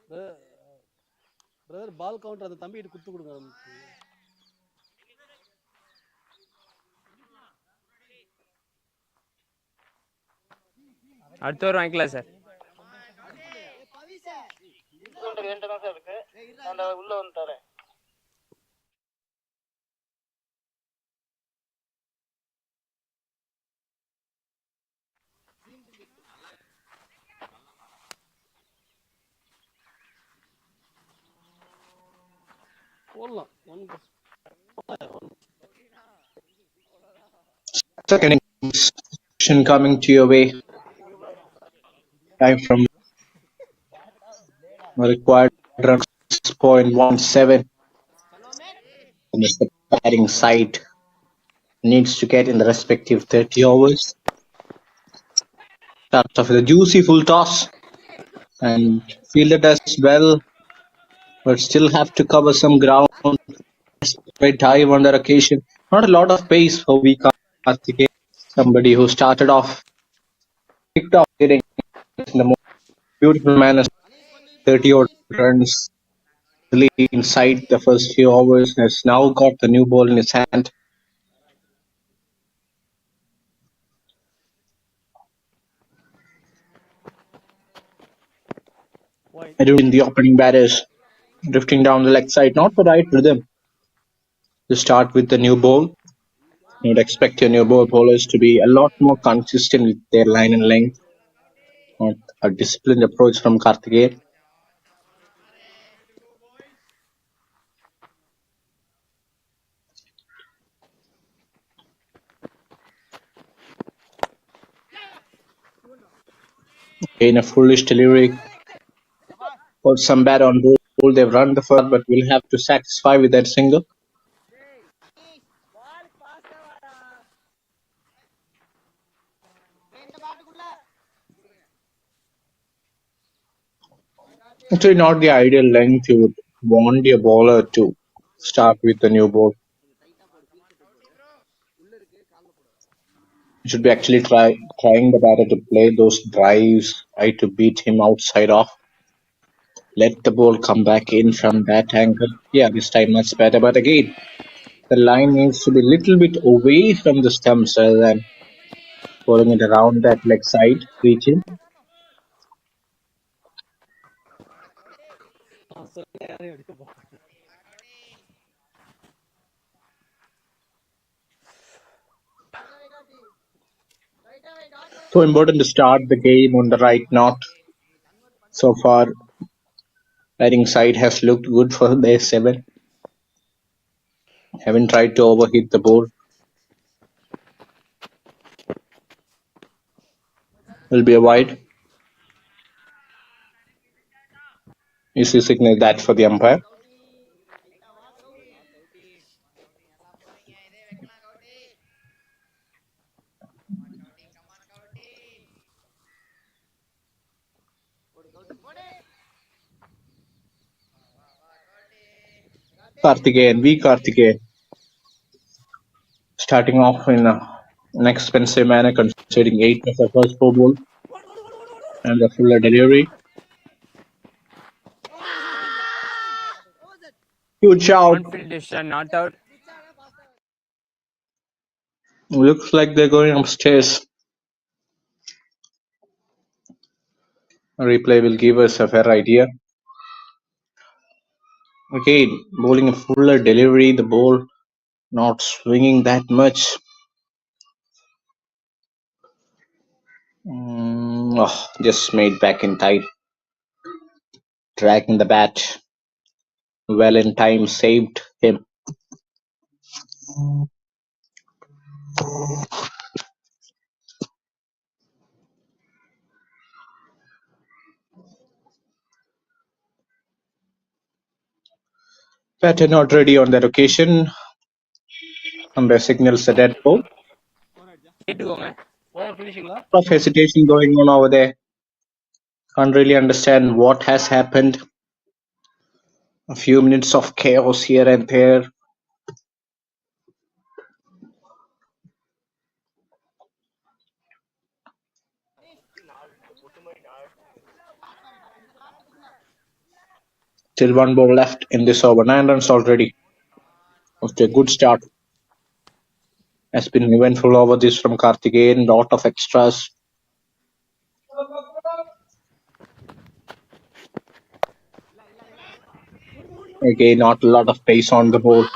Speaker 1: Brother ball counter அந்த தம்பிகிட்ட குத்து கொடுங்க.
Speaker 2: அடுத்த over வாங்கிக்கலாம் sir.
Speaker 6: என்கிட்ட தான் sir இருக்கு. நான் உள்ள வந்து தரேன்.
Speaker 1: போடலாம்.
Speaker 5: Second innings coming to your way. Time from required runs 6.17. And the batting side needs to get in the respective 30 overs. Starts off with a juicy full toss and fielded as well, but still have to cover some ground. Great dive on that occasion. Not a lot of pace for V. Karthikeyan, somebody who started off, kicked off hitting in the most beautiful manner. 30 odd runs really inside the first few overs. Has now got the new ball in his hand. In the opening batters, drifting down the leg side, not the right rhythm to start with the new ball. You'd expect your new ball bowlers to be a lot more consistent with their line and length. Not a disciplined approach from Karthikeyan. Again, a foolish delivery. Put some bat on ball. They've run the first, but will have to satisfy with that single. Actually, not the ideal length you would want your bowler to start with the new ball. You should be actually trying the batter to play those drives, try to beat him outside off. Let the ball come back in from that angle. Yeah, this time much better. But again, the line needs to be a little bit away from the stumps rather than pulling it around that leg side region. So important to start the game on the right knot. So far, batting side has looked good for their 7. Haven't tried to overhit the ball. Will be a wide. Is the signal that for the umpire? Karthikeyan, V. Karthikeyan. Starting off in an expensive manner, considering 8 of the first 4 ball and the fuller delivery. Huge shout.
Speaker 2: On-field decision, not out.
Speaker 5: Looks like they're going upstairs. A replay will give us a fair idea. Again, bowling a fuller delivery, the ball not swinging that much. Just made back in time. Dragging the bat well in time saved him. Batter not ready on that occasion. Umpire signals a dead ball.
Speaker 1: finishingla.
Speaker 5: Lot of hesitation going on over there. Can't really understand what has happened. A few minutes of chaos here and there. Still 1 ball left in this over. 9 runs already. After a good start. Has been eventful over this from Karthikeyan. Lot of extras. Again, not a lot of pace on the ball.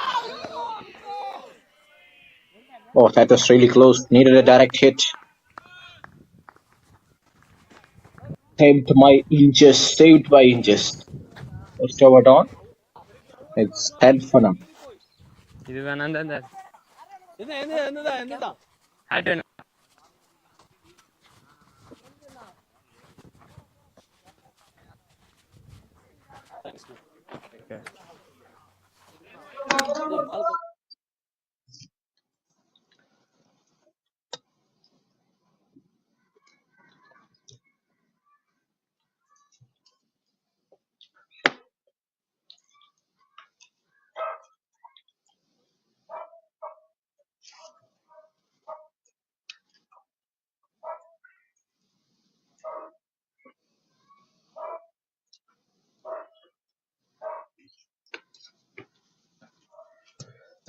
Speaker 5: Oh, that was really close. Needed a direct hit. Saved by inches. First over down. It's 10 for now.
Speaker 6: ഇത് വേണം എന്താ
Speaker 1: എന്നതാ
Speaker 6: ആയിട്ട്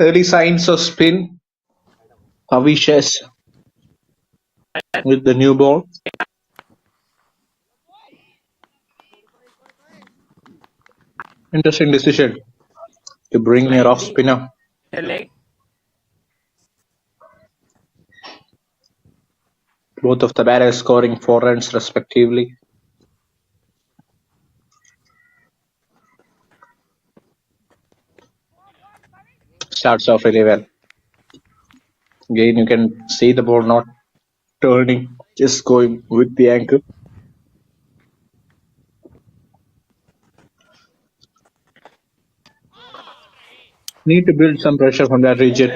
Speaker 5: Early signs of spin. Avishes with the new ball. Interesting decision to bring a off spinner.
Speaker 6: leg.
Speaker 5: Both of the batters scoring 4 runs respectively. Starts off really well. Again, you can see the ball not turning, just going with the anchor. Need to build some pressure from that region.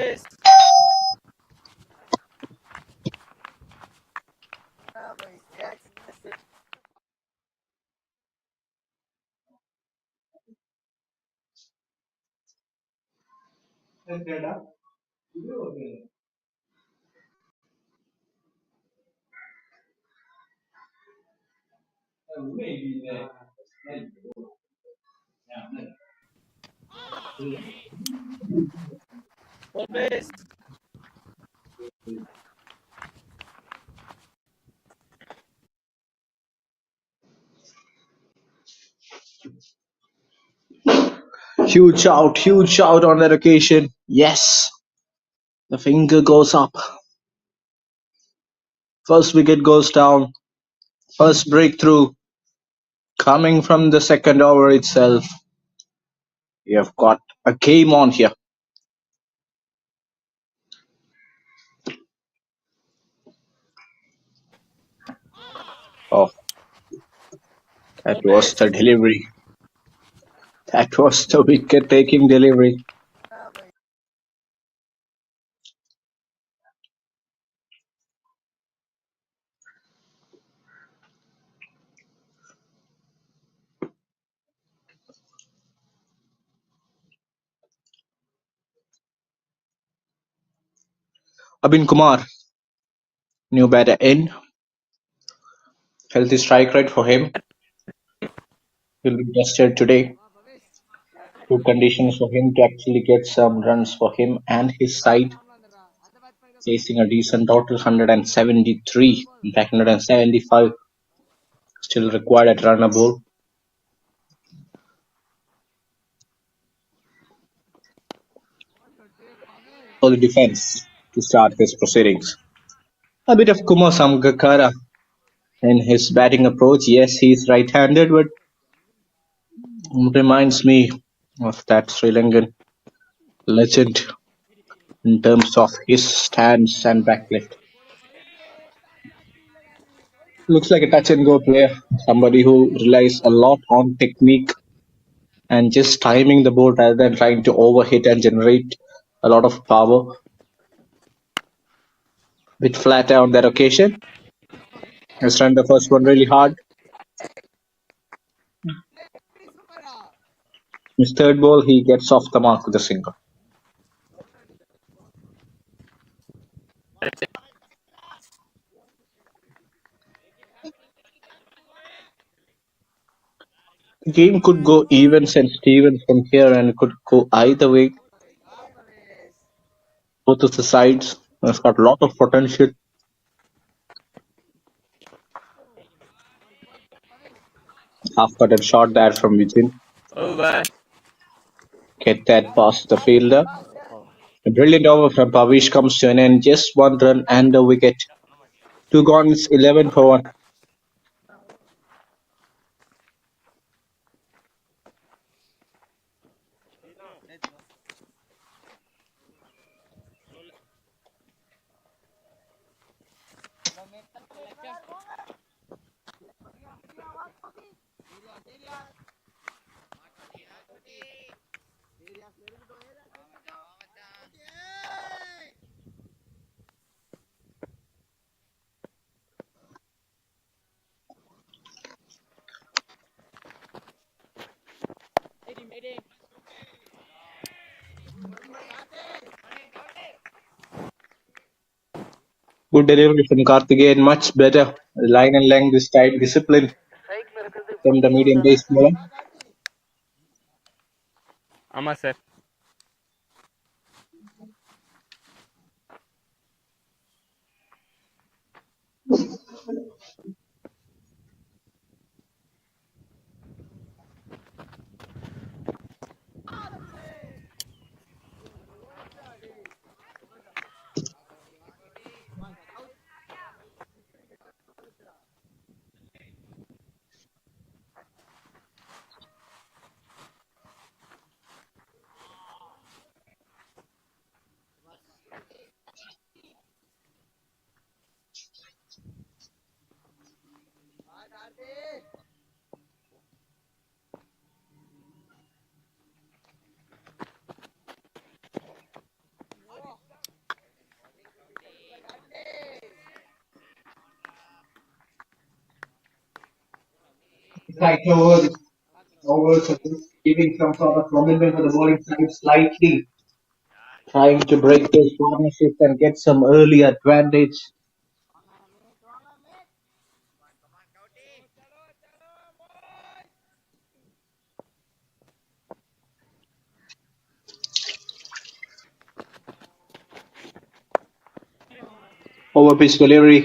Speaker 5: Huge shout on that occasion. Yes, the finger goes up. First wicket goes down. First breakthrough coming from the second over itself. You have got a game on here. Oh, that was the delivery. That was the wicket-taking delivery. Abin Kumar, new batter in. Healthy strike rate for him. Will be tested today. Good conditions for him to actually get some runs for him and his side. Chasing a decent total, 173. In fact, 175. Still required at runner ball. Solid defense to start his proceedings. A bit of Kumar Sangakkara in his batting approach. Yes, he's right-handed, but reminds me of that Sri Lankan legend in terms of his stance and backlift. Looks like a touch-and-go player. Somebody who relies a lot on technique and just timing the ball rather than trying to overhit and generate a lot of power. Bit flatter on that occasion. Has run the first one really hard. His third ball, he gets off the mark with a single. Game could go evens and Stevens from here and could go either way. Both of the sides has got a lot of potential. After that shot there from within,
Speaker 2: Over.
Speaker 5: get that past the fielder. A brilliant over from Pavish comes to an end. Just one run and a wicket. 2 gone, it's 11 for 1. Good delivery from Karthikeyan, much better. Line and length this time, discipline from the medium pace bowler.
Speaker 2: ஆமா sir.
Speaker 5: Right overs, giving some sort of commitment for the bowling side slightly. Trying to break those partnerships and get some early advantage. Over pitch delivery.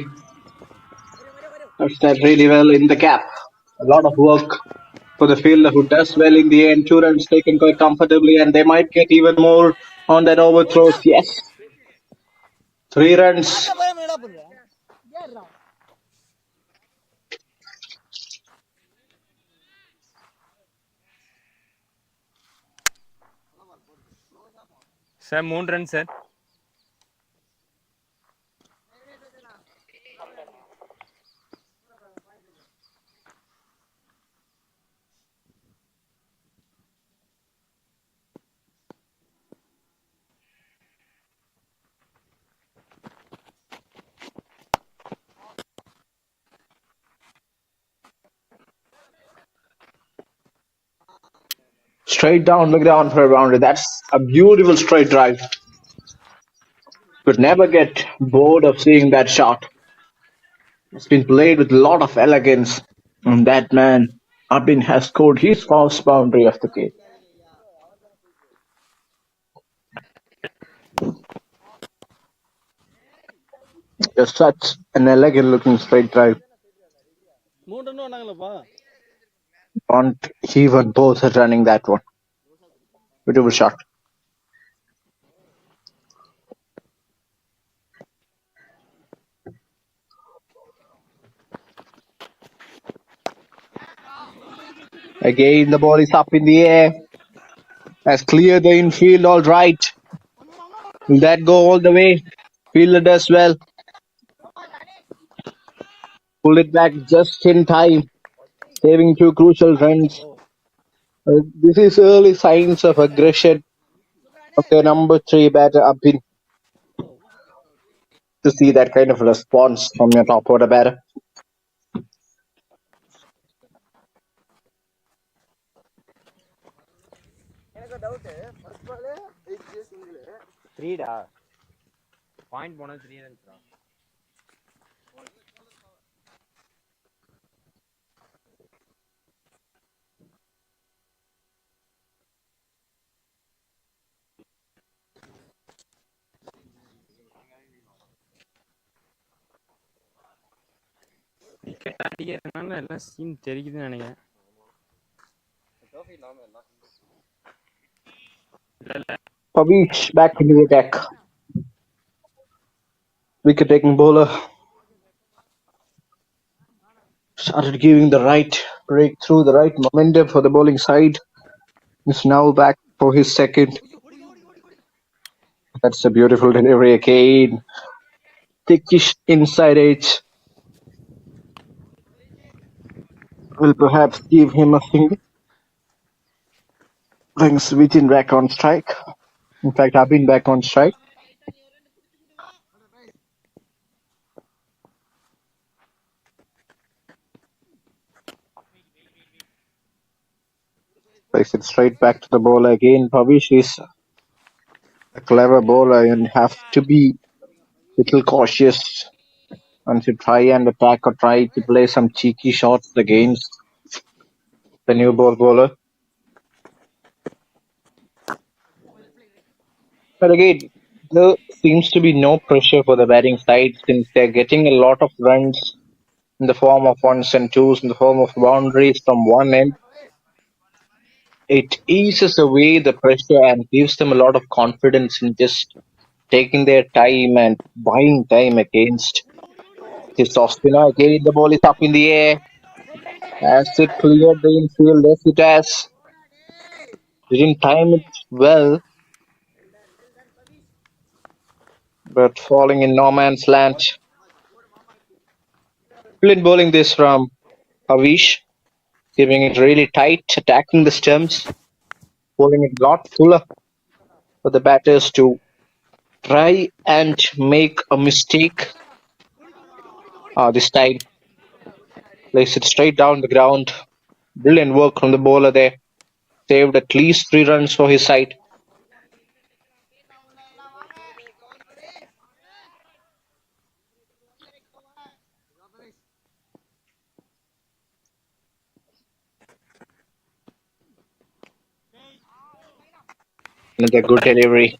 Speaker 5: Touched that really well in the gap. A lot of work for the fielder who does well in the end. 2 runs taken quite comfortably, and they might get even more on that overthrows. Yes, 3 runs.
Speaker 2: Sir 3 run sir.
Speaker 5: Straight down, look down for a boundary. That's a beautiful straight drive. Could never get bored of seeing that shot. It's been played with a lot of elegance. And that man, Abin, has scored his first boundary of the game. Just such an elegant looking straight drive.
Speaker 1: 3 run ஆனாங்களப்பா.
Speaker 5: Want even both are running that one. Beautiful shot. Again, the ball is up in the air. Has cleared the infield all right. Will that go all the way? Fielder does well. Pull it back just in time. Saving 2 crucial runs. This is early signs of aggression of their number 3 batter Abin. To see that kind of response from your top order batter.
Speaker 2: த்ரீடா point போனா 3 ரன்ஸ்டா. Wicket அடிக்கிறதுனால எல்லாம் scene தெரிக்குதுன்னு நினைக்கிறேன்.
Speaker 5: Pavish back into the attack. Wicket taking bowler started giving the right breakthrough, the right momentum for the bowling side. Is now back for his second. That's a beautiful delivery again. Thickish inside edge will perhaps give him a single. Brings Vijin back on strike. In fact, I've been back on strike. Takes it straight back to the bowler again. Pavish is a clever bowler and have to be a little cautious and to try and attack or try to play some cheeky shots against the new ball bowler. But again, there seems to be no pressure for the batting side since they're getting a lot of runs in the form of ones and twos, in the form of boundaries from one end. It eases away the pressure and gives them a lot of confidence in just taking their time and buying time against this off spinner. Again, the ball is up in the air. Has it cleared the infield? Yes, it has. Didn't time it well, but falling in no man's land. Brilliant bowling this from Havish, giving it really tight, attacking the stumps, bowling it a lot fuller for the batters to try and make a mistake. This time, lays it straight down the ground. Brilliant work from the bowler there. Saved at least 3 runs for his side. Another good delivery.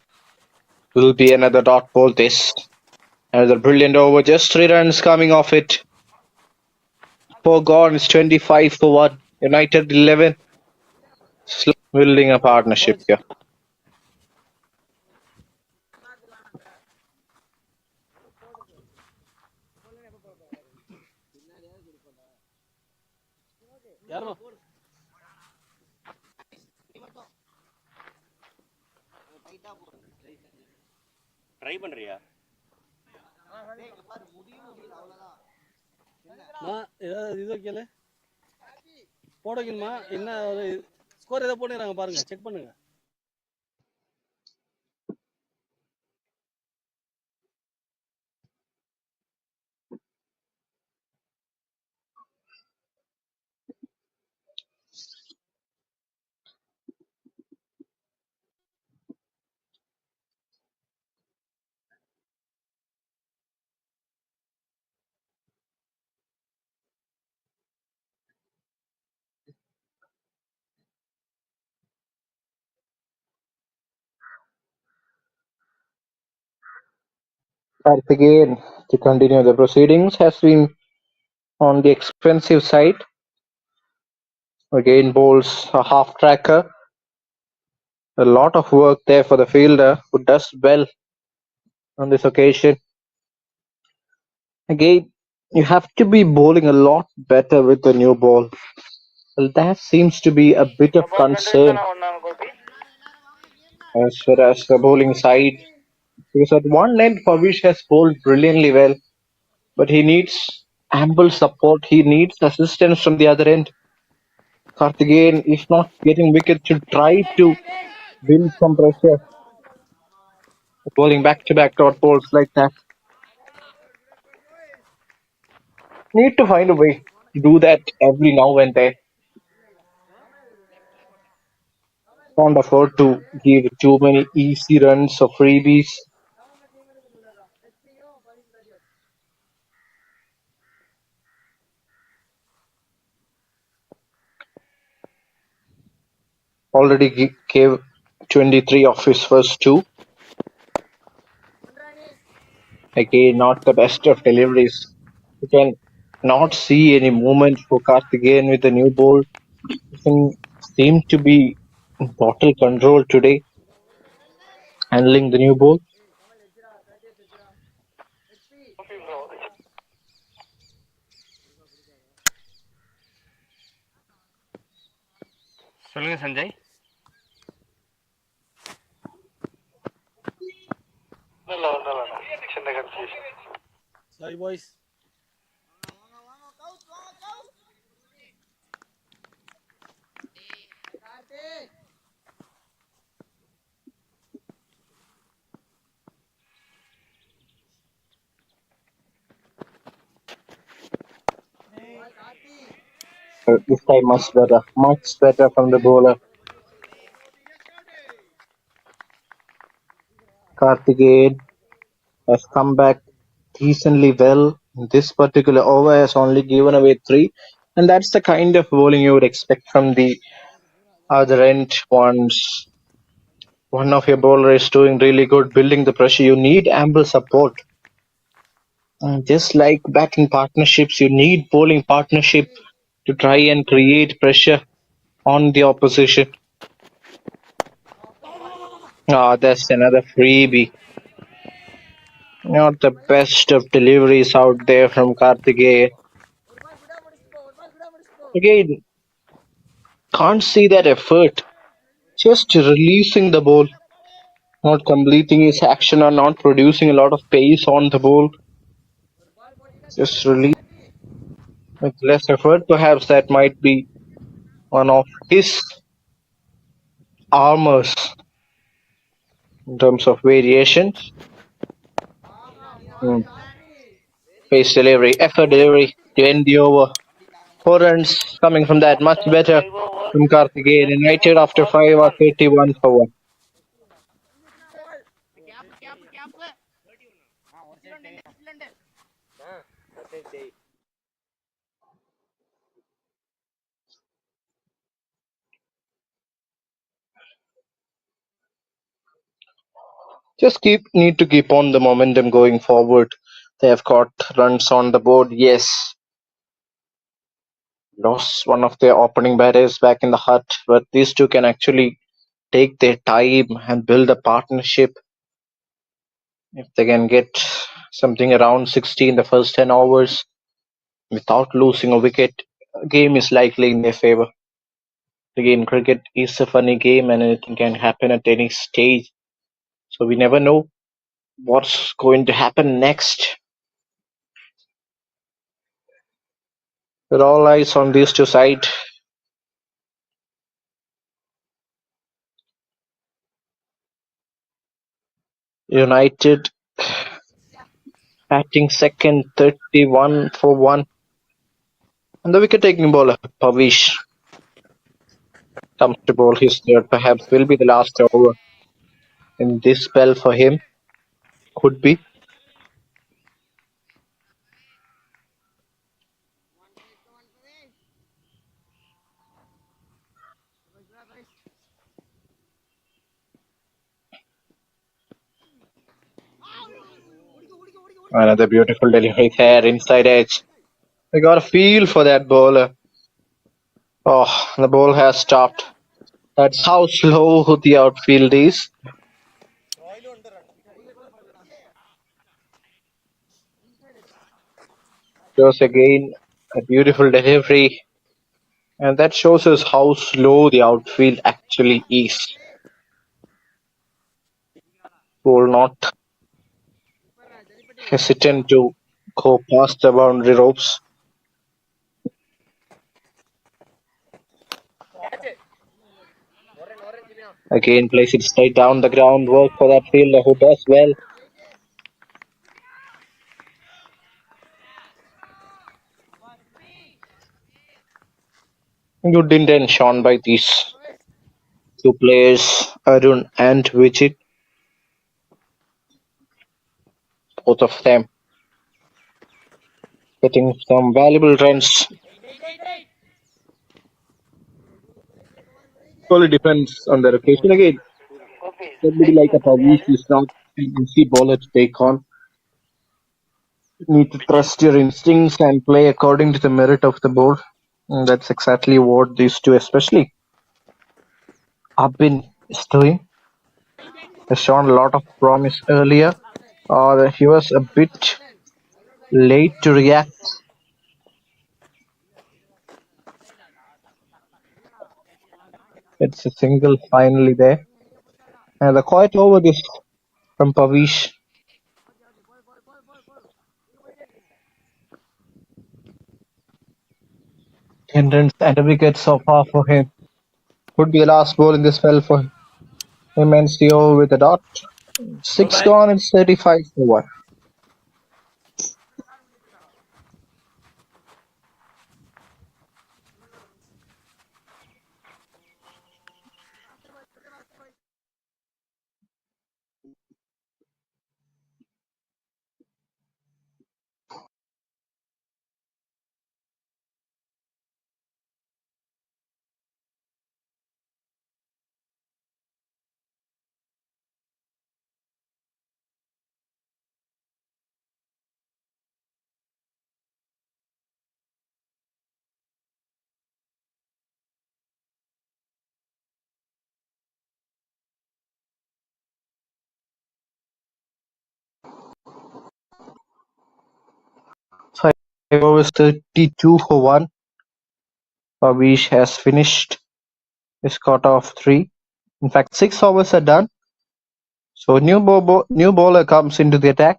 Speaker 5: Will be another dot ball this. Another brilliant over. Just 3 runs coming off it. 4 gone. It's 25 for 1. United 11. Building a partnership here.
Speaker 1: யாருமா
Speaker 4: try பண்றியா?
Speaker 1: நான் ஏதாவது இது வைக்கல போட வைக்கணுமா? என்ன ஒரு ஸ்கோர் ஏதோ போட்டுக்கிறாங்க பாருங்க, செக் பண்ணுங்க.
Speaker 5: But again, to continue the proceedings, has been on the expensive side. Again, bowls a half tracker. A lot of work there for the fielder who does well on this occasion. Again, you have to be bowling a lot better with the new ball. Well, that seems to be a bit of concern as far as the bowling side. Because at one end, Pavish has bowled brilliantly well, but he needs ample support. He needs assistance from the other end. Karthikeyan, if not getting wickets, should try to build some pressure. Bowling back-to-back dot balls like that. Need to find a way to do that every now and then. Can't afford to give too many easy runs or freebies. Already gave 23 of his first 2. Again, not the best of deliveries. Again, not see any movement for Karthikeyan with the new ball. He seemed to be in total control today, handling the new ball.
Speaker 4: சொல்லுங்க சஞ்சய். சின்ன confusion.
Speaker 1: Sorry, boys.
Speaker 5: This time much better from the bowler. Karthikeyan has come back decently well. This particular over has only given away 3, and that's the kind of bowling you would expect from the other end. Once one of your bowler is doing really good, building the pressure, you need ample support. And just like batting partnerships, you need bowling partnership to try and create pressure on the opposition. That's another freebie. Not the best of deliveries out there from Karthikeyan. Again, can't see that effort. Just releasing the ball, not completing his action or not producing a lot of pace on the ball. Just release with less effort. Perhaps that might be one of his armors in terms of variations. Pace delivery, effort delivery to end the over. 4 runs coming from that, much better from Karthikeyan. United after 5 are 31 for 1. Just need to keep on the momentum going forward. They have got runs on the board, yes. Lost one of their opening batters back in the hut, but these two can actually take their time and build a partnership. If they can get something around 60 in the first 10 overs without losing a wicket, game is likely in their favor. Again, cricket is a funny game and anything can happen at any stage. So we never know what's going to happen next. With all eyes on these two sides. United batting second, 31 for 1. And the wicket-taking bowler, Pavish, comes to bowl his third. Perhaps will be the last over in this spell for him. Could be. Another beautiful delivery there, inside edge. I got a feel for that bowler. Oh, the ball has stopped. That's how slow the outfield is. Shows again a beautiful delivery. And that shows us how slow the outfield actually is. Ball not hesitant to go past the boundary ropes. Again, place it straight down the ground. Work for that fielder who does well. Good intention by these two players, Arun and Vijit. Both of them getting some valuable runs. Only depends on the occasion. Again, somebody like a Pavish is not an easy bowler to take on. You need to trust your instincts and play according to the merit of the board. And that's exactly what these two, especially Abin, is doing. Has shown a lot of promise earlier. He was a bit late to react. It's a single finally there. And the quiet over this from Pavish. 10 runs and a wicket so far for him. Could be the last ball in this spell for him and Steo with a dot. 6
Speaker 6: Bye.
Speaker 5: gone, it's 35 for 1. Five overs 32 for 1. Pavish has finished his quota of 3. In fact, 6 overs are done. So new bowler comes into the attack.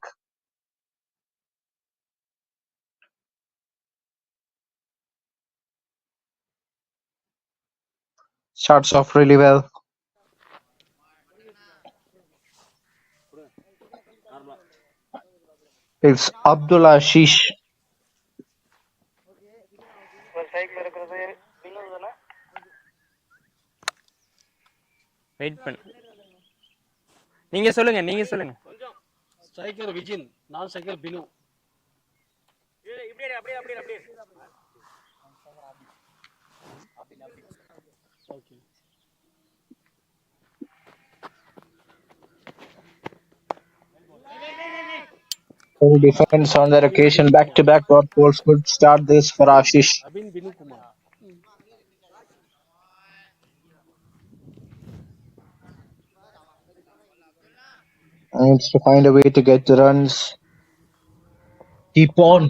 Speaker 5: Starts off really well. It's Abdullah Ashish.
Speaker 6: Wait பண்ணு. நீங்க சொல்லுங்க.
Speaker 1: Striker Vijin, நான் striker Binu. Okay.
Speaker 5: Full defense on that occasion. Back-to-back dot balls could start this for Ashish.
Speaker 1: Abin Binu Kumar.
Speaker 5: Needs to find a way to get the runs. Keep on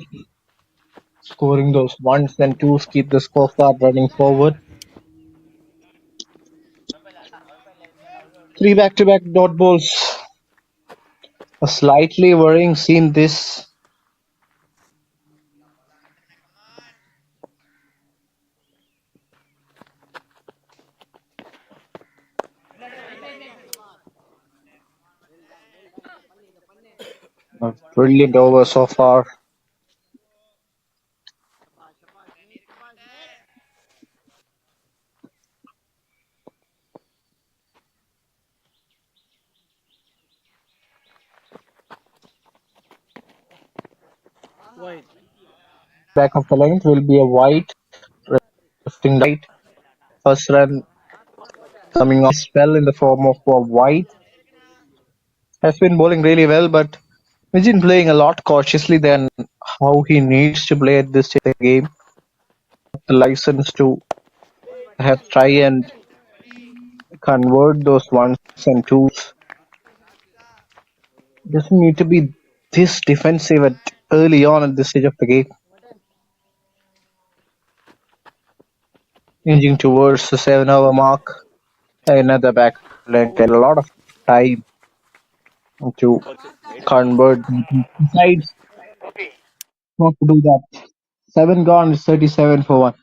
Speaker 5: scoring those ones and twos. Keep the scorecard running forward. 3 back-to-back dot balls. A slightly worrying scene this. A brilliant over so far.
Speaker 1: Wide.
Speaker 5: Back of the length will be a wide. Drifting right. First run coming off spell in the form of a wide. Has been bowling really well, but he's been playing a lot cautiously than how he needs to play at this stage of the game. The license to perhaps try and convert those ones and twos. Doesn't need to be this defensive at early on at this stage of the game. Inching towards the 7-over mark. Another back length and a lot of time to convert. Besides, not to do that. 7 gone is 37 for 1.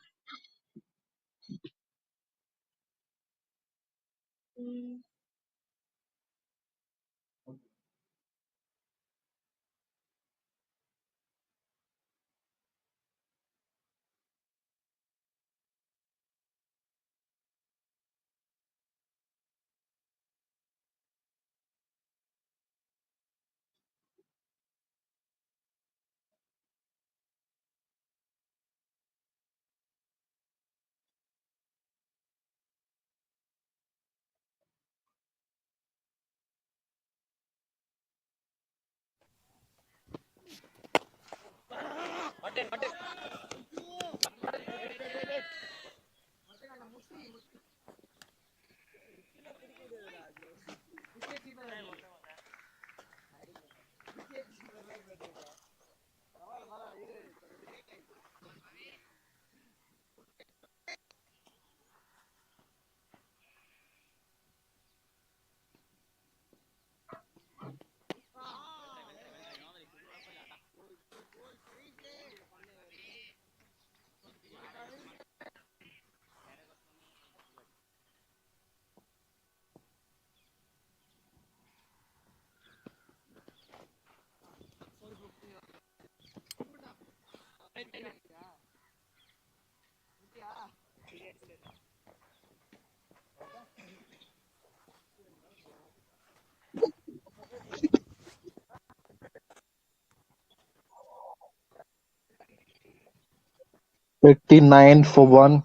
Speaker 5: $59 for 1.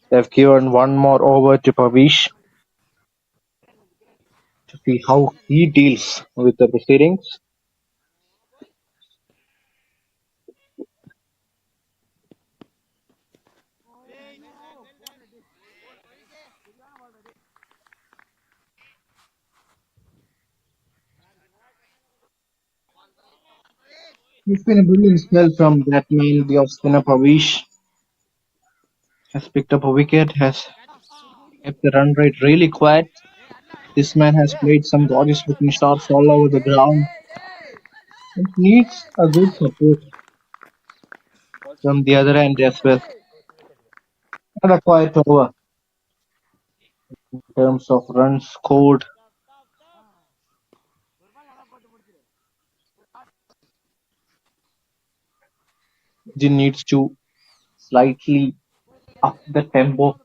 Speaker 5: They've given one more over to Pavish to see how he deals with the proceedings. It's been a brilliant spell from that man, the off-spinner Pavish. Has picked up a wicket, has kept the run rate really quiet. This man has played some gorgeous looking shots all over the ground. It needs a good support from the other end as well. Not a quiet over in terms of runs scored. He needs to slightly up the tempo,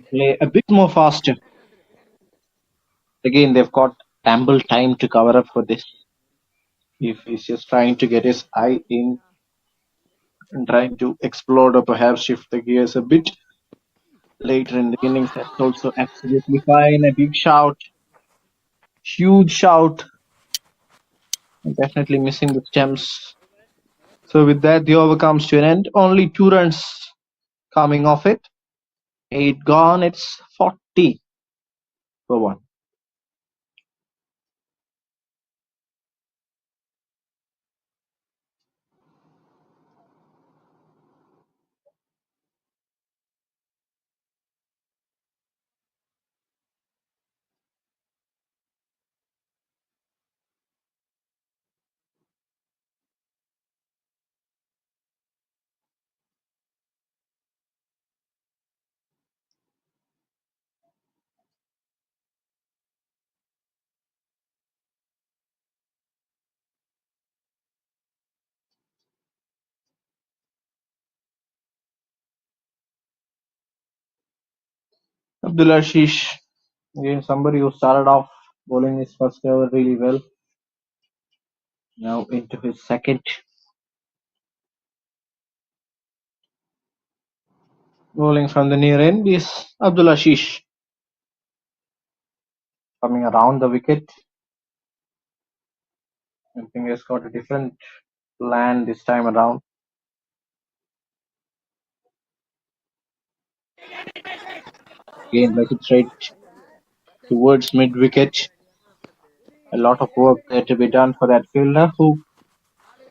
Speaker 5: play a bit more faster. Again, they've got ample time to cover up for this. If he's just trying to get his eye in and trying to explode or perhaps shift the gears a bit later in the innings, that's also absolutely fine. A big shout, huge shout, and definitely missing the stumps. So with that, the over comes to an end. Only 2 runs coming off it. 8 gone. It's 40 for 1. Abdul Ashish, again somebody who started off bowling his first over really well. Now into his second. Bowling from the near end is Abdul Ashish. Coming around the wicket. I think he's got a different plan this time around. Again, like it straight towards mid wicket. A lot of work there to be done for that fielder who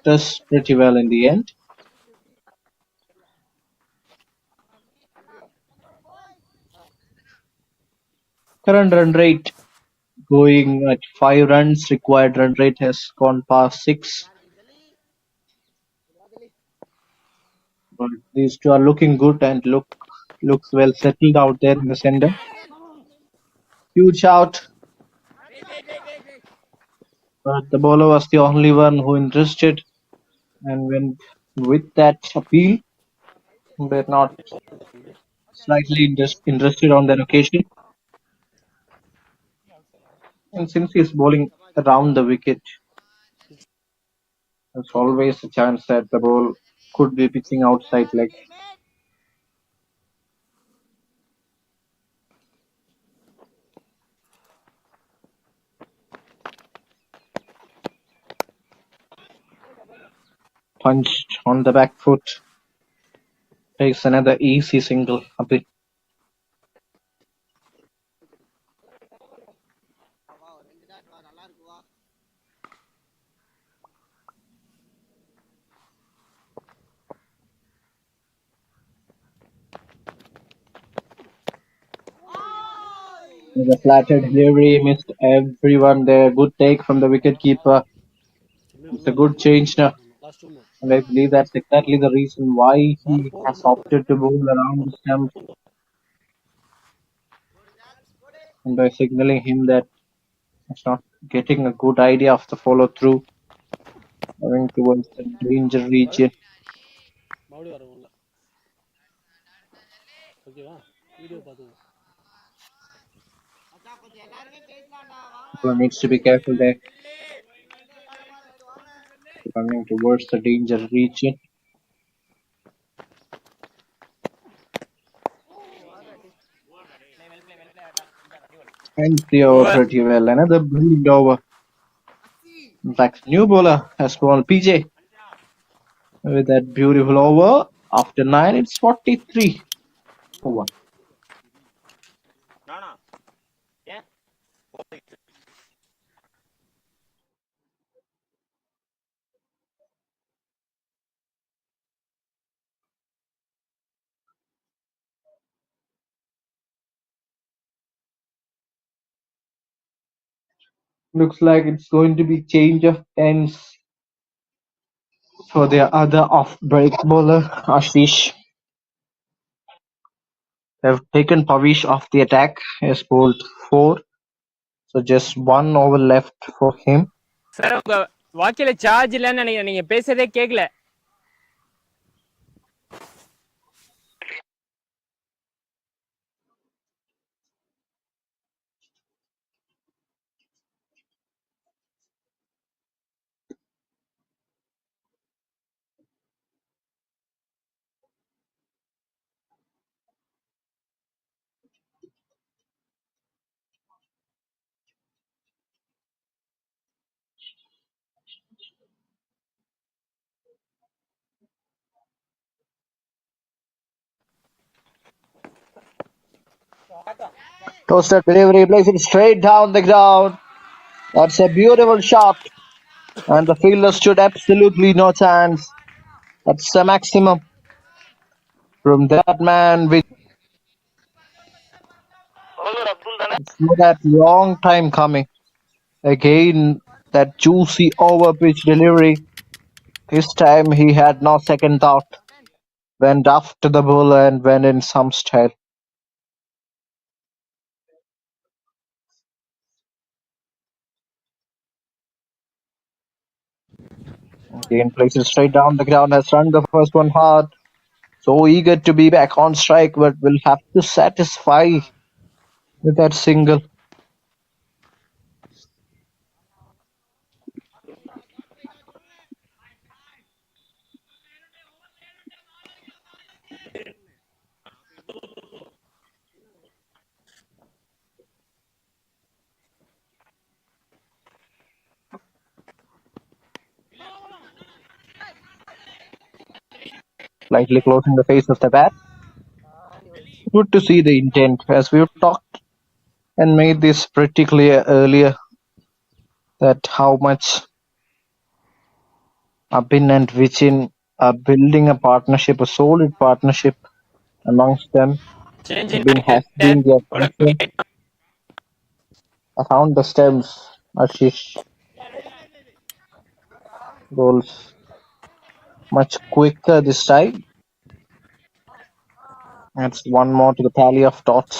Speaker 5: does pretty well in the end. Current run rate going at 5 runs. Required run rate has gone past 6. But these two are looking good and looks well settled out there in the center. Huge out. But the bowler was the only one who interested and went with that appeal. They're not slightly interested on that occasion. And since he's bowling around the wicket, there's always a chance that the ball could be pitching outside leg. punched on the back foot. Takes another easy single. Abin. The flattered delivery missed everyone there. Good take from the wicketkeeper. It's a good change now.
Speaker 1: Last 2 more.
Speaker 5: And I believe that's exactly the reason why
Speaker 1: ball
Speaker 5: he has
Speaker 1: போகுது.
Speaker 5: opted to bowl around the stump, and by signaling him that it's not getting a good idea of the follow through, going towards the danger region.
Speaker 1: மறுபடியும் வர உள்ள. ஓகேவா? Video பார்த்துக்கோ.
Speaker 5: One needs to be careful there. Running towards the danger region. Ends the over pretty well. Another brilliant over. In fact, new bowler has bowled PJ with that beautiful over. After 9, it's 43 for 1. Looks like it's going to be change of ends for their other off-break bowler, Ashish. They've taken Pavish off the attack. He has bowled 4, so just 1 over left for him.
Speaker 6: Sir உங்க வாக்கில charge இல்லைன்னு நினைக்கிறேன், நீங்க பேசுறதே கேட்கல.
Speaker 5: Toasted delivery, plays it straight down the ground. That's a beautiful shot. And the fielder stood absolutely no chance. That's the maximum from that man with that long time coming. Again, that juicy over pitch delivery. This time he had no second thought. Went after the bowler and went in some style. Again, plays it straight down the ground. Has run the first one hard. So eager to be back on strike, but will have to satisfy with that single. Slightly closing the face of the bat. Good to see the intent, as we've talked and made this pretty clear earlier, that how much Abin and Vichin are building a partnership, a solid partnership amongst them.
Speaker 6: Change
Speaker 5: Abin has been their concern around the stems. Ashish goals much quicker this time. That's one more to the tally of dots.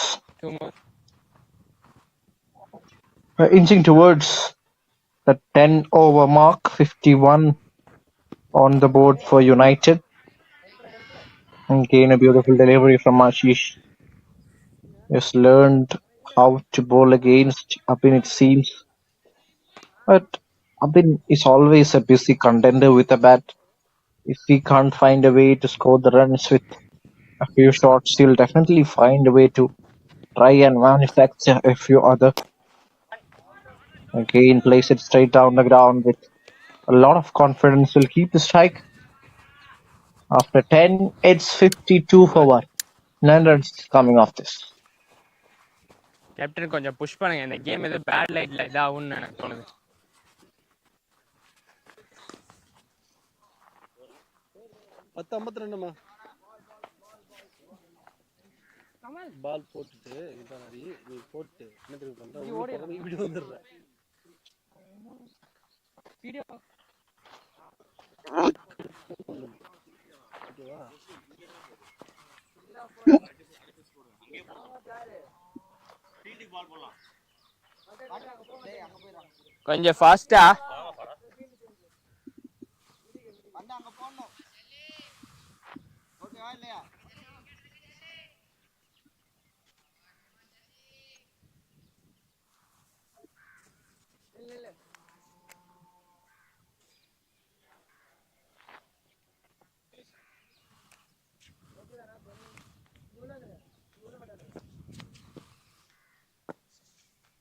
Speaker 5: Inching towards the 10 over mark, 51 on the board for United. And again, a beautiful delivery from Ashish. Has learned how to bowl against Abin, it seems. But Abin is always a busy contender with a bat. If he can't find a way to score the runs with a few shots, he'll definitely find a way to try and manufacture a few other. Again, place it straight down the ground with a lot of confidence. Will keep the strike. After 10, it's 52 for 1. 9 runs coming off this.
Speaker 2: Captain கொஞ்சம் push பண்ணுங்க, இந்த game ஏதோ bad லைட்ல இதாகும்னு எனக்கு தோணுது.
Speaker 1: 10:52 பால் போட்டுட்டு இதான் நீ போட்டு என்ன தெரியும் பண்ற இப்படி வந்துடுற
Speaker 6: வீடியோ
Speaker 1: ஓகேவா?
Speaker 2: கொஞ்சம் ஃபாஸ்டா.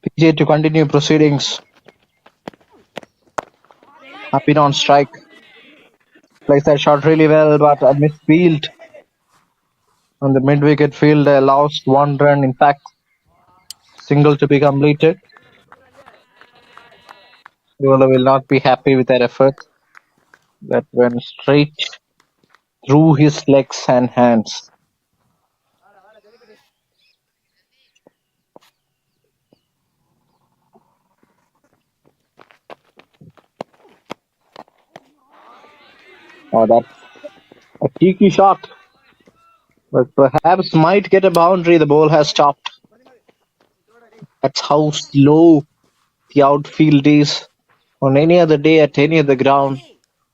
Speaker 5: PJ to continue proceedings. Happy on strike. Plays that shot really well, but a missed field. On the mid-wicket field, they lost 1 run. In fact, single to be completed. Vellore will not be happy with that effort. That went straight through his legs and hands. Oh, that's a cheeky shot. But perhaps might get a boundary. The ball has stopped. That's how slow the outfield is. On any other day at any other ground,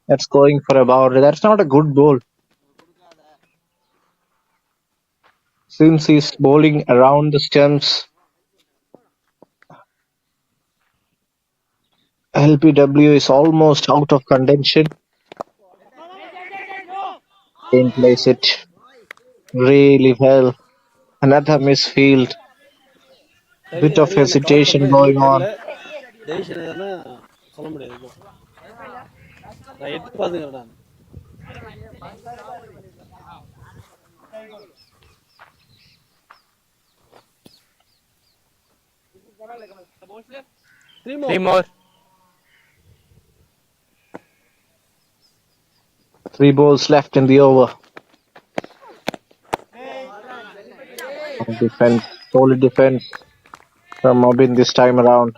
Speaker 5: that's going for a boundary. That's not a good ball. Since he's bowling around the stumps, LBW is almost out of contention. Kane plays it really well. Another misfield. Bit of hesitation going on.
Speaker 1: Decision எதுனா சொல்ல முடியாது இப்போ. நான் எட்டு பாத்துக்கிறேன் நான்.
Speaker 2: Three more.
Speaker 5: 3 balls left in the over. Defense, solid defense from Mobin this time around.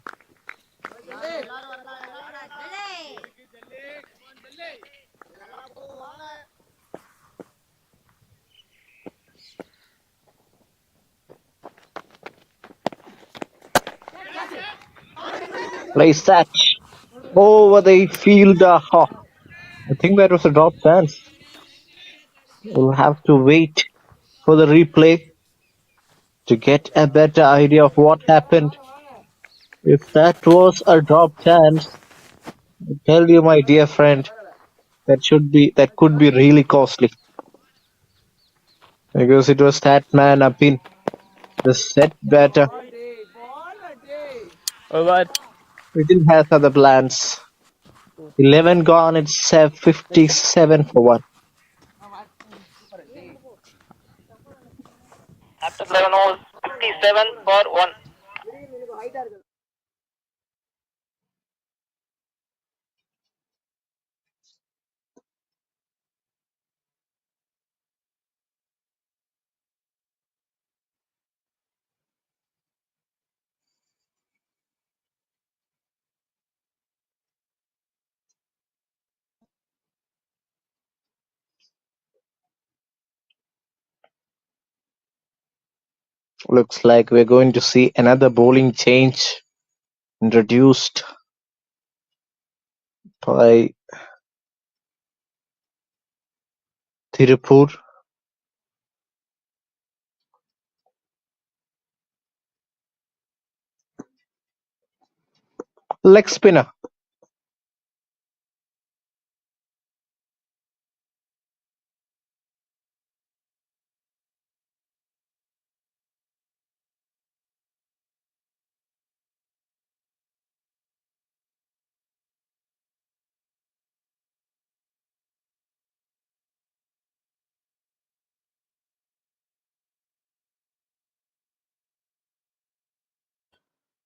Speaker 5: Plays that over the fielder. I think that was a drop chance. We'll have to wait for the replay to get a better idea of what happened. If that was a drop chance, I tell you, my dear friend, that could be really costly. Because it was that man up in the set batter.
Speaker 2: Over.
Speaker 5: We didn't have other plans. 11 gone, it's 57 for 1.
Speaker 4: After 11 overs, 57 for 1.
Speaker 5: Looks like we're going to see another bowling change introduced by Tirupur. Leg spinner.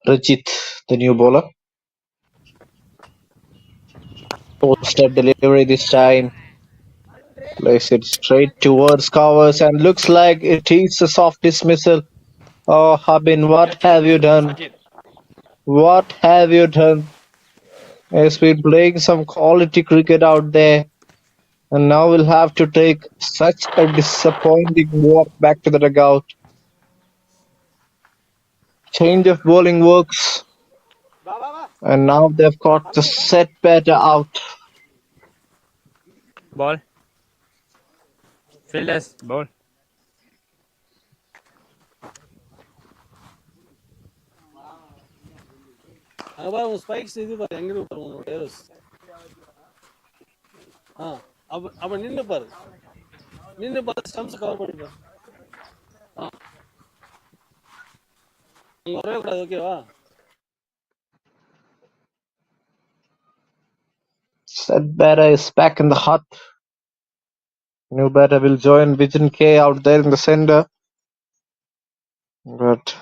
Speaker 5: Rajit, the new bowler. Post-up delivery this time. Plays it straight towards covers and looks like it is a soft dismissal. Oh, Habin, what have you done? What have you done? Has been playing some quality cricket out there, and now we'll have to take such a disappointing walk back to the dugout. Change of bowling works, and now they've got the set batter out.
Speaker 2: Ball. Fielders. Ball.
Speaker 1: அங்க பாரு உன் spikes இது பாரு எங்க இருக்கு பாரு உன்னோட arrows. அப்ப நின்னு பாரு. நின்னு பாரு ஸ்டம்ப்ஸ் கவர் பண்ணி பாரு. நீ வரவே கூடாது, ஓகேவா?
Speaker 5: Set batter is back in the hut. New batter will join Vijan K out there in the center, but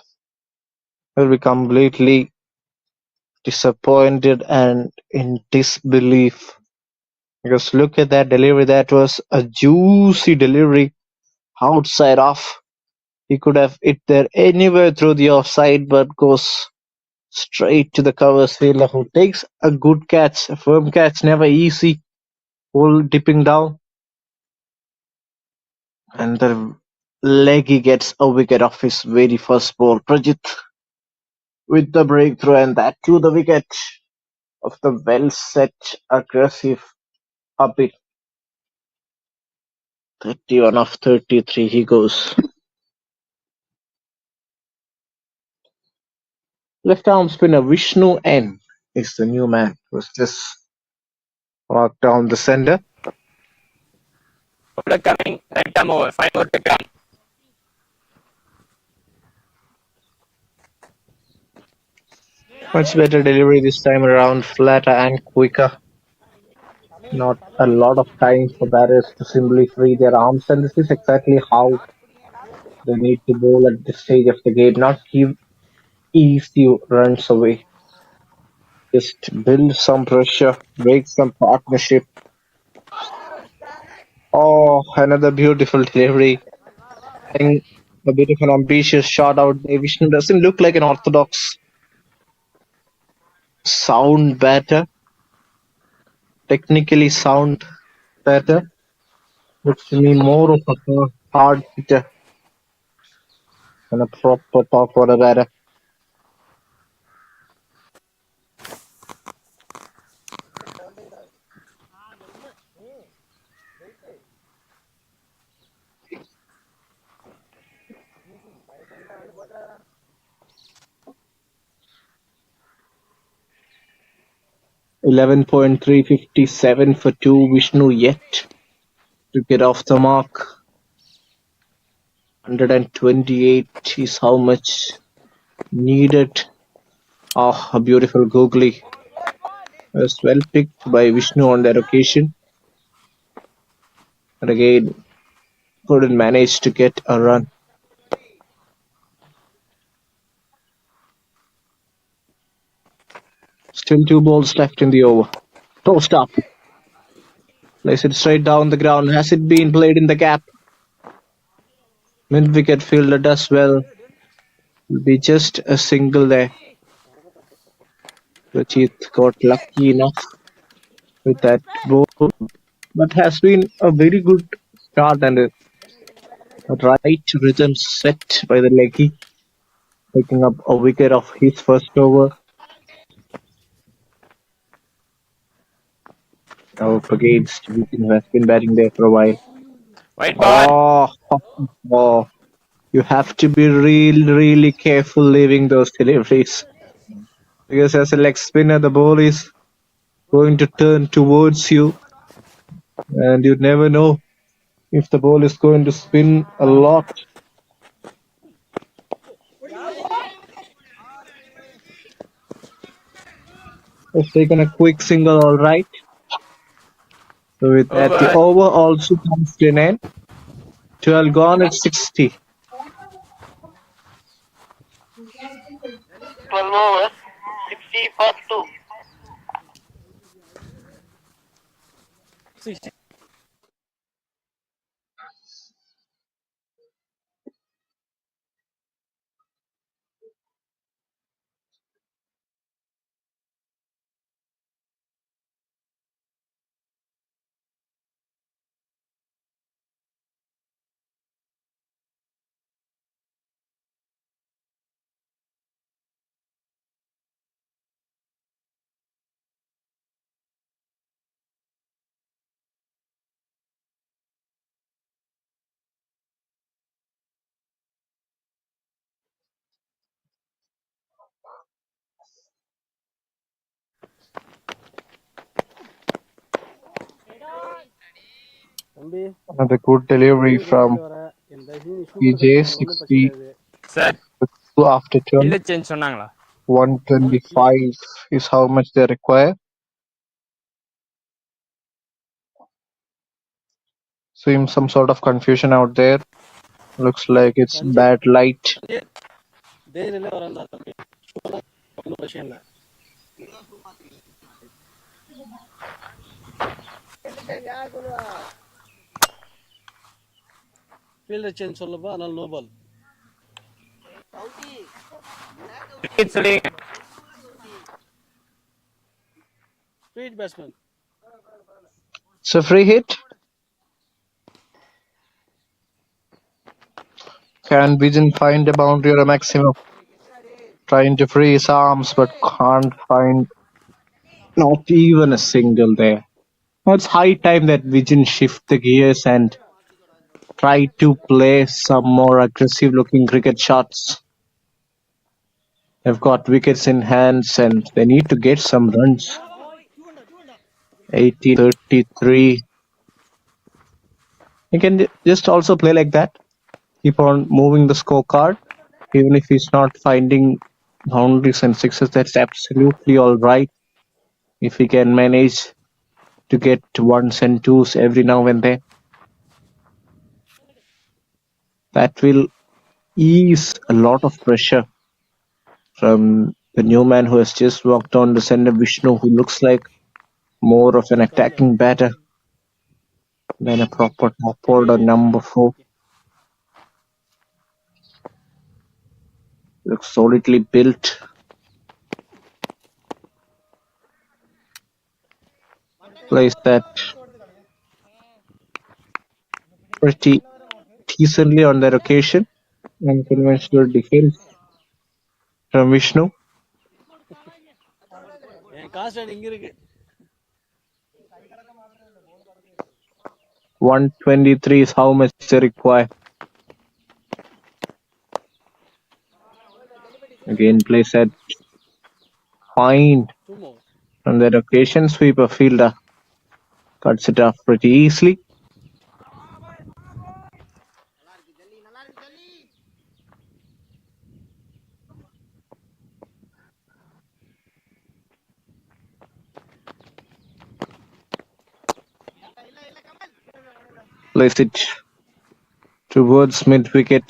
Speaker 5: will be completely disappointed and in disbelief. Because look at that delivery. That was a juicy delivery outside off. He could have hit there anywhere through the offside, but goes straight to the covers fielder who takes a good catch. A firm catch, never easy. Ball dipping down. And the leggy gets a wicket off his very first ball. Prajit with the breakthrough, and that to the wicket of the well set, aggressive Abid. 31 of 33 he goes. Left arm spinner Vishnu N is the new man who's just marked down the center.
Speaker 2: Bowler coming. Right arm over. 5 over to ground.
Speaker 5: Much better delivery this time around, flatter and quicker. Not a lot of time for batters to simply free their arms, and this is exactly how they need to bowl at this stage of the game. Not give easy runs away. Just build some pressure, break some partnership. Oh, another beautiful delivery. I think a bit of an ambitious shot out there. Vishnu doesn't look like an orthodox sound batter. Technically sound batter. Looks to me more of a hard hitter than a proper top order batter. .357 for 2. Vishnu yet to get off the mark. 128 is how much needed. Oh, a beautiful googly. Was well picked by Vishnu on that occasion. And again, couldn't manage to get a run. Still 2 balls left in the over. Tossed up. Plays it straight down the ground. Has it been played in the gap? Mid-wicket fielder does well. Will be just a single there. Rajit got lucky enough with that ball, but has been a very good start and a right rhythm set by the leggy, picking up a wicket of his first over. Up against Vitin, who has been batting there for a while.
Speaker 2: White ball.
Speaker 5: Oh, you have to be really careful leaving those deliveries, because as a leg spinner, the ball is going to turn towards you, and you never know if the ball is going to spin a lot. Has taken a quick single, all right. So with that, the over also comes to an end. 12 gone at 60.
Speaker 4: 12 overs, 60 for 2.
Speaker 1: 60. தம்பி
Speaker 5: Another good delivery
Speaker 1: ஊருக்கு
Speaker 5: from
Speaker 1: போயிட்டு வரேன் என் தயவு நீ super
Speaker 5: PJ.
Speaker 1: Cut பண்ணு ஒன்றும் பிரச்சனை
Speaker 5: 60
Speaker 1: கிடையாது
Speaker 2: சார்
Speaker 5: after turn.
Speaker 2: இல்லை சேஞ்ச் சொன்னாங்களா?
Speaker 5: 125 is how much they require. Seems some sort of confusion out there. Looks like it's
Speaker 1: Sanjay
Speaker 5: bad light.
Speaker 1: Sanjay தைரியமே வரேன்டா தம்பி ஒன்றும் பிரச்சனை இல்லை ஃபீல்டர் சேஞ்ச் சொல்லப்பா அதனால நோ பால்
Speaker 2: சொல்லுங்க.
Speaker 1: Speed batsman
Speaker 5: It's a free hit. Can Vision find a boundary or a maximum? Trying to free his arms, but can't find not even a single there. Now it's high time that Vision shift the gears and try to play some more aggressive looking cricket shots. They've got wickets in hands and they need to get some runs. 18-33. You can just also play like that. Keep on moving the scorecard. Even if he's not finding boundaries and sixes, that's absolutely alright. If he can manage to get ones and twos every now and then, that will ease a lot of pressure from the new man who has just walked on the center, Vishnu, who looks like more of an attacking batter than a proper top order number 4. Looks solidly built. Plays that pretty decently on that occasion. Unconventional defense from Vishnu.
Speaker 1: N cost இங்க இருக்கு
Speaker 5: 123 is how much they require. Again, plays that fine
Speaker 1: சும்மா
Speaker 5: on that occasion. Sweeper fielder cuts it off pretty easily. Plays it towards mid wicket.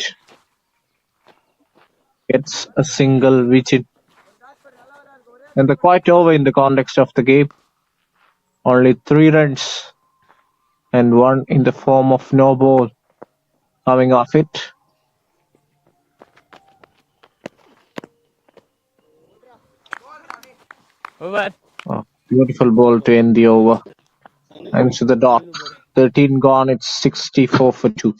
Speaker 5: Gets a single wicket. And they're quite over in the context of the game. Only 3 runs and 1 in the form of no ball coming off it.
Speaker 2: Over.
Speaker 5: Oh, beautiful ball to end the over. And to the dot. 13 gone. It's 64 for 2.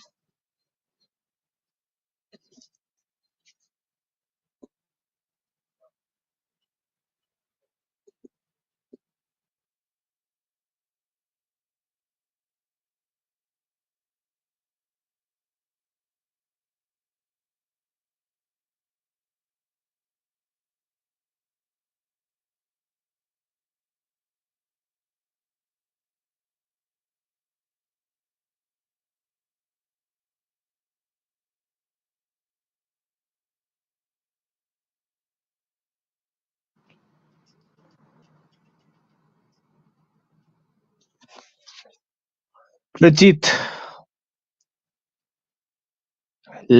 Speaker 5: Rajit.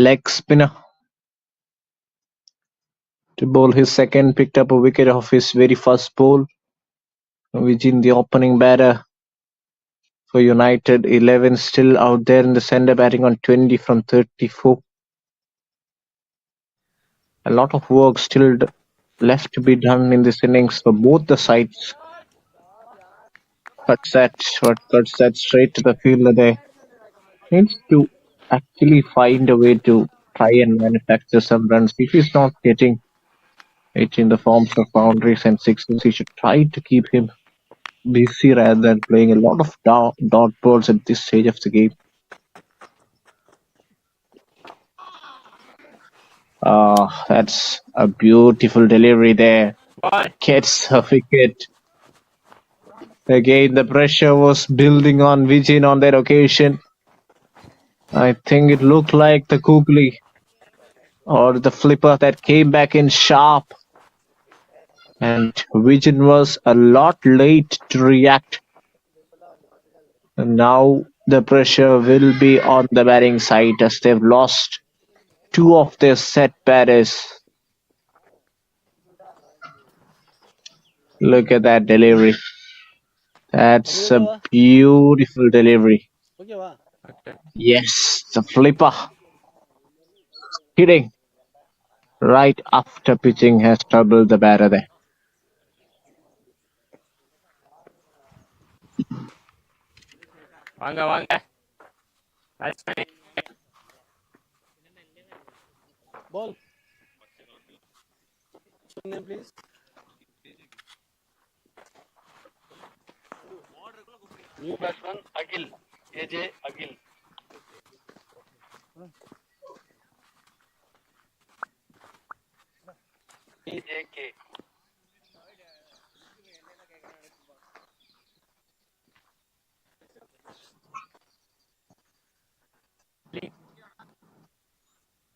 Speaker 5: Leg spinner. to bowl his second, picked up a wicket off his very first ball. Vijin, the opening batter for United 11, still out there in the centre, batting on 20 from 34. A lot of work still left to be done in this innings for both the sides. Cuts that straight to the fielder there. Needs to actually find a way to try and manufacture some runs. If he's not getting it in the forms of boundaries and sixes, he should try to keep him busy rather than playing a lot of dot balls at this stage of the game. That's a beautiful delivery there. Gets a wicket. Again, the pressure was building on Vijay on that occasion. I think it looked like the googly or the flipper that came back in sharp. And Vijay was a lot late to react. And now the pressure will be on the batting side as they've lost two of their set batters. Look at that delivery. That's a beautiful delivery.
Speaker 1: ஓகேவா?
Speaker 5: Yes, the flipper hitting right after pitching has troubled the batter there.
Speaker 6: வாங்க. That's fine.
Speaker 1: Ball. Name please. New batsman Akhil. AJ Akhil. AJK.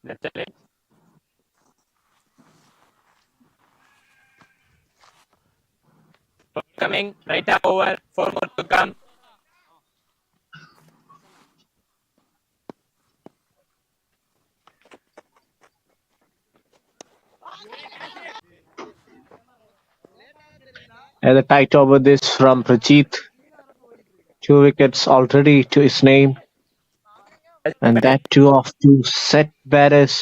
Speaker 6: That's it. Coming right up over. 4 more to come.
Speaker 5: And a tight over this from Prajeet. 2 wickets already to his name. And that too of 2 set batters.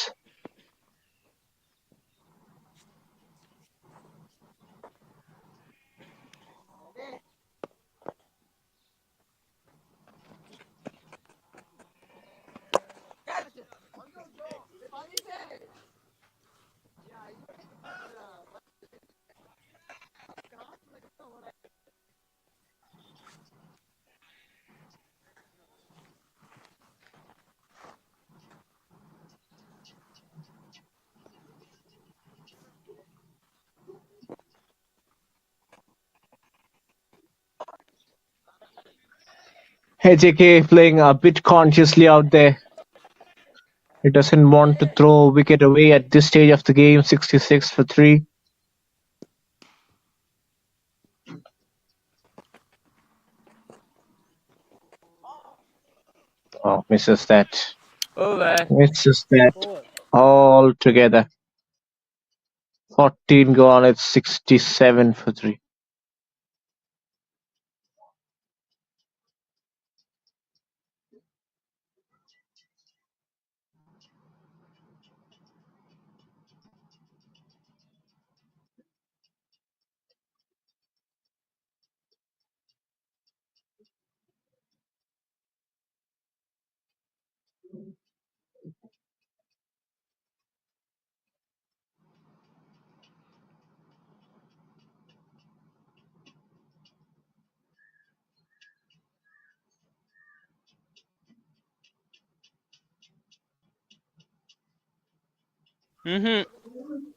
Speaker 5: AJK playing a bit consciously out there. He doesn't want to throw a wicket away at this stage of the game. 66 for 3. Oh, misses that.
Speaker 6: Over.
Speaker 5: Misses that altogether. 14 gone. It's 67 for 3.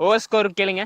Speaker 6: Over score கேளுங்க.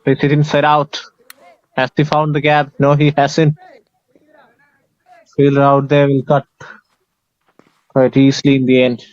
Speaker 5: Plays it inside out. Has he found the gap? No, he hasn't. Fielder out there will cut quite easily in the end.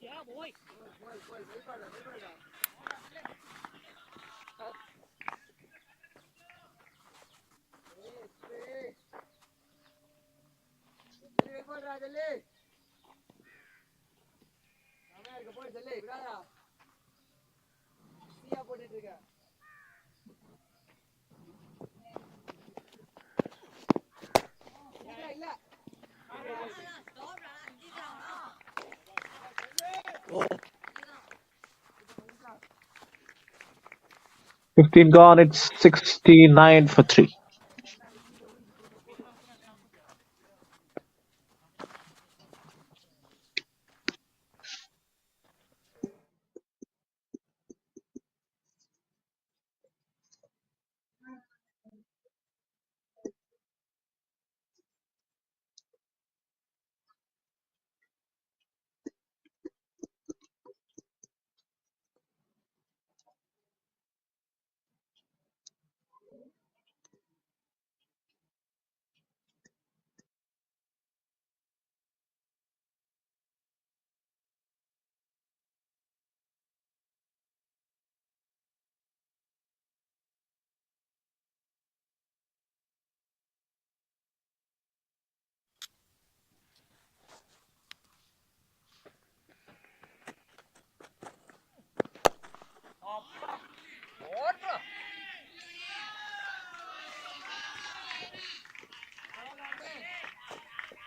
Speaker 6: Yeah, boy.
Speaker 5: 15 gone. It's 69 for 3.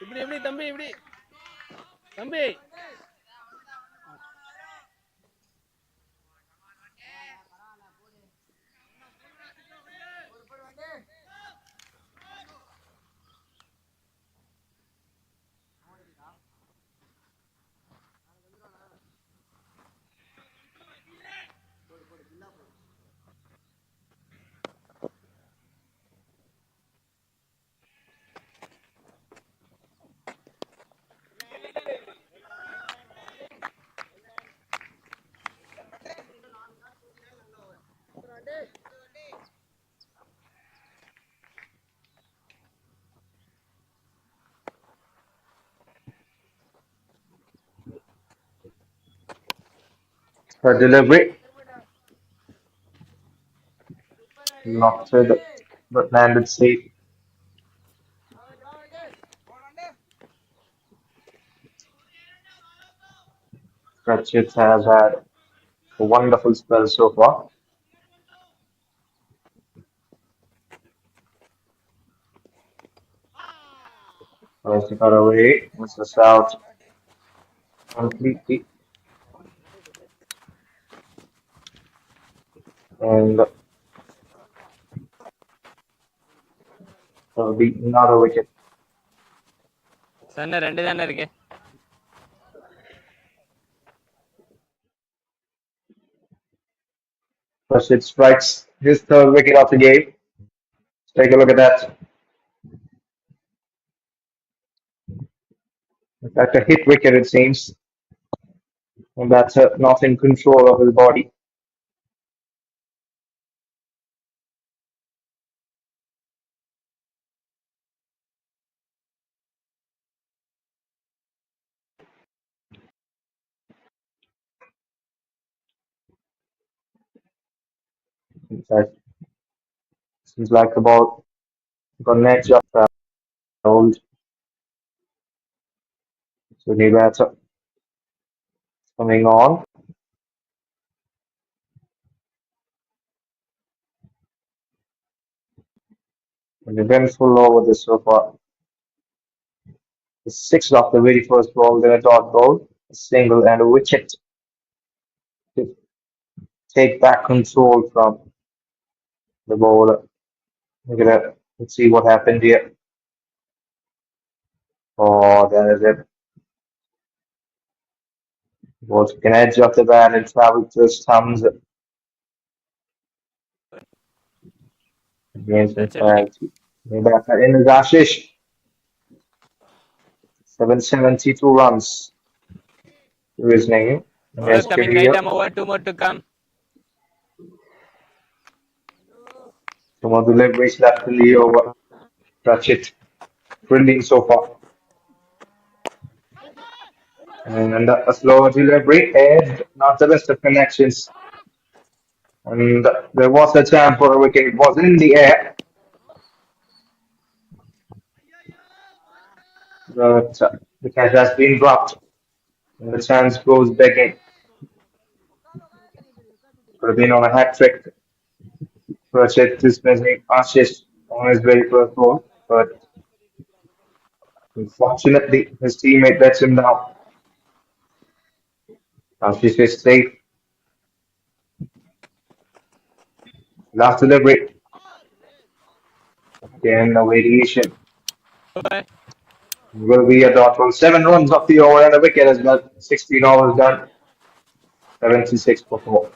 Speaker 1: இப்படி தம்பி இப்படி தம்பி
Speaker 3: Her delivery lofted but landed safe. Pratchett has had a wonderful spell so far. Tries to cut away, misses out completely, and will be another wicket.
Speaker 6: Sana 2 தானே இருக்கு.
Speaker 3: Pratchett strikes his third wicket of the game. Take a look at that. In fact, a hit wicket it seems, and that's not in control of his body. In fact, seems like the ball got an edge up traveled. So new batter coming on. An eventful over this so far. The sixth off the very first ball, then a dot ball, a single and a wicket to take back control from the bowler. Look at that. Let's see what happened here. Oh, that is it. Ball took an edge off the bat and traveled to his thumbs against some
Speaker 6: That's a winning.
Speaker 3: clarity. New batter in is Ashish. 772 runs to his name
Speaker 6: Bowler
Speaker 3: against
Speaker 6: coming right
Speaker 3: career.
Speaker 6: arm over, two more to come.
Speaker 3: Some more deliveries left in the over. That's it. Brilliant so far. And a slower delivery and not the best of connections. And there was a chance for a wicket. It was in the air, but the catch has been dropped. And the chance goes begging. Could have been on a hat trick. Rashid dismissing Ashish on his very first ball, but unfortunately his teammate lets him down. Ashish is safe. Last delivery. Again, a variation.
Speaker 6: Over.
Speaker 3: Will be a dot roll. 7 runs off the over and a wicket as well. 16 overs done. 76 for 4.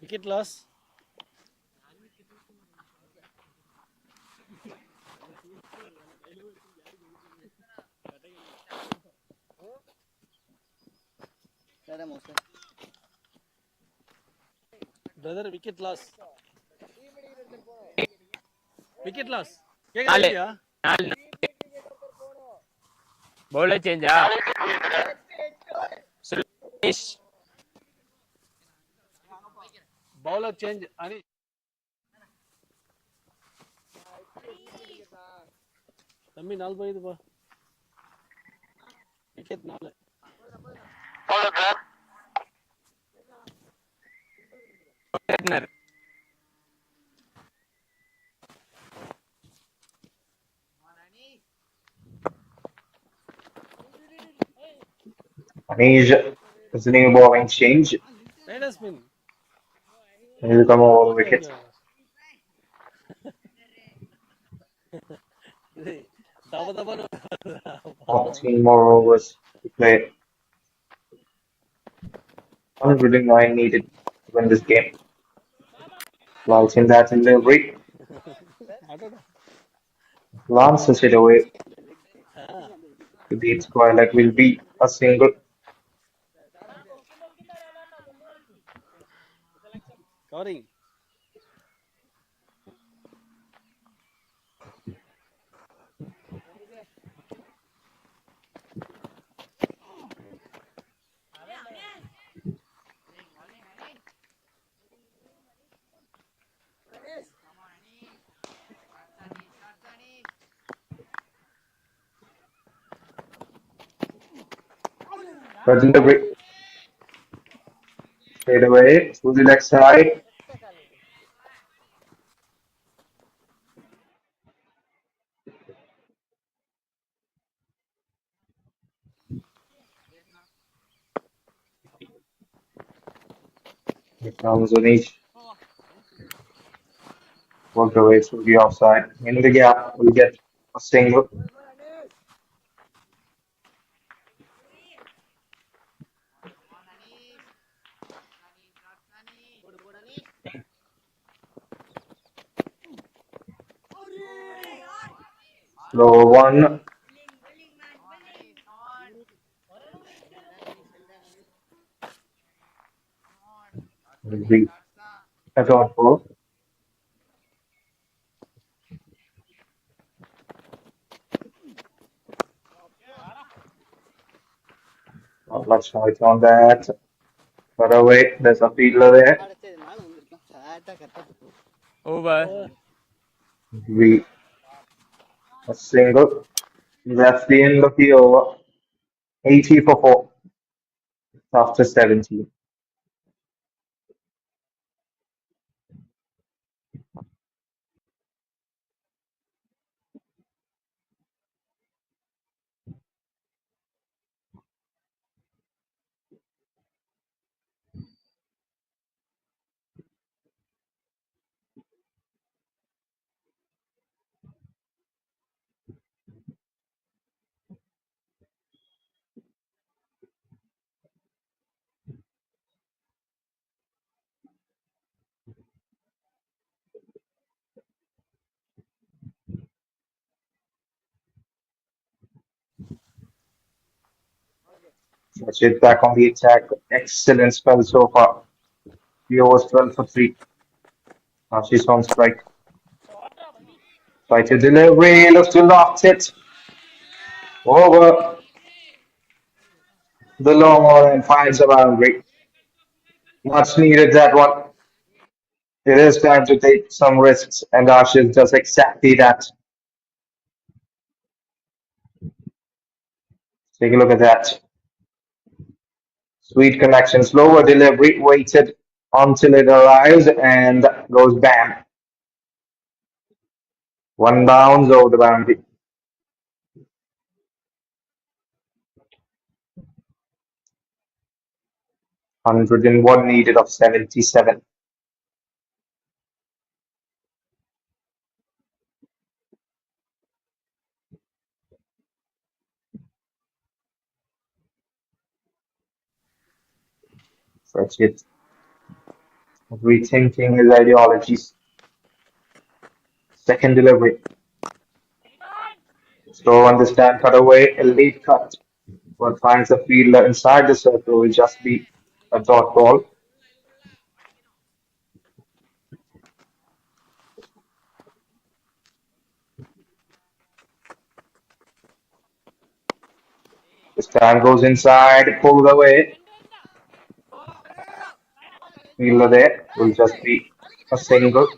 Speaker 1: Wicket loss. Brother, wicket loss. Wicket loss. கேக்குதா
Speaker 6: நாலு
Speaker 1: இல்லையா?
Speaker 6: நாலு bowler சேஞ்சா Suresh
Speaker 1: Bowler change అని தம்பி 4 போயிதுப்பா. Wicket 4.
Speaker 6: Opener
Speaker 3: Anish considering a bowling change.
Speaker 1: Rider spin.
Speaker 3: And he'll come over the
Speaker 1: okay
Speaker 3: wicket.
Speaker 1: Okay. இது தப தபன்னு
Speaker 3: 14 more overs to play. 109 needed to win this game. Lights in that delivery. Lances it away. To beat square leg will be a single.
Speaker 1: Covering.
Speaker 3: But delivery. Straight away to the leg side. Here comes Anish. Worked away through the offside. In the gap, will get a single. Slow one. Will be a dot ball. Not much noise on that. But away, there's a fielder there.
Speaker 2: Over.
Speaker 3: We a single. That's the end of the over. 80 for 4 after 17. Rashid back on the attack. Excellent spell so far. The overs 12 for 3. Now she's on strike. Try to delivery. Looks to loft it. Over the long one and finds a boundary. Much needed that one. It is time to take some risks, and Ashish does exactly that. Take a look at that. Sweet connection, slower delivery, waited until it arrives and goes bam. One bounce over the boundary. 101 needed of 77. That's it. Rethinking his ideologies. Second delivery. So on the stand cutaway, a lead cut. What finds the fielder inside the circle will just be a dot ball. The stand goes inside, pulled away. Fielder there will just be a single.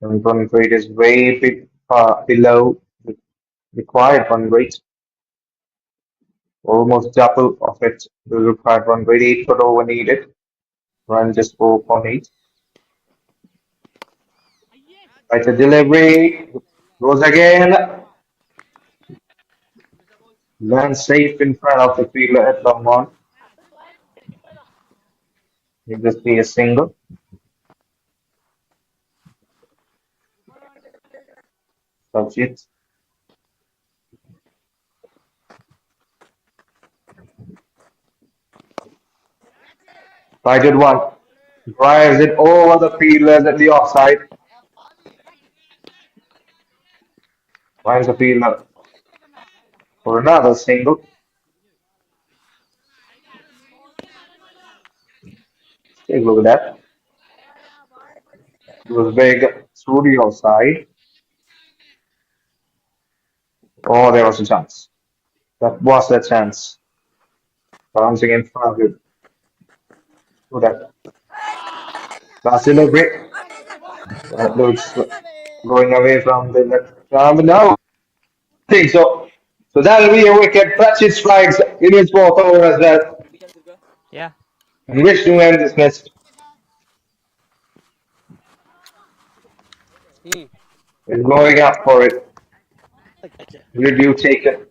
Speaker 3: And run rate is way below the required run rate. Almost double of it. The required run rate, 8 for over needed. Run just 4.8. Right, the delivery goes again. Lands safe in front of the fielder at long one. It just be a single. That's it. Righted one. Drives it over the fielders at the offside. Finds the fielder for another single. Take a look at that. It was big through the offside. Oh, there was a chance. That was a chance. Bouncing in front of you. Look at that. Last delivery. That looks going away from the left arm. No, I think so. So that'll be a wicket. Pratchett strikes in his fourth over as well.
Speaker 2: Yeah.
Speaker 3: And Vishnu end dismissed. Is going up for it. Review taken.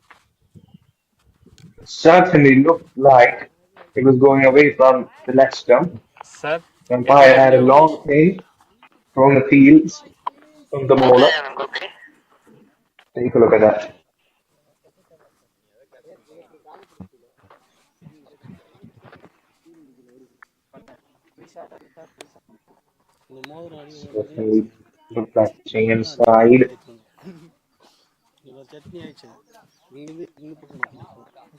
Speaker 3: Certainly looked like it was going away from the leg stump.
Speaker 2: Sir.
Speaker 3: Umpire had a long thing from the fields from the bowler.
Speaker 4: Okay.
Speaker 3: Take a look at that.
Speaker 1: இந்த மோதிரம் அடி
Speaker 3: Certainly looked like pitching inside.
Speaker 1: Chutney ஆயிடுச்சு இங்கிருந்து இந்த பக்கம்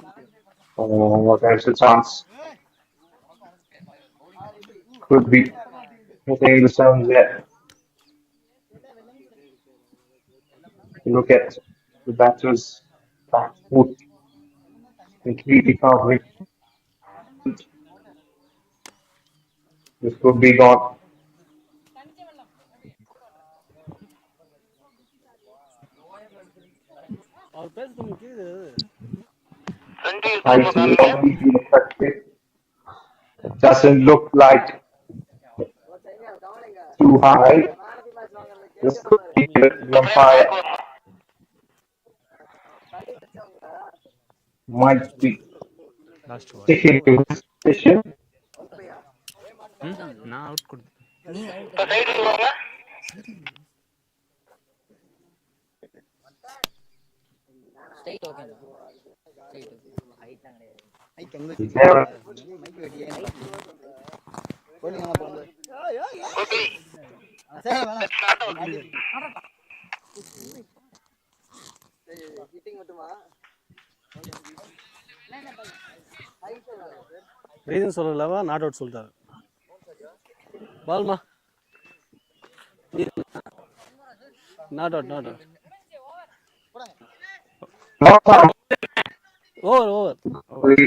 Speaker 1: மாட்டேன்
Speaker 3: Oh, there's a chance. could be hitting the sun there. Look at the batter's back foot completely covering. This could be gone.
Speaker 1: அவர் பேசுறது நமக்கு கேக்குது.
Speaker 4: Sunday is
Speaker 3: I
Speaker 4: super
Speaker 3: see
Speaker 4: Sunday.
Speaker 3: completely affected. It doesn't look like too high. This could be the
Speaker 4: Frame back
Speaker 3: umpire
Speaker 4: one.
Speaker 3: might be
Speaker 2: last ball
Speaker 3: sticking to his position.
Speaker 2: ನಾ out ಕೊಡ್ತೀನಿ
Speaker 4: So side ಇರುವಾಗ
Speaker 3: There,
Speaker 4: quickly. Let's start out.
Speaker 1: Reason சொல்லலவா not out சொல்லிட்டாரு. பால்மா not out not out.
Speaker 3: not
Speaker 1: over.
Speaker 3: only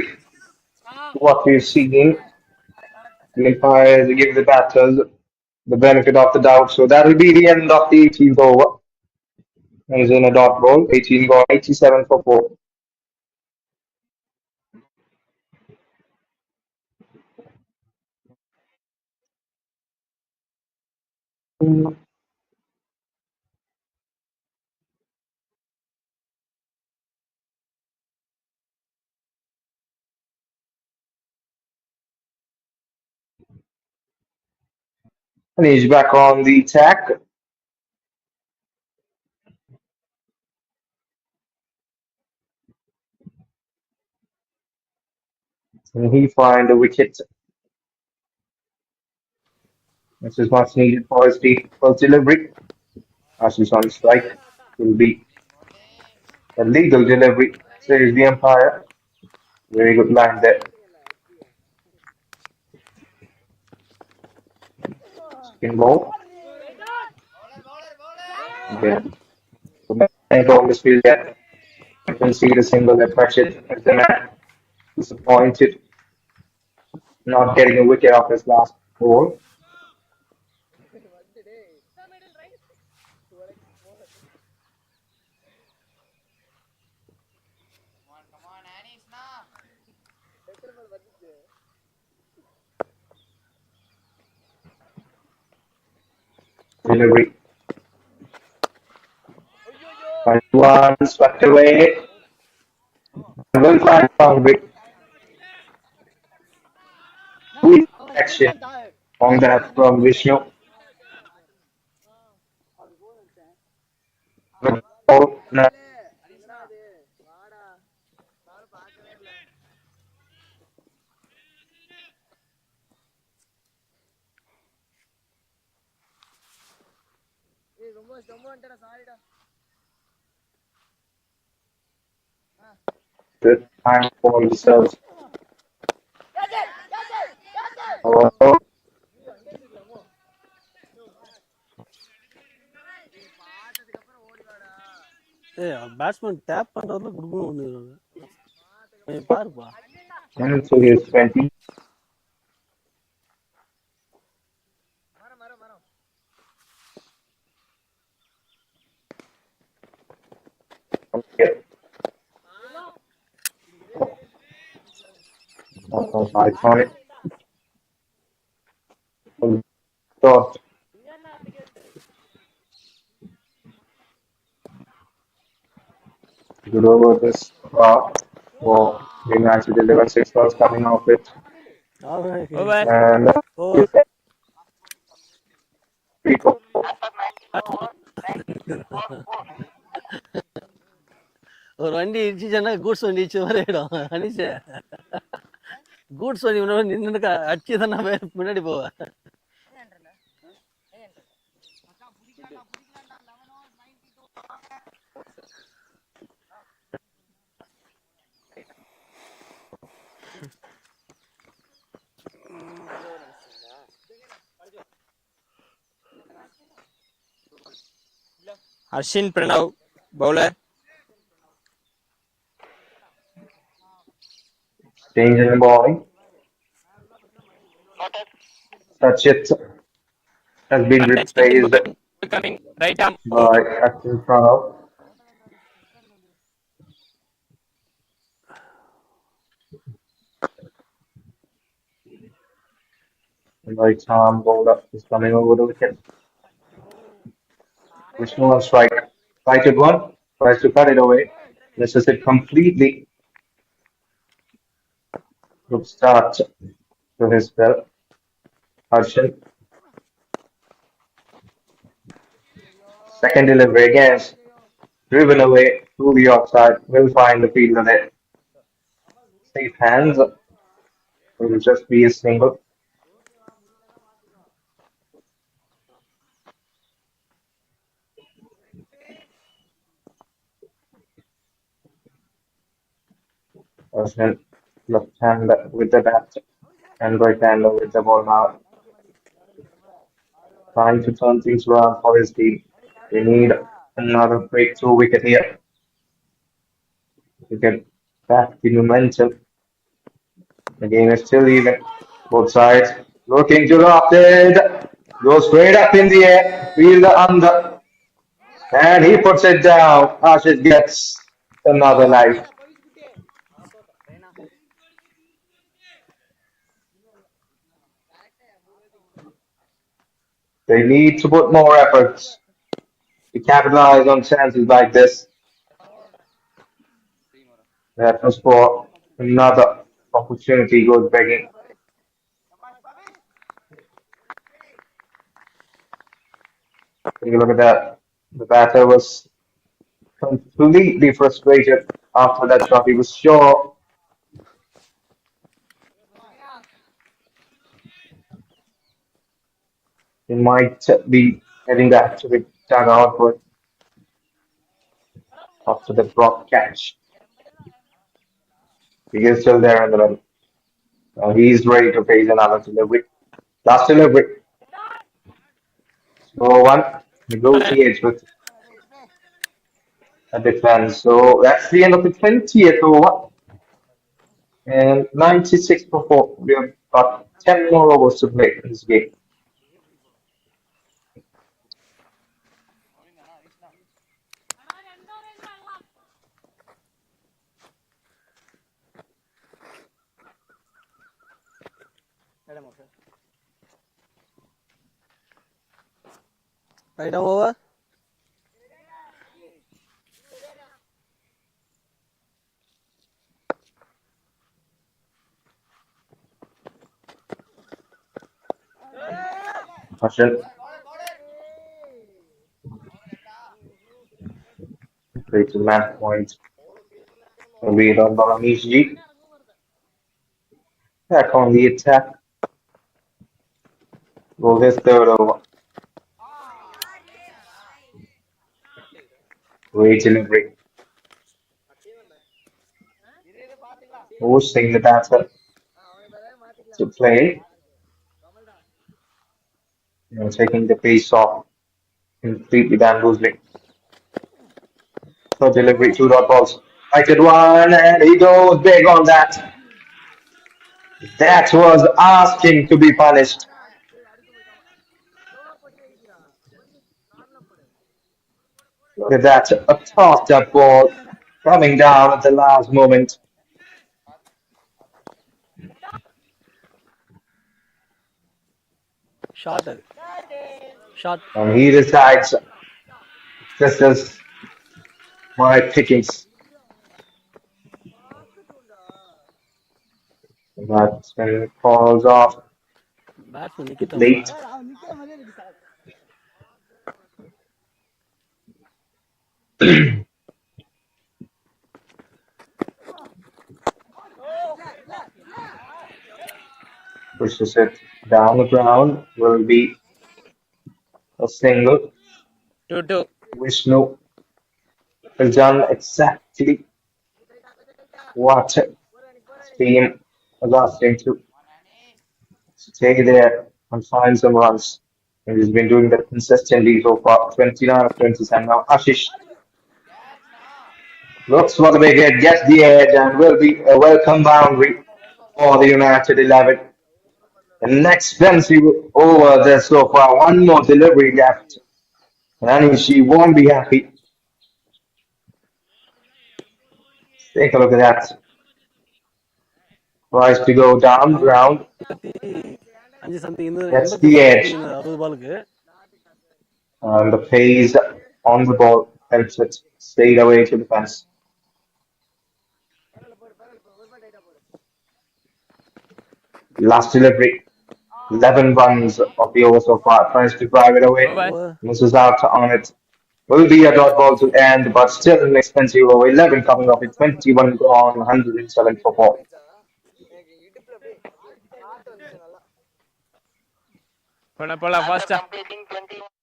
Speaker 3: what we've seen. The umpires give the batters the benefit of the doubt. So that will be the end of the 18th over. He's in a dot ball. 18 gone, 87 for 4. And he's back on the attack. And he find a wicket. This is much needed for his deep first delivery. As he's on strike, will be a legal delivery, says the umpire. Very good line there. Second ball. Yeah. So and on this field there. You can see the single that Rashid as the man disappointed not getting a wicket off his last ball. Delivery. By one, swept away. Well flat boundary. Quick action on that from Vishnu. Oh, no. Good time for reserves. Oh,
Speaker 1: batsman tape பண்றதுல குடுக்கணும் ஒண்ணு பாருப்பா.
Speaker 3: and so here's 20. Okay. Iconic. Dot. Good over this. For the match with 11 six runs coming off it.
Speaker 2: Over
Speaker 3: And
Speaker 1: over.
Speaker 3: people.
Speaker 1: ஒரு வண்டி இடிச்சுன்னா goods வண்டி இடிச்ச மாதிரி ஆயிடும். அனிஷ கூட்ஸ் வண்டி முன்னாடி நின்று அடிச்சு தானே முன்னாடி போவேன்.
Speaker 2: Harshin Pranav, bowler.
Speaker 3: Change in the bowling.
Speaker 4: Noted.
Speaker 3: Sachit has been
Speaker 6: Contact spinning
Speaker 3: replaced
Speaker 6: bowling coming. Right arm
Speaker 3: by
Speaker 6: out.
Speaker 3: Ashwin Pranav. And right arm bowler is coming over the wicket. Vishnu on strike. Sighted one. Tries to cut it away. Misses it completely. Good start to his spell. Harshan. Second delivery again. Driven away to the offside. Will find the fielder there. Safe hands. Will just be a single. Harshan left hand with the bat and right hander with the ball now. Trying to turn things around for his team. They need another breakthrough wicket here to get back the momentum. The game is still even. Both sides looking to loft it. Goes straight up in the air. Fielder under. And he puts it down. Ashish gets another life. They need to put more efforts to capitalize on chances like this. That was for another opportunity goes begging. Take a look at that. The batter was completely frustrated after that shot. He was sure he might be heading back to the dugout, but after the drop catch, he is still there in the middle. Now he's ready to face another delivery. Last delivery. Score one. Negotiates with a defense. So that's the end of the 20th over. And 96 for 4. We have got 10 more overs to play in this game.
Speaker 1: Right arm over.
Speaker 3: Marshall straight to the match point. We on Balamesh G. Back on the attack. Goes his third over. Great delivery. Forcing the batter to play. Taking the pace off. Completely bamboozling. So delivery, two dot balls. Lighted one, and he goes big on that. That was asking to be punished. Look at that, a tossed up ball coming down at the last moment.
Speaker 1: Shot. Shot.
Speaker 3: And he decides this is my pickings. But when it falls off
Speaker 1: Batsman Nikita.
Speaker 3: late, pushes it down the ground, will be a single.
Speaker 2: 2-2.
Speaker 3: Vishnu has done exactly what team was asking to stay there and find some runs. And he's been doing that consistently so far. 29 of 27 now. Ashish looks for the big hit, gets the edge, and will be a welcome boundary for the United 11. An expensive over there so far. One more delivery left. And she won't be happy. Take a look at that. Tries to go down, ground,
Speaker 1: 5 something இருந்து
Speaker 3: gets
Speaker 1: 88
Speaker 3: the
Speaker 1: something
Speaker 3: edge.
Speaker 1: 60 பாலுக்கு.
Speaker 3: And the pace on the ball helps it stay away to the fence. Last delivery. 11 runs of the over so far. Tries to drive it away.
Speaker 2: Over.
Speaker 3: Misses out on it. Will be a dot ball to end, but still an expensive over. 11 coming off with 21 gone, 107 for 4.
Speaker 2: போலாம் ஃபாஸ்டா.
Speaker 4: completing 20.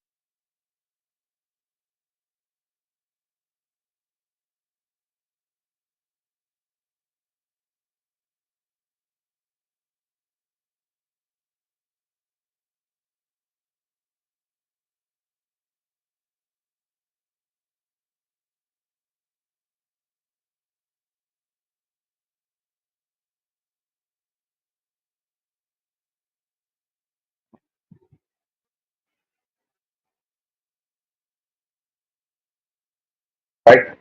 Speaker 3: Right?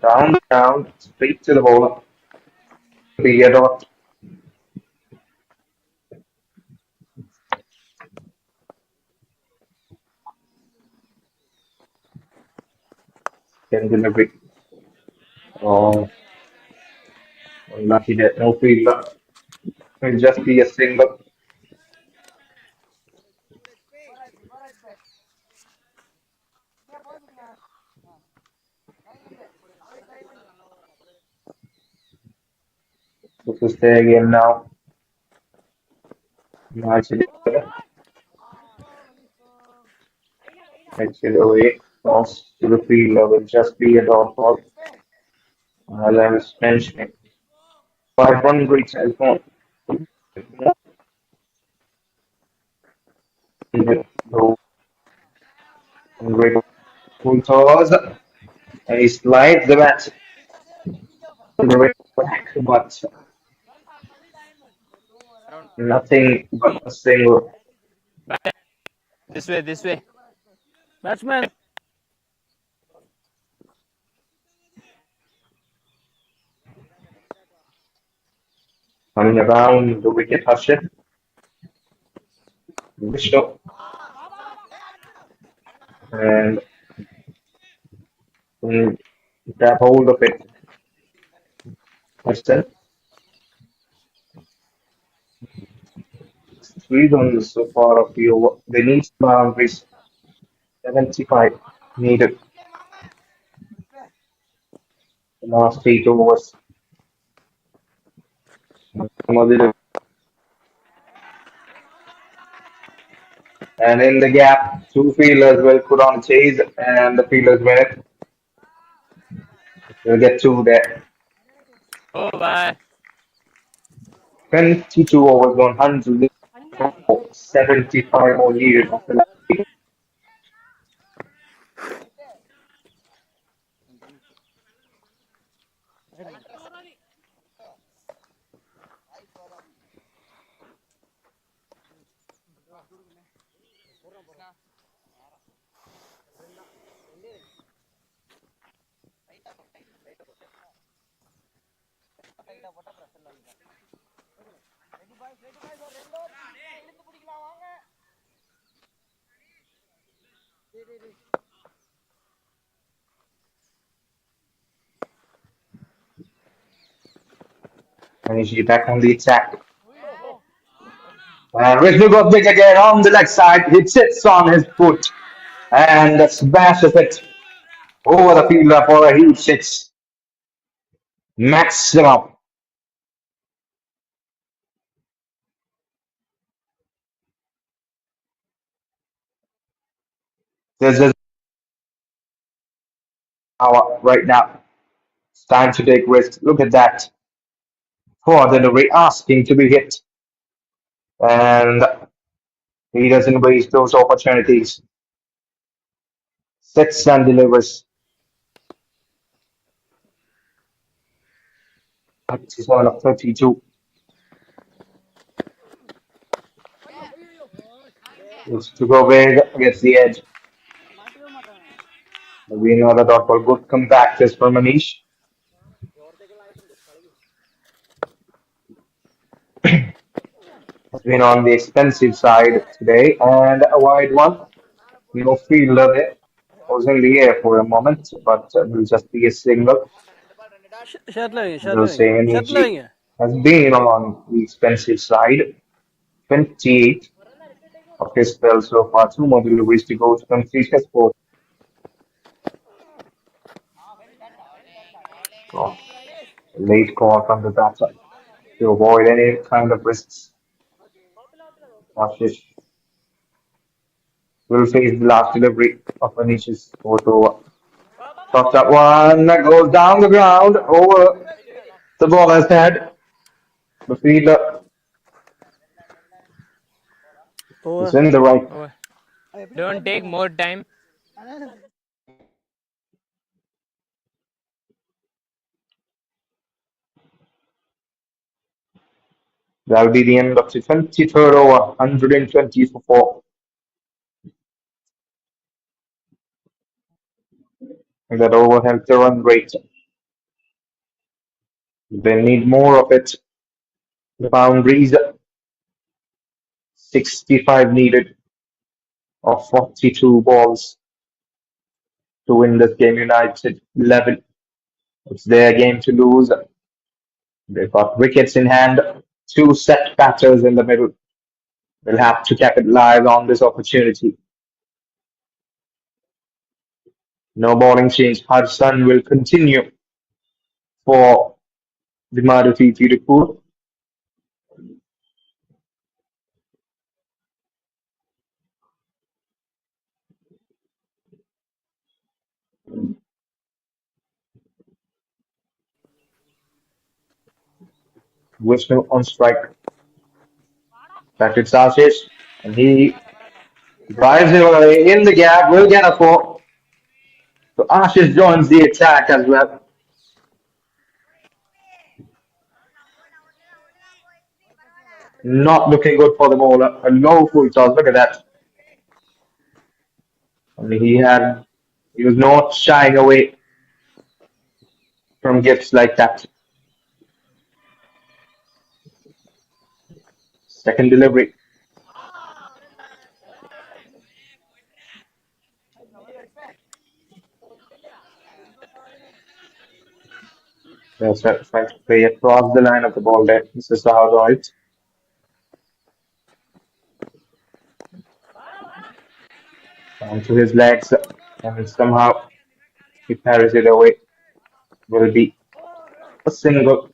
Speaker 3: Down, down, straight to the bowler. Be a dot. Can delivery. Oh, unlucky that no fielder. Will just be a single. This is there again now. Actually, actually away. Toss to the fielder will just be a dot ball. As I was mentioning. 5 1 great cell phone. Great full toss. And he slides the bat. Great back, but nothing but a single.
Speaker 2: This way, this way.
Speaker 1: Batsman.
Speaker 3: Coming around the wicket Harshit. Vishnu. And mm, grab hold of it. Question. 3 runs so far of the over. They need boundaries. 75 needed. The last 8 overs. And in the gap, 2 fielders will put on chase, and the fielders win it. We'll get 2 there.
Speaker 2: Over.
Speaker 3: 22 overs, 100, 75 more needed of the last week. And he's back on the attack. And Vishnu got big again on the leg side. He sits on his foot and smashes it over the fielder for a huge 6. Maximum. There's hour right now. It's time to take risks. Look at that. For delivery asking to be hit. And he doesn't waste those opportunities. Six and delivers. 37 of 32. It's to go big against the edge. We know that dot ball good comeback is from Manish. Has been on the expensive side today and a wide one. No fielder there. Was in the air for a moment, but will just be a single. We'll say energy
Speaker 1: ഷർട്ടിലെങ്കിൽ
Speaker 3: has been on the expensive side. 28 of his spells so far. Two more deliveries to go to complete his score. So, a late call from the batter to avoid any kind of risks. Ashish will face the last delivery of Anish's fourth over. Tops that one, goes down the ground over the baller's head. The fielder is
Speaker 1: over.
Speaker 3: in the right.
Speaker 2: Oh, don't take more time.
Speaker 3: That'll be the end of the 23rd over, 120 for 4. And that over helped the run rate. They need more of it. The boundaries 65 needed of 42 balls to win this game. United 11. It's their game to lose. They've got wickets in hand, two set batters in the middle. They'll have to capitalize on this opportunity. No bowling change. Hudson will continue for the Maruthi Tirupur. Vishnu on strike. Back to Ashish. And he drives it away in the gap. Will get a 4. So Ashish joins the attack as well. Not looking good for the bowler. A low full toss. Look at that. Only he was not shying away from gifts like that. Second delivery. That's trying to play across the line of the ball there. This is how right. Onto his legs and somehow he parries it away. Will be a single.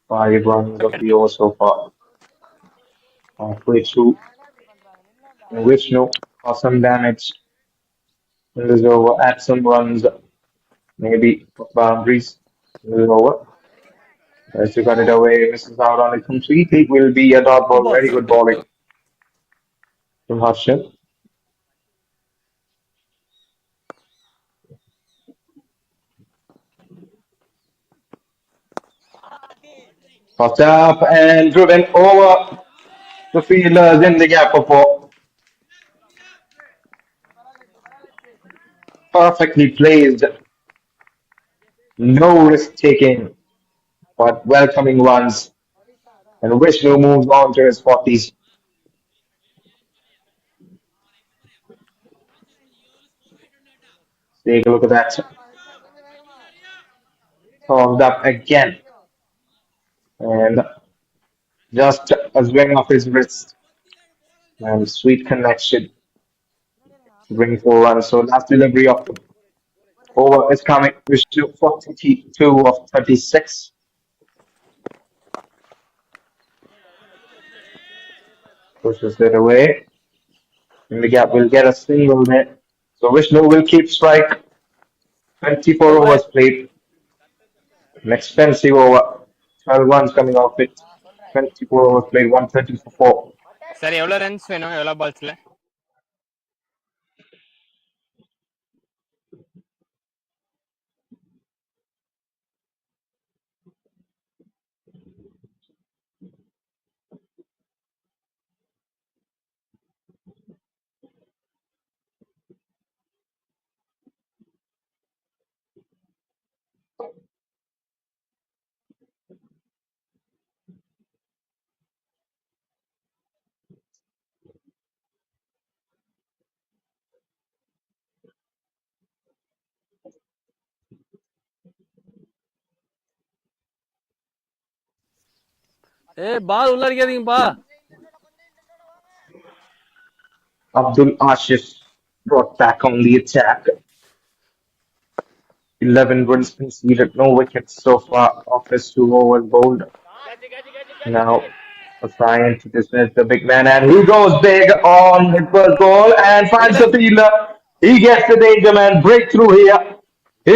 Speaker 3: Five runs of the over so far. Halfway through. Vishnu caused some damage in this over. Add some runs, maybe boundaries in this over. As to cut it away, misses out on it completely. Will be a dot ball. Very good bowling from Harshan. Popped up and driven over the fielders in the gap for 4. Perfectly placed. No risk taking, but welcoming runs. And Vishnu moves on to his 40s. Take a look at that. Tossed up again. And just a swing of his wrist. And sweet connection to bring 4 runs. So last delivery of the over is coming. Vishnu 42 of 36. Pushes it away. And the gap will get a single there. So Vishnu will keep strike. 24
Speaker 1: Ball by.
Speaker 3: overs played. An expensive over. 12 runs coming off it. 24 overs played. 130 for 4.
Speaker 2: Sir எவ்வளோ runs வேணும் எவ்வளோ பால்ஸில்?
Speaker 1: பால் உள்ள அடிக்காதீங்கப்பா.
Speaker 3: Abdul Ashif brought back on the attack. 11 runs conceded, no wickets so far. Offers 2 overs bowled. Now trying to dismiss the big man, and he goes big on the first ball and finds the fielder. He gets the danger man breakthrough here.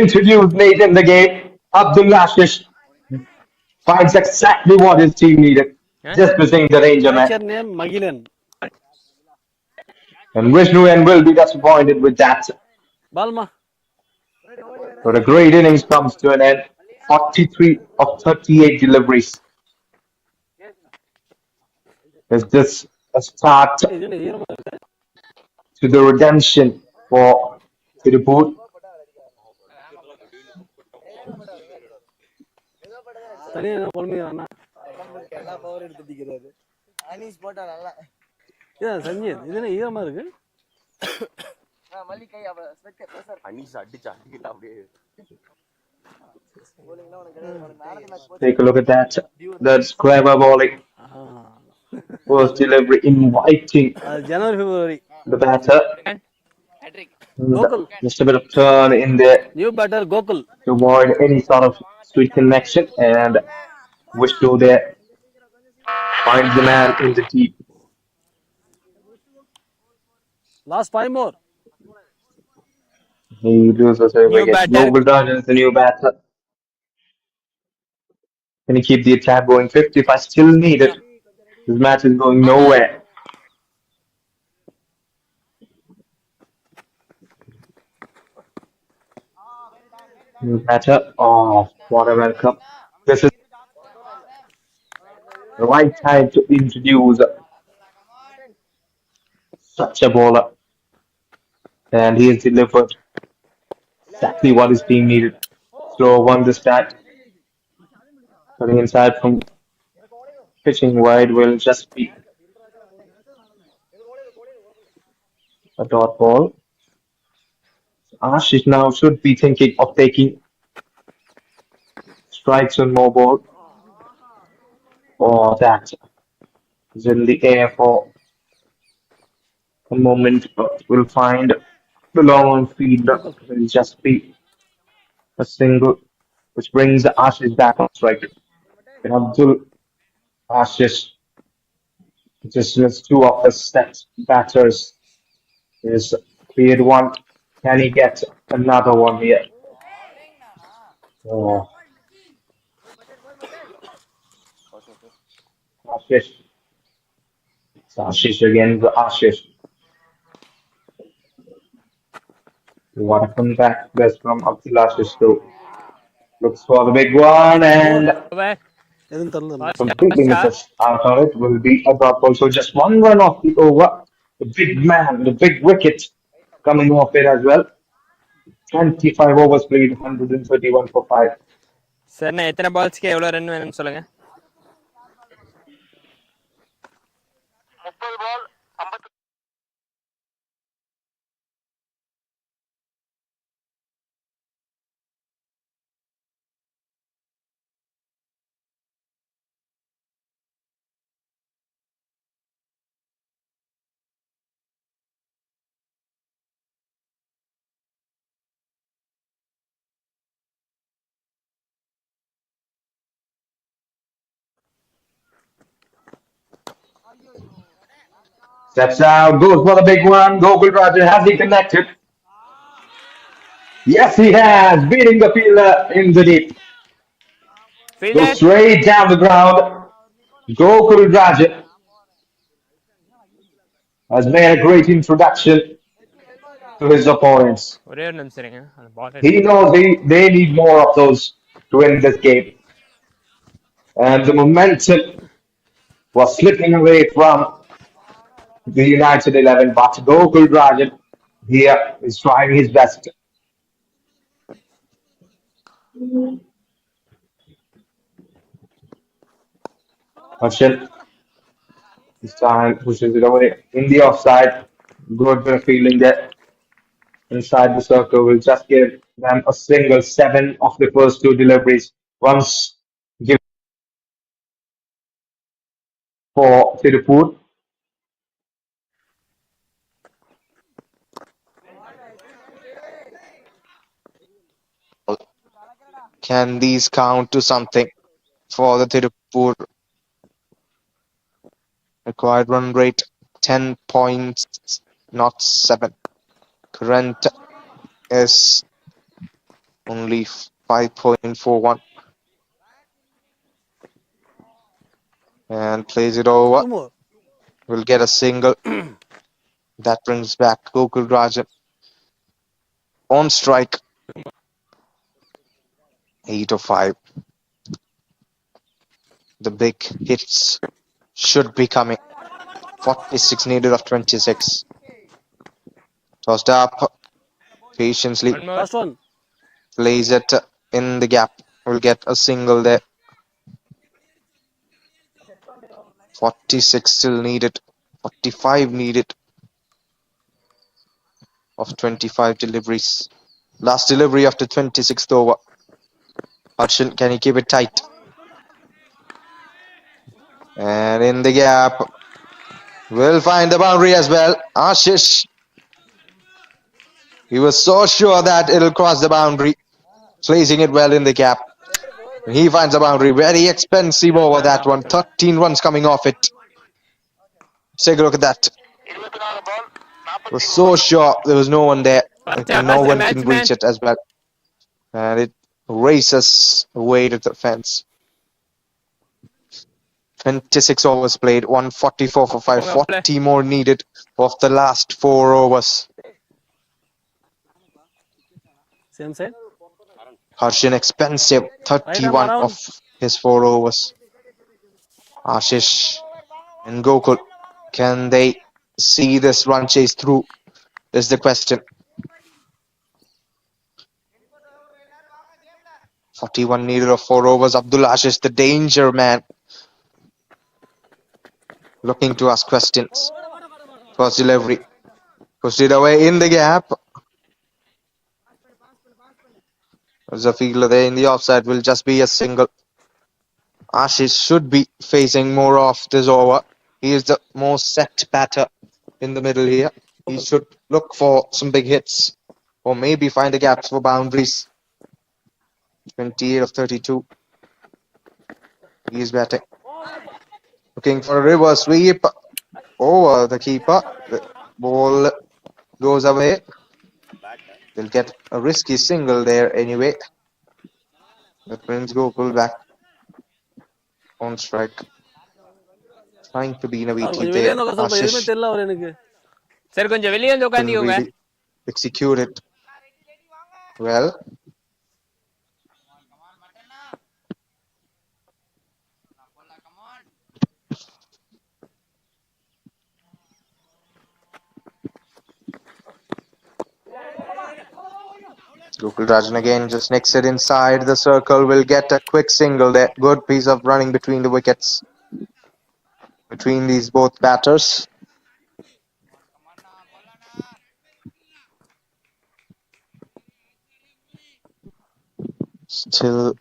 Speaker 3: Introduced late in the game. Abdul Ashish finds exactly what his team needed. Just missing the danger man.
Speaker 1: Catcher name Magilan.
Speaker 3: And Vishnu and will be disappointed with that.
Speaker 1: Balma.
Speaker 3: But a great innings comes to an end. 43 of 38 deliveries. Is this a start
Speaker 1: இதுன்னு ஈரமா இருக்கு.
Speaker 3: to the redemption for Tirupur?
Speaker 1: தனியா என்ன குழம்புறானா? இதான் சஞ்சீத். இது என்ன ஈரமா இருக்கு?
Speaker 3: Take a look at that. That's clever bowling. First delivery inviting
Speaker 1: அது ஜனவரி பிப்ரவரி.
Speaker 3: the batter.
Speaker 1: Gokul.
Speaker 3: Just a bit of turn in there
Speaker 1: new batter Gokul.
Speaker 3: to avoid any sort of sweet connection. And Vishnu there finds the man in the deep.
Speaker 1: Last 5 more.
Speaker 3: He loses a
Speaker 2: New
Speaker 3: wicket.
Speaker 2: batter.
Speaker 3: Noble Dodgers, the new batter. Can he keep the attack going? 55 still needed. This match is going nowhere. New batter. Oh, what a welcome. This is the right time to introduce such a bowler. And he has delivered exactly what his team needed. So won the stat. Coming inside from pitching wide will just be a dot ball. Ashish now should be thinking of taking strikes on more ball. Or that is in the air for a moment, but will find the long on fielder. Will just be a single, which brings Ashish back on strike. And Abdul Ashish just missed 2 of the set batters. Is cleared 1. Can he get another one here? Oh, Ashish. It's Ashish again. The Ashish. What a comeback best from Abdul Ashish too. Looks for the big one and
Speaker 2: over
Speaker 1: எதுவும் தெரியல.
Speaker 3: completely misses out on it. Will be a drop ball. So just 1 run off the over. The big man, the big wicket coming off it as well. 25 overs played, 131 for 5.
Speaker 2: Sir நான் எத்தனை பால்ஸ்க்கு எவ்வளோ run வேணும்னு சொல்லுங்க.
Speaker 4: 30 ball 50.
Speaker 3: Steps out, goes for the big one. Gokul Rajan, has he connected? Yes, he has, beating the fielder in the deep. Goes
Speaker 2: Fielded.
Speaker 3: straight down the ground. Gokul Rajan has made a great introduction to his opponents.
Speaker 2: ஒரே ஒரு நிமிஷம் இருங்க அந்த பால்
Speaker 3: He knows they need more of those to win this game. And the momentum was slipping away from the United 11, but Gokul Rajan here is trying his best. Harshan this time pushes it away in the offside. Good bit of feeling there inside the circle. Will just give them a single 7 of the first 2 deliveries. Once given for Tirupur.
Speaker 7: Can these count to something for the Tirupur? Required run rate 10 points, not 7. Current is only 5.41. And plays it over.
Speaker 1: 2 more.
Speaker 7: Will get a single. That brings back Gokul Rajan on strike. 8 of 5. The big hits should be coming. 46 needed of 26. Tossed up patiently.
Speaker 2: One more.
Speaker 1: Last one.
Speaker 7: Plays it in the gap. Will get a single there. 46 still needed. 45 needed of 25 deliveries. Last delivery after 26th over. Harshan, can he keep it tight? And in the gap. Will find the boundary as well. Ashish. He was so sure that it'll cross the boundary. Placing it well in the gap. He finds the boundary. Very expensive over that one. 13 runs coming off it. Take a look at that. Was so sure there was no one there. And no one can reach it as well. And it races away to the fence. 26 overs played. 144 for 5. 40 more needed of the last 4 overs.
Speaker 1: Same side.
Speaker 7: Harshan expensive. 31 of his 4 overs. Ashish and Gokul. Can they see this run chase through? Is the question. 41 needed of 4 overs. Abdul Ashish, the danger man. Looking to ask questions. First delivery. Pushed it away in the gap. There's a fielder there in the offside. Will just be a single. Ashish should be facing more of this over. He is the most set batter in the middle here. He should look for some big hits. Or maybe find the gaps for boundaries. 28 of 32. He is batting. Looking for a reverse sweep. Over the keeper. The ball goes away. They'll get a risky single there anyway. That brings Gokul back on strike. Trying to be in a weekly there. Ashish
Speaker 2: சரி கொஞ்சம் வெளியே வந்து உட்காந்துக்கோங்க.
Speaker 7: really execute it well. Gokul Rajan again just nicks it inside the circle. Will get a quick single there. Good piece of running between the wickets. Between these both batters. Still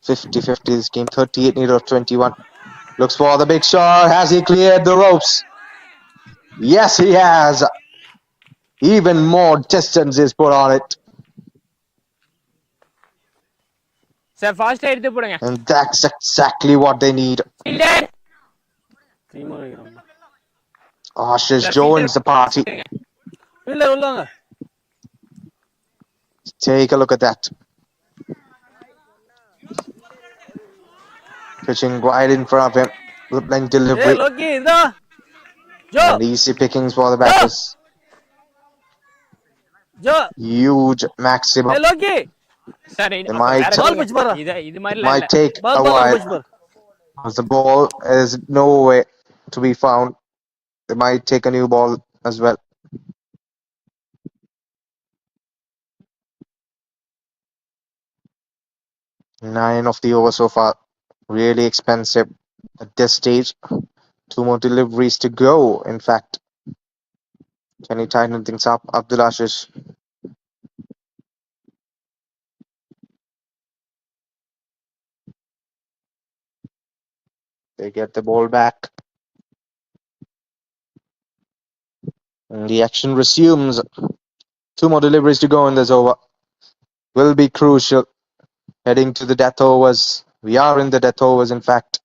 Speaker 7: 50-50 this game. 38 needed of 21. Looks for the big shot. Has he cleared the ropes? Yes, he has. Even more distance is put on it.
Speaker 2: Sir ஃபாஸ்டா எடுத்து போடுங்க.
Speaker 7: And that's exactly what they need. Ashish joins the party.
Speaker 1: இல்ல உள்ளாங்க.
Speaker 7: Take a look at that. Pitching right in front of him. Good length
Speaker 1: ஏ
Speaker 7: delivery.
Speaker 1: Lockie இதா. ஜோ.
Speaker 7: And easy pickings for the batters.
Speaker 1: ஜோ.
Speaker 7: Huge maximum.
Speaker 1: ஏ Lockie.
Speaker 6: சரி
Speaker 7: They might,
Speaker 1: ball பிடிச்சு பாரு.
Speaker 6: இது மாதிரிலாம்
Speaker 7: might
Speaker 6: இல்ல.
Speaker 7: take
Speaker 1: ball
Speaker 7: a
Speaker 1: ball
Speaker 7: while.
Speaker 1: பிடிச்சு பாரு.
Speaker 7: As the ball is nowhere to be found, they might take a new ball as well. Nine of the over so far. Really expensive at this stage. 2 more deliveries to go, in fact. Can he tighten things up? Abdul Ashish. They get the ball back. And the action resumes. 2 more deliveries to go in this over. Will be crucial. Heading to the death overs. We are in the death overs, in fact.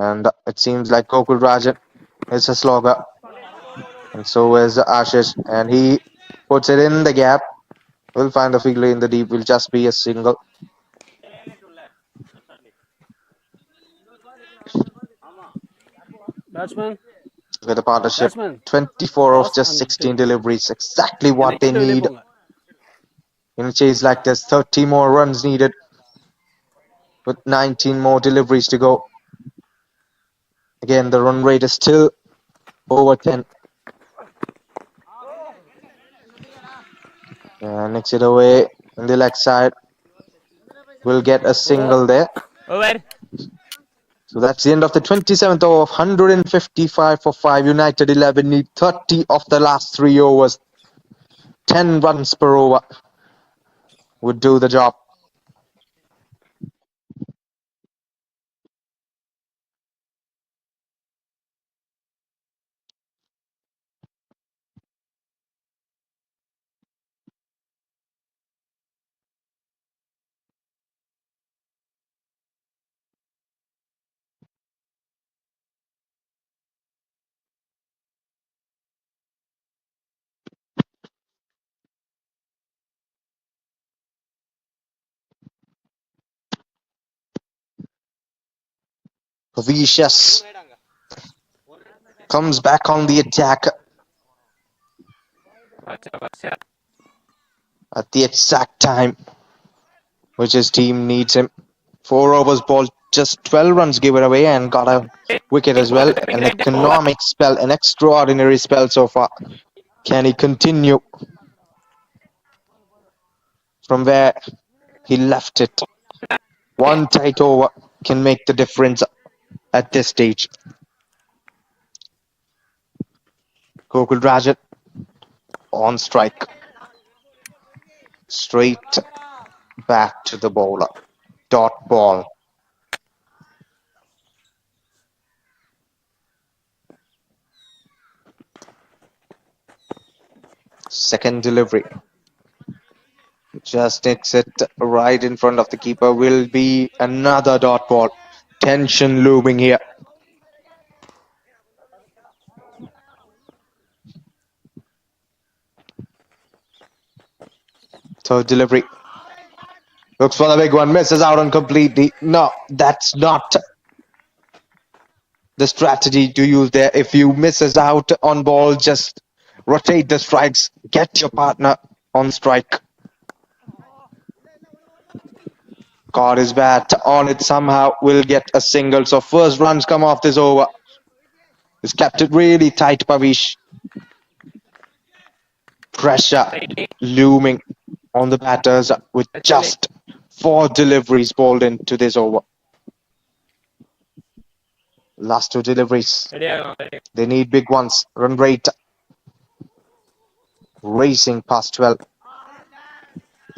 Speaker 7: And it seems like Gokul Rajan is a slogger. And so is Ashish. And he puts it in the gap. Will find the fielder in the deep. Will just be a single.
Speaker 1: Batsman.
Speaker 7: With a partnership.
Speaker 1: Batsman.
Speaker 7: 24 of
Speaker 1: Toss
Speaker 7: just
Speaker 1: and
Speaker 7: 16
Speaker 1: take.
Speaker 7: deliveries. Exactly what they
Speaker 1: வெளியே
Speaker 7: need
Speaker 1: போங்க.
Speaker 7: in a chase like this. 30 more runs needed. With 19 more deliveries to go. Again, the run rate is still over 10. Nicks it away on the leg side. Will get a single there.
Speaker 6: Over.
Speaker 7: So that's the end of the 27th over of 155 for 5. United 11 need 30 of the last 3 overs. 10 runs per over would do the job. Vicious comes back on the attack at the exact time which his team needs him. 4 overs ball, just 12 runs given away and got a wicket as well. An economic spell, an extraordinary spell so far. Can he continue from where he left it? One tight over can make the difference at this stage. Gokul Rajan on strike. Straight back to the bowler. Dot ball. Second delivery. Just hits it right in front of the keeper. Will be another dot ball. Tension looming here. Third delivery. Looks for the big one. Misses out on completely. No, that's not the strategy to use there. If you misses out on ball, just rotate the strikes. Get your partner on strike. Caught his bat on it somehow. Will get a single. So first runs come off this over. He's kept it really tight, Pavish. Pressure looming on the batters with just 4 deliveries bowled into this over. Last 2 deliveries. They need big ones. Run rate racing past 12.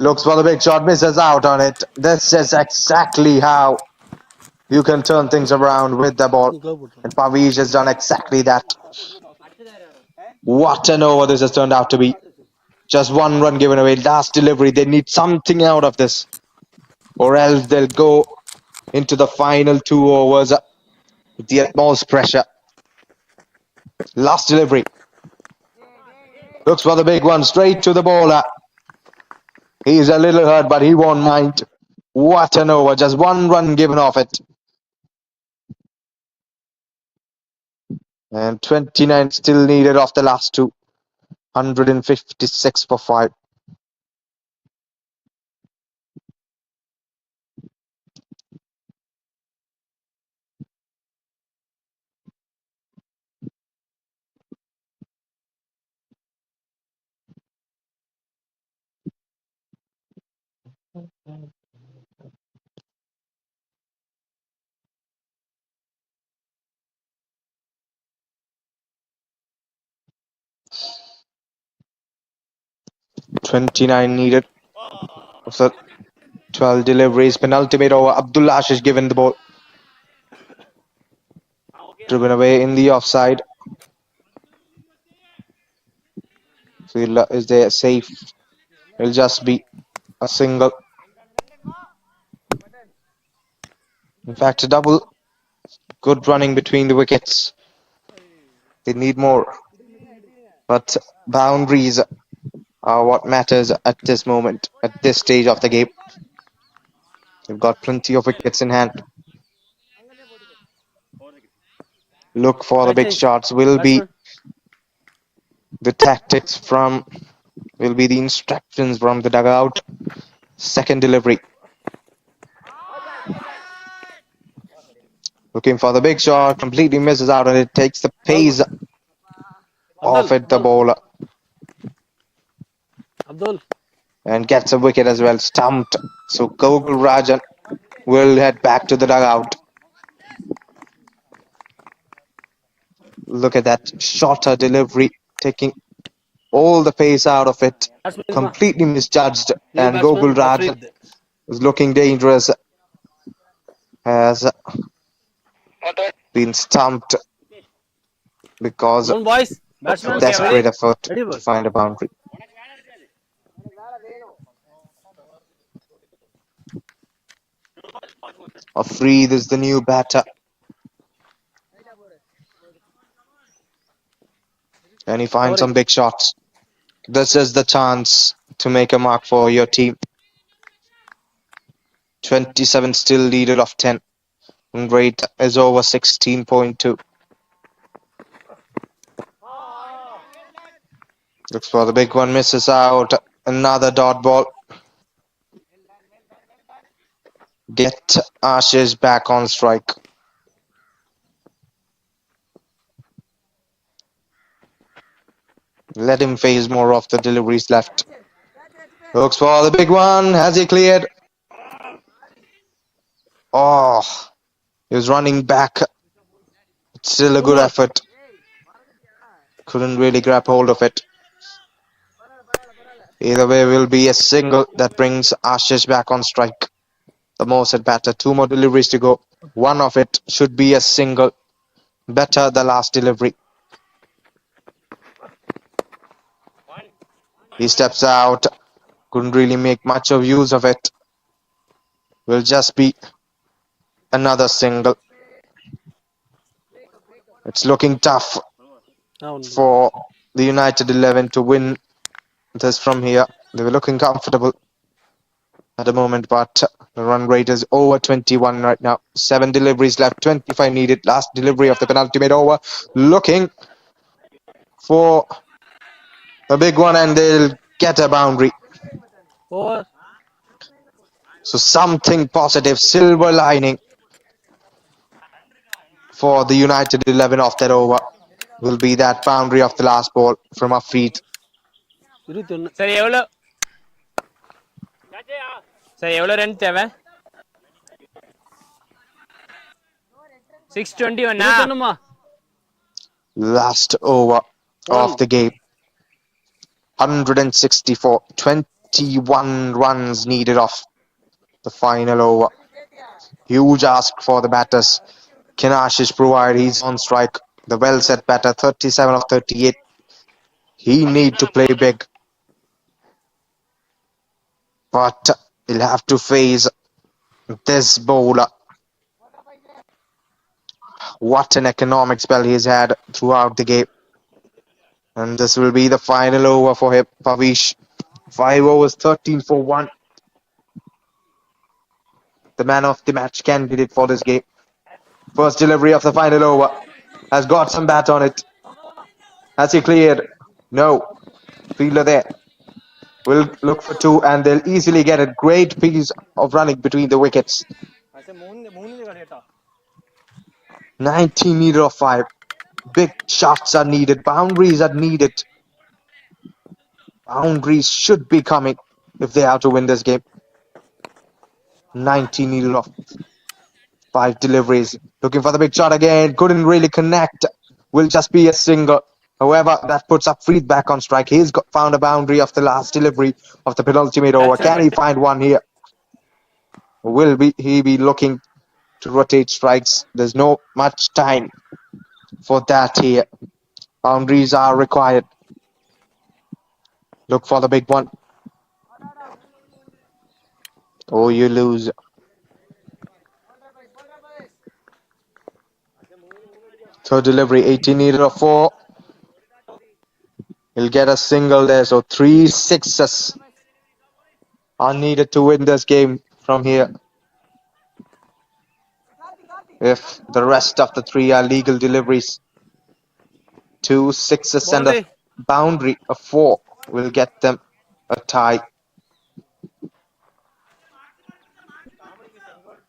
Speaker 7: Looks for the big shot, misses out on it. This is exactly how you can turn things around with the ball. And Pavish has done exactly that. What an over this has turned out to be. Just 1 run given away. Last delivery. They need something out of this, or else they'll go into the final 2 overs with the utmost pressure. Last delivery. Looks for the big one, straight to the bowler. He's a little hurt, but he won't mind. What an over, just 1 run given off it. And 29 still needed off the last 2. 156 for 5. Mm. 29 needed. So 12 deliveries. Penultimate over. Abdullah Ashish given the ball. Driven away in the offside. Fielder is there safe. It'll just be a single. In fact, a double. Good running between the wickets. They need more. But boundaries are what matters at this moment, at this stage of the game. They've got plenty of wickets in hand. Look for the
Speaker 1: Right
Speaker 7: big
Speaker 1: change.
Speaker 7: shots. Will be
Speaker 1: Batsman.
Speaker 7: the tactics from, will be the instructions from the dugout. Second delivery. Looking for the big shot. Completely misses out, and it takes the pace off it, the bowler.
Speaker 1: Abdul.
Speaker 7: And gets a wicket as well. Stumped. So Gokul Rajan will head back to the dugout. Look at that shorter delivery, taking all the pace out of it.
Speaker 1: Batsman.
Speaker 7: Completely misjudged.
Speaker 1: New
Speaker 7: And
Speaker 1: batsman.
Speaker 7: Gokul Rajan
Speaker 1: Afreed.
Speaker 7: is looking dangerous. Has been stumped because
Speaker 1: Down boys.
Speaker 7: of a
Speaker 1: Batsman.
Speaker 7: desperate effort
Speaker 1: Ready,
Speaker 7: to
Speaker 1: boys.
Speaker 7: find a boundary. Afreed is the new batter. And he finds some big shots. This is the chance to make a mark for your team. 27 still leaded of 10. And rate is over 16.2. Looks for the big one, misses out. Another dot ball. Get Ashish back on strike. Let him face more of the deliveries left. Looks for the big one. Has he cleared? Oh, he was running back. It's still a good effort. Couldn't really grab hold of it. Either way will be a single that brings Ashish back on strike. The most at batter. 2 more deliveries to go. One of it should be a single. Better the last delivery. He steps out. Couldn't really make much of use of it. Will just be another single. It's looking tough for the United 11 to win this from here. They were looking comfortable at the moment, but the run rate is over 21 right now. 7 deliveries left, 25 needed. Last delivery of the penultimate over. Looking for a big one, and they'll get a boundary.
Speaker 1: Over.
Speaker 7: So something positive, silver lining for the United 11 of that over will be that boundary of the last ball from our feet.
Speaker 6: சரி எவ்வளோ சரி எவ்வளோ run தேவை 621
Speaker 7: Last over of the game. 164. 21 runs needed off the final over. Huge ask for the batters. Can Ashish provide? He's on strike. The well set batter, 37 of 38. He need to play big. But he'll have to face this bowler. What an economic spell he's had throughout the game. And this will be the final over for him, Pavish. 5 overs, 13 for 1. The man of the match candidate for this game. First delivery of the final over. Has got some bat on it. Has he cleared? No. Fielder there. Will look for 2 and they'll easily get a great piece of running between the wickets. 90 meter of 5. Big shots are needed. Boundaries are needed. Boundaries should be coming if they have to win this game. 90 meter of 5 deliveries. Looking for the big shot again. Couldn't really connect. Will just be a single. However, that puts up Freed back on strike. He's found a boundary of the last delivery of the penultimate over. Can he find one here? Will he be looking to rotate strikes? There's no much time for that here. Boundaries are required. Look for the big one. Oh, you lose. Third delivery, 18 needed of 4. He'll get a single there, so 3 sixes are needed to win this game from here. If the rest of the 3 are legal deliveries, 2 sixes and a
Speaker 1: Boundary.
Speaker 7: boundary of 4 will get them a tie.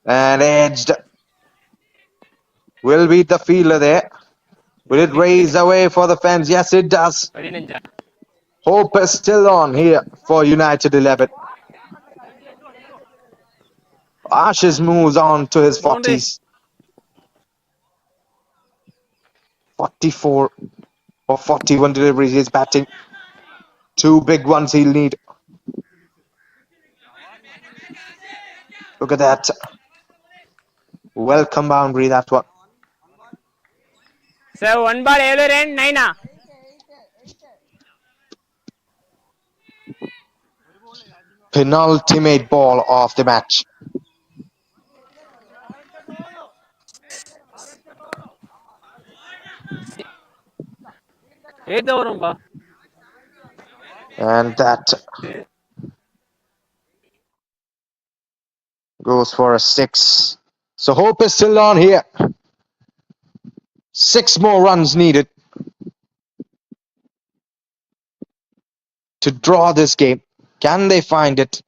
Speaker 7: And edged. Will beat the fielder there. Will it raise away for the fans? Yes, it does. Hope is still on here for United 11. Ashes moves on to his
Speaker 1: Boundary.
Speaker 7: 40s. 44 or 41 deliveries he's batting. 2 big ones he'll need. Look at that. Welcome boundary, that one.
Speaker 2: So 1 ball 7 run 9.
Speaker 7: Penultimate ball of the match. And that goes for a 6. So hope is still on here. 6 more runs needed to draw this game. Can they find it?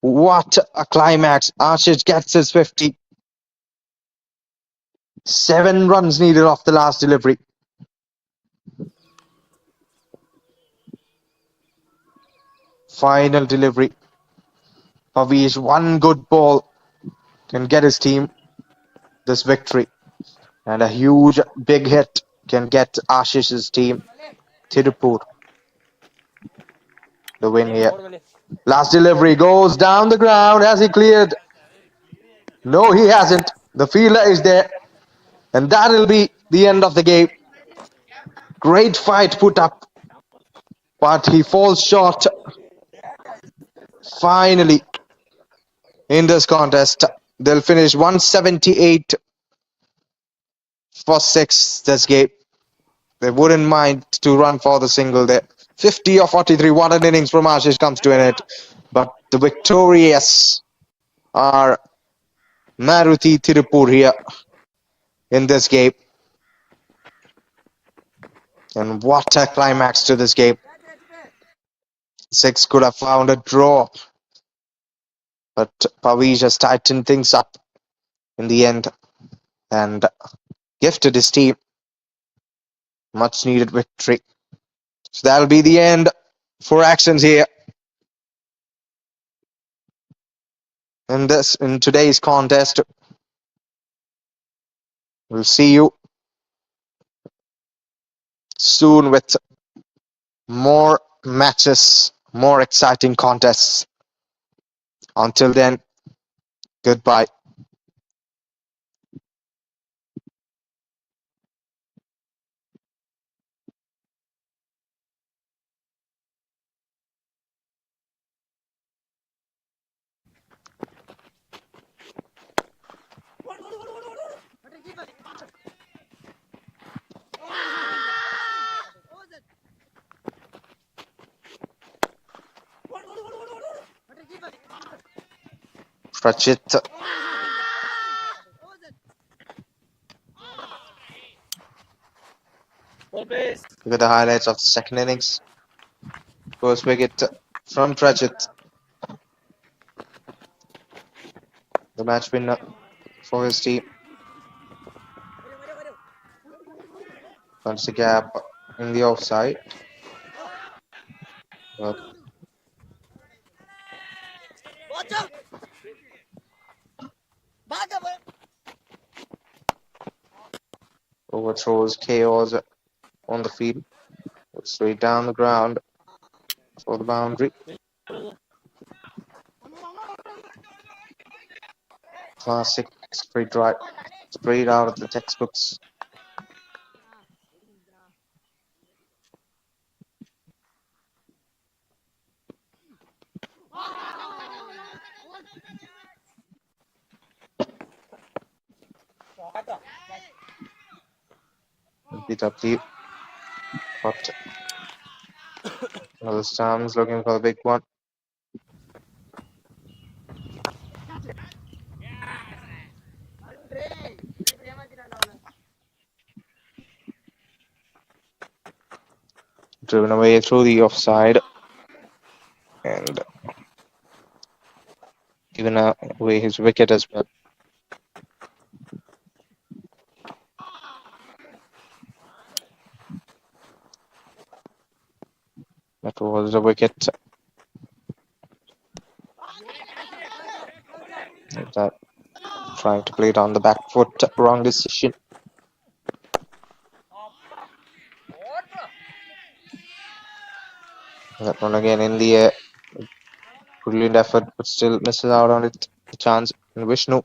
Speaker 7: What a climax. Ashish gets his 50. 7 runs needed off the last delivery. Final delivery. Pavish, 1 good ball can get his team this victory. And a huge big hit can get Ashish's team Tirupur the win here. Last delivery goes down the ground. Has he cleared? No, he hasn't. The fielder is there. And that'll be the end of the game. Great fight put up. But he falls short. Finally, in this contest, they'll finish 178 for 6 this game. They wouldn't mind to run for the single there. 50 or 43. What an innings from Ashish comes to an end. But the victorious are Maruthi Tirupur here in this game. And what a climax to this game. 6 could have found a draw. But Pavish has tightened things up in the end and gifted his team much needed victory. So that'll be the end for actions here. In today's contest. We'll see you soon with more matches, more exciting contests. Until then, goodbye. Pratchett. Look at the highlights of the second innings. First wicket from Pratchett. The match winner for his team. That's a gap in the offside. But overthrows chaos on the field. Straight down the ground for the boundary. Classic straight drive. Straight out of the textbooks. BW caught another Storms looking for the big one. Driven away through the offside and given away his wicket as well. That was a wicket. That trying to play it on the back foot. Wrong decision. That one again in the air. Brilliant effort, but still misses out on it. The chance. And Vishnu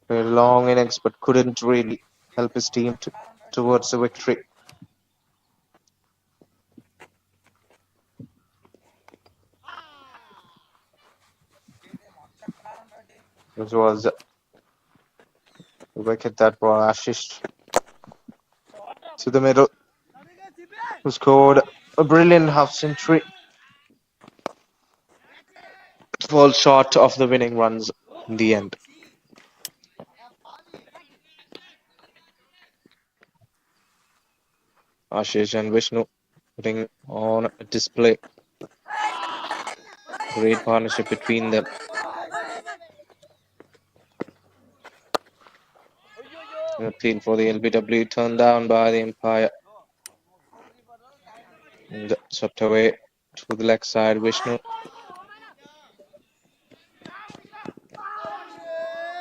Speaker 7: played a long innings, but couldn't really help his team towards the victory. This was the wicket that brought Ashish to the middle, who scored a brilliant half century. Falls short of the winning runs in the end. Ashish and Vishnu putting on a display. Great partnership between them. An appeal for the LBW turned down by the umpire. And swept away to the leg side. Vishnu.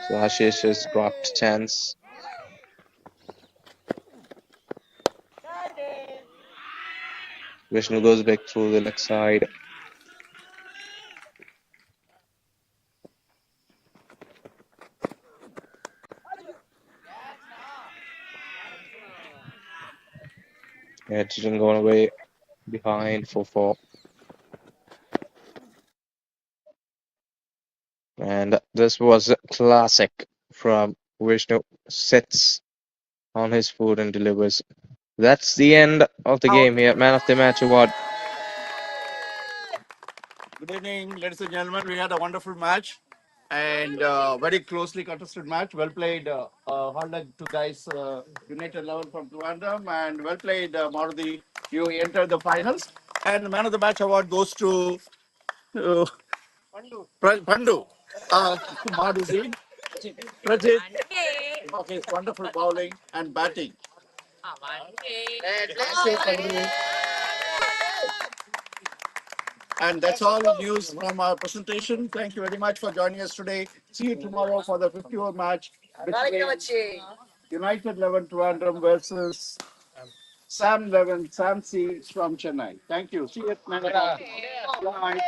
Speaker 7: So Ashish has dropped chance. Vishnu goes back through the leg side. It didn't go away behind 4-4. And this was a classic from Vishnu. Sits on his foot and delivers. That's the end of the game here. Man of the match award.
Speaker 8: Good evening, ladies and gentlemen. We had a wonderful match and very closely contested match. Well played, hard luck to guys, United 11 from Trivandrum, and well played, Maruthi. You entered the finals. And the man of the match award goes to uh, Pandu. Maruthi. Prajit. Okay, wonderful bowling and batting. And that's all news from our presentation. Thank you very much for joining us today. See you tomorrow for the 50-over match between United 11 Trivandrum versus Sam 11 Sam C from Chennai. Thank you. See you at 9 o'clock. Bye.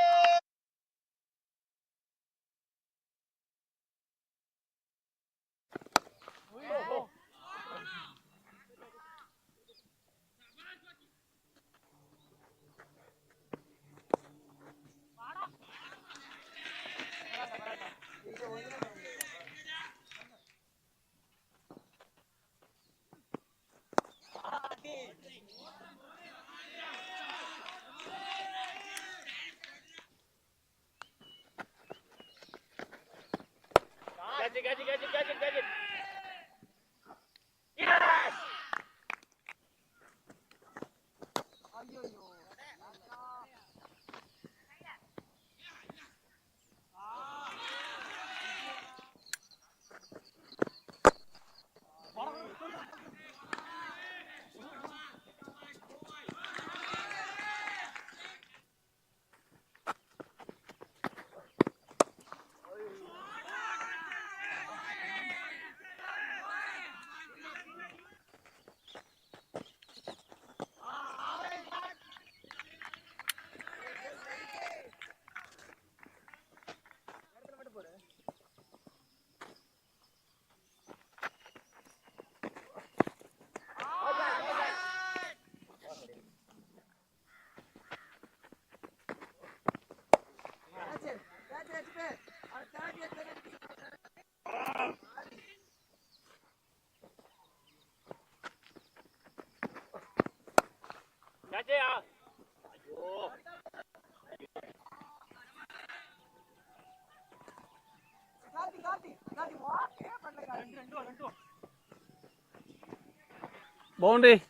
Speaker 1: Boundary.